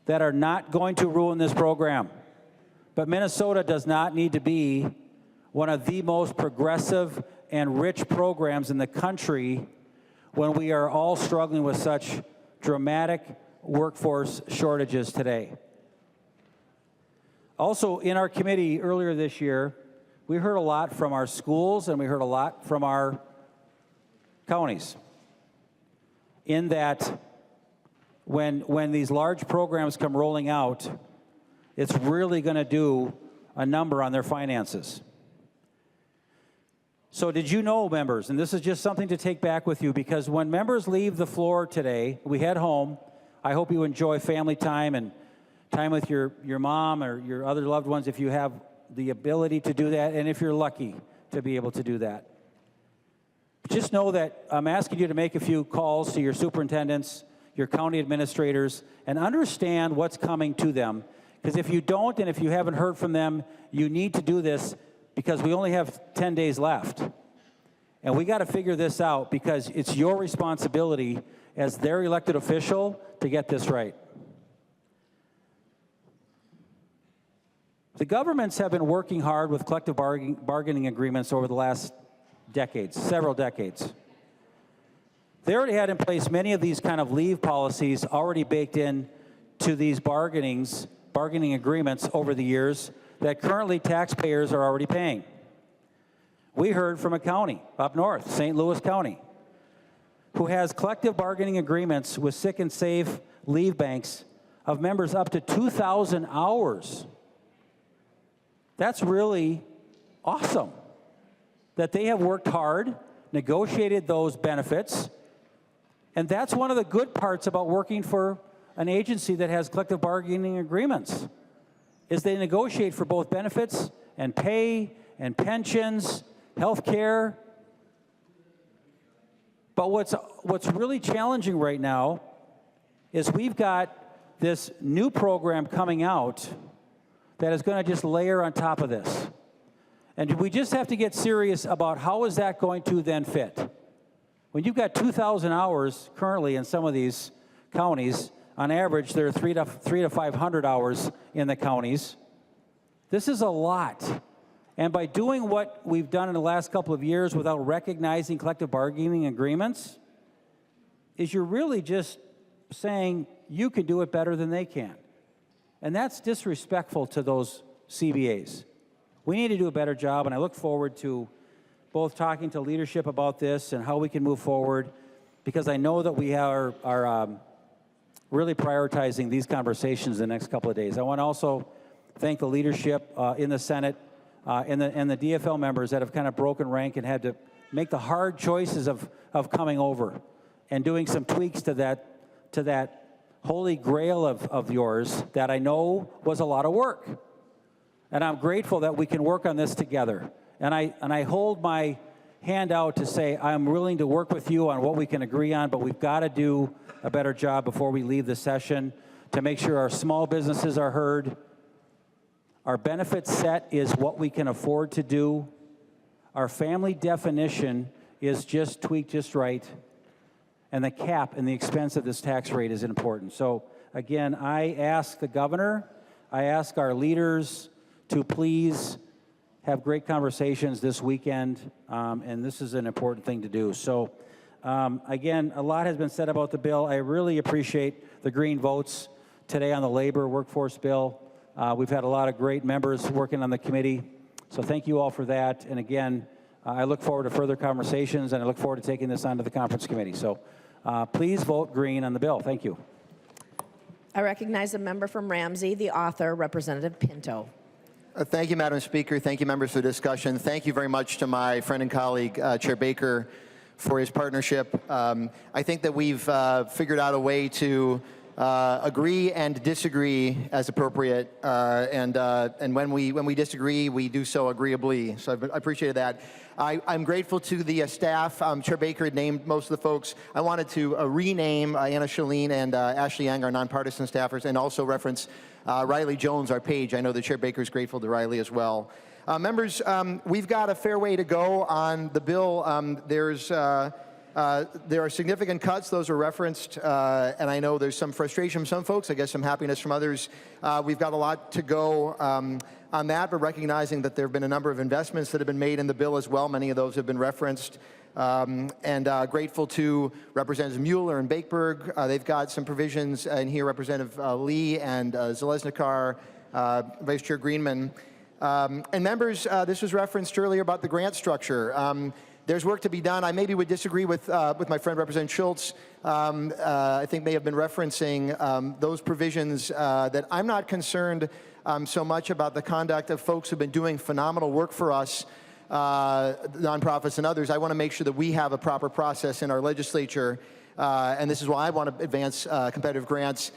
that are not going to ruin this program. But Minnesota does not need to be one of the most progressive and rich programs in the country when we are all struggling with such dramatic workforce shortages today. Also, in our committee earlier this year, we heard a lot from our schools and we heard a lot from our counties, in that when these large programs come rolling out, it's really going to do a number on their finances. So did you know, members, and this is just something to take back with you, because when members leave the floor today, we head home, I hope you enjoy family time and time with your mom or your other loved ones if you have the ability to do that, and if you're lucky to be able to do that. Just know that I'm asking you to make a few calls to your superintendents, your county administrators, and understand what's coming to them. Because if you don't, and if you haven't heard from them, you need to do this, because we only have 10 days left. And we got to figure this out, because it's your responsibility as their elected official to get this right. The governments have been working hard with collective bargaining agreements over the last decades, several decades. They already had in place many of these kind of leave policies already baked in to these bargaining agreements over the years that currently taxpayers are already paying. We heard from a county up north, St. Louis County, who has collective bargaining agreements with sick and safe leave banks of members up to 2,000 hours. That's really awesome that they have worked hard, negotiated those benefits, and that's one of the good parts about working for an agency that has collective bargaining agreements, is they negotiate for both benefits and pay and pensions, health care. But what's really challenging right now is we've got this new program coming out that is going to just layer on top of this. And we just have to get serious about how is that going to then fit. When you've got 2,000 hours currently in some of these counties, on average, there are 300 to 500 hours in the counties. This is a lot. And by doing what we've done in the last couple of years without recognizing collective bargaining agreements, is you're really just saying you can do it better than they can. And that's disrespectful to those CBAs. We need to do a better job, and I look forward to both talking to leadership about this and how we can move forward, because I know that we are really prioritizing these conversations the next couple of days. I want to also thank the leadership in the Senate and the DFL members that have kind of broken rank and had to make the hard choices of coming over and doing some tweaks to that holy grail of yours that I know was a lot of work. And I'm grateful that we can work on this together. And I hold my hand out to say I'm willing to work with you on what we can agree on, but we've got to do a better job before we leave the session to make sure our small businesses are heard. Our benefit set is what we can afford to do. Our family definition is just tweaked just right. And the cap and the expense of this tax rate is important. So again, I ask the governor, I ask our leaders to please have great conversations this weekend, and this is an important thing to do. So again, a lot has been said about the bill. I really appreciate the green votes today on the labor workforce bill. We've had a lot of great members working on the committee, so thank you all for that. And again, I look forward to further conversations, and I look forward to taking this on to the conference committee. So please vote green on the bill. Thank you. I recognize a member from Ramsey, the author, Representative Pinto. Thank you, Madam Speaker. Thank you, members, for the discussion. Thank you very much to my friend and colleague, Chair Baker, for his partnership. I think that we've figured out a way to agree and disagree as appropriate, and when we disagree, we do so agreeably. So I appreciated that. I'm grateful to the staff. Chair Baker had named most of the folks. I wanted to rename Anna Shalene and Ashley Young, our nonpartisan staffers, and also reference Riley Jones, our page. I know that Chair Baker is grateful to Riley as well. Members, we've got a fair way to go on the bill. There are significant cuts. Those are referenced, and I know there's some frustration from some folks, I guess some happiness from others. We've got a lot to go on that, but recognizing that there have been a number of investments that have been made in the bill as well. Many of those have been referenced. And grateful to Representatives Mueller and Bakeberg. They've got some provisions in here, Representative Lee and Zalesnikar, Vice Chair Greenman. And members, this was referenced earlier about the grant structure. There's work to be done. I maybe would disagree with my friend Representative Schultz. I think may have been referencing those provisions that I'm not concerned so much about the conduct of folks who've been doing phenomenal work for us, nonprofits and others. I want to make sure that we have a proper process in our legislature, and this is why I want to advance competitive grants.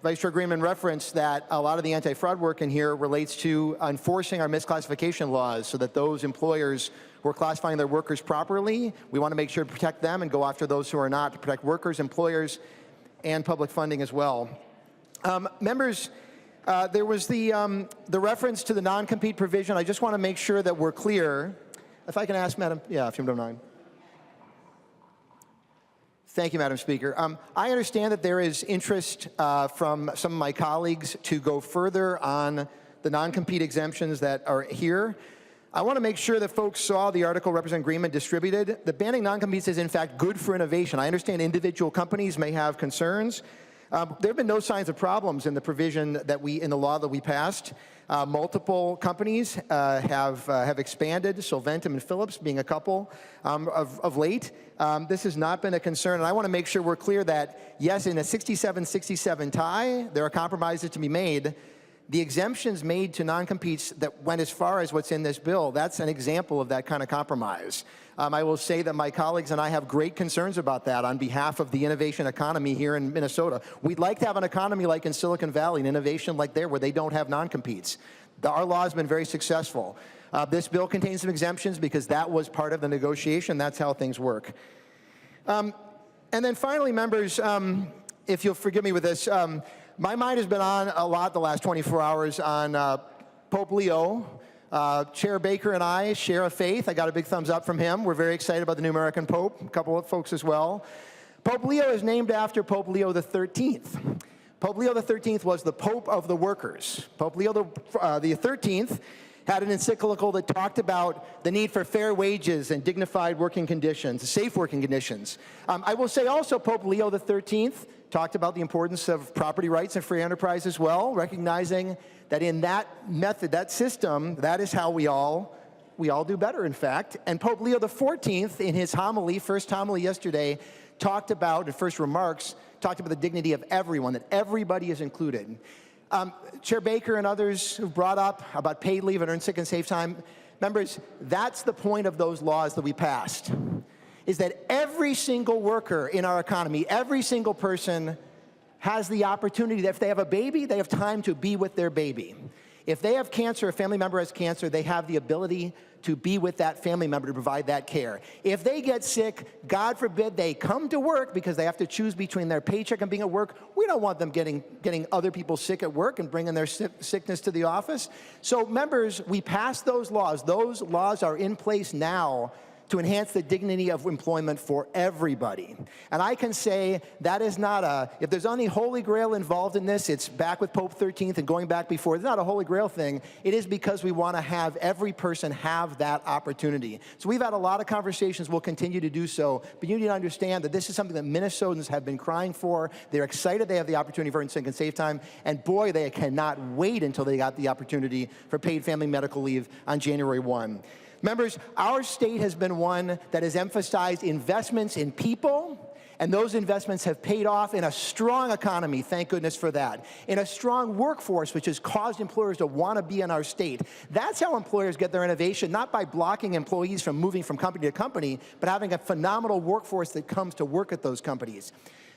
Vice Chair Greenman referenced that a lot of the anti-fraud work in here relates to enforcing our misclassification laws so that those employers who are classifying their workers properly, we want to make sure to protect them and go after those who are not, to protect workers, employers, and public funding as well. Members, there was the reference to the non-compete provision. I just want to make sure that we're clear. If I can ask, Madam, if you don't mind. Thank you, Madam Speaker. I understand that there is interest from some of my colleagues to go further on the non-compete exemptions that are here. I want to make sure that folks saw the article Representative Greenman distributed. The banning non-competes is in fact good for innovation. I understand individual companies may have concerns. There have been no signs of problems in the provision that in the law that we passed. Multiple companies have expanded, Solventum and Phillips being a couple of late. This has not been a concern, and I want to make sure we're clear that, yes, in a 67-67 tie, there are compromises to be made. The exemptions made to non-competes that went as far as what's in this bill, that's an example of that kind of compromise. I will say that my colleagues and I have great concerns about that on behalf of the innovation economy here in Minnesota. We'd like to have an economy like in Silicon Valley, an innovation like there where they don't have non-competes. Our law has been very successful. This bill contains some exemptions because that was part of the negotiation. That's how things work. And then finally, members, if you'll forgive me with this, my mind has been on a lot the last 24 hours on Pope Leo. Chair Baker and I share a faith. I got a big thumbs up from him. We're very excited about the new American Pope, a couple of folks as well. Pope Leo is named after Pope Leo XIII. Pope Leo XIII was the Pope of the workers. Pope Leo the XIII had an encyclical that talked about the need for fair wages and dignified working conditions, safe working conditions. I will say also Pope Leo XIII talked about the importance of property rights and free enterprise as well, recognizing that in that method, that system, that is how we all do better, in fact. And Pope Leo XIV, in his homily, first homily yesterday, talked about, in first remarks, talked about the dignity of everyone, that everybody is included. Chair Baker and others who've brought up about paid leave and earned sick and safe time, members, that's the point of those laws that we passed, is that every single worker in our economy, every single person has the opportunity that if they have a baby, they have time to be with their baby. If they have cancer, a family member has cancer, they have the ability to be with that family member to provide that care. If they get sick, God forbid they come to work because they have to choose between their paycheck and being at work, we don't want them getting other people sick at work and bringing their sickness to the office. So members, we passed those laws. Those laws are in place now to enhance the dignity of employment for everybody. And I can say that is not if there's any holy grail involved in this, it's back with Pope 13th and going back before. It's not a holy grail thing. It is because we want to have every person have that opportunity. So we've had a lot of conversations. We'll continue to do so. But you need to understand that this is something that Minnesotans have been crying for. They're excited they have the opportunity for earned sick and safe time. And boy, they cannot wait until they got the opportunity for paid family medical leave on January 1. Members, our state has been one that has emphasized investments in people, and those investments have paid off in a strong economy, thank goodness for that, in a strong workforce, which has caused employers to want to be in our state. That's how employers get their innovation, not by blocking employees from moving from company to company, but having a phenomenal workforce that comes to work at those companies.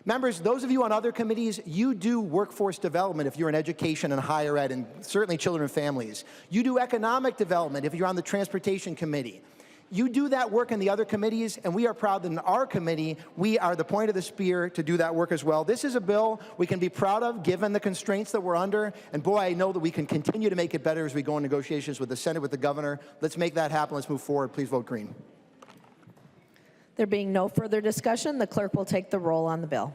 Members, those of you on other committees, you do workforce development if you're in education and higher ed, and certainly children and families. You do economic development if you're on the transportation committee. You do that work in the other committees, and we are proud that in our committee, we are the point of the spear to do that work as well. This is a bill we can be proud of, given the constraints that we're under, and boy, I know that we can continue to make it better as we go in negotiations with the Senate, with the governor. Let's make that happen. Let's move forward. Please vote green. There being no further discussion, the clerk will take the roll on the bill.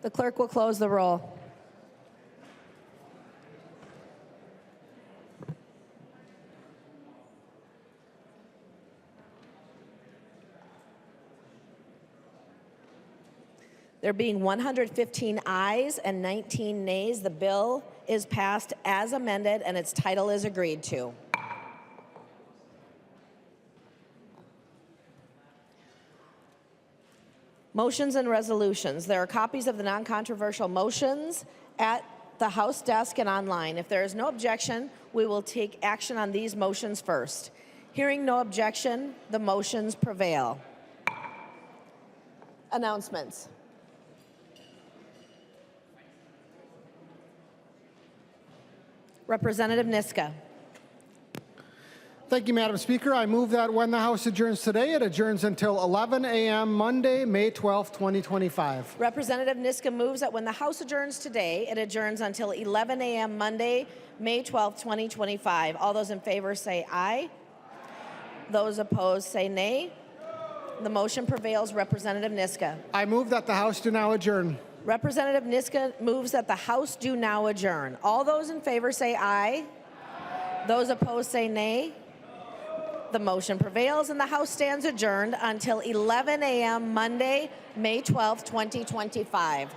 The clerk will close the roll. There being 115 ayes and 19 nays, the bill is passed as amended and its title is agreed to. Motions and resolutions. There are copies of the non-controversial motions at the House desk and online. If there is no objection, we will take action on these motions first. Hearing no objection, the motions prevail. Announcements. Representative Niska. Thank you, Madam Speaker. I move that when the House adjourns today, it adjourns until 11 a.m. Monday, May 12, 2025. Representative Niska moves that when the House adjourns today, it adjourns until 11 a.m. Monday, May 12, 2025. All those in favor say aye. Those opposed say nay. The motion prevails. Representative Niska. I move that the House do now adjourn. Representative Niska moves that the House do now adjourn. All those in favor say aye. Those opposed say nay. The motion prevails and the House stands adjourned until 11 a.m. Monday, May 12, 2025.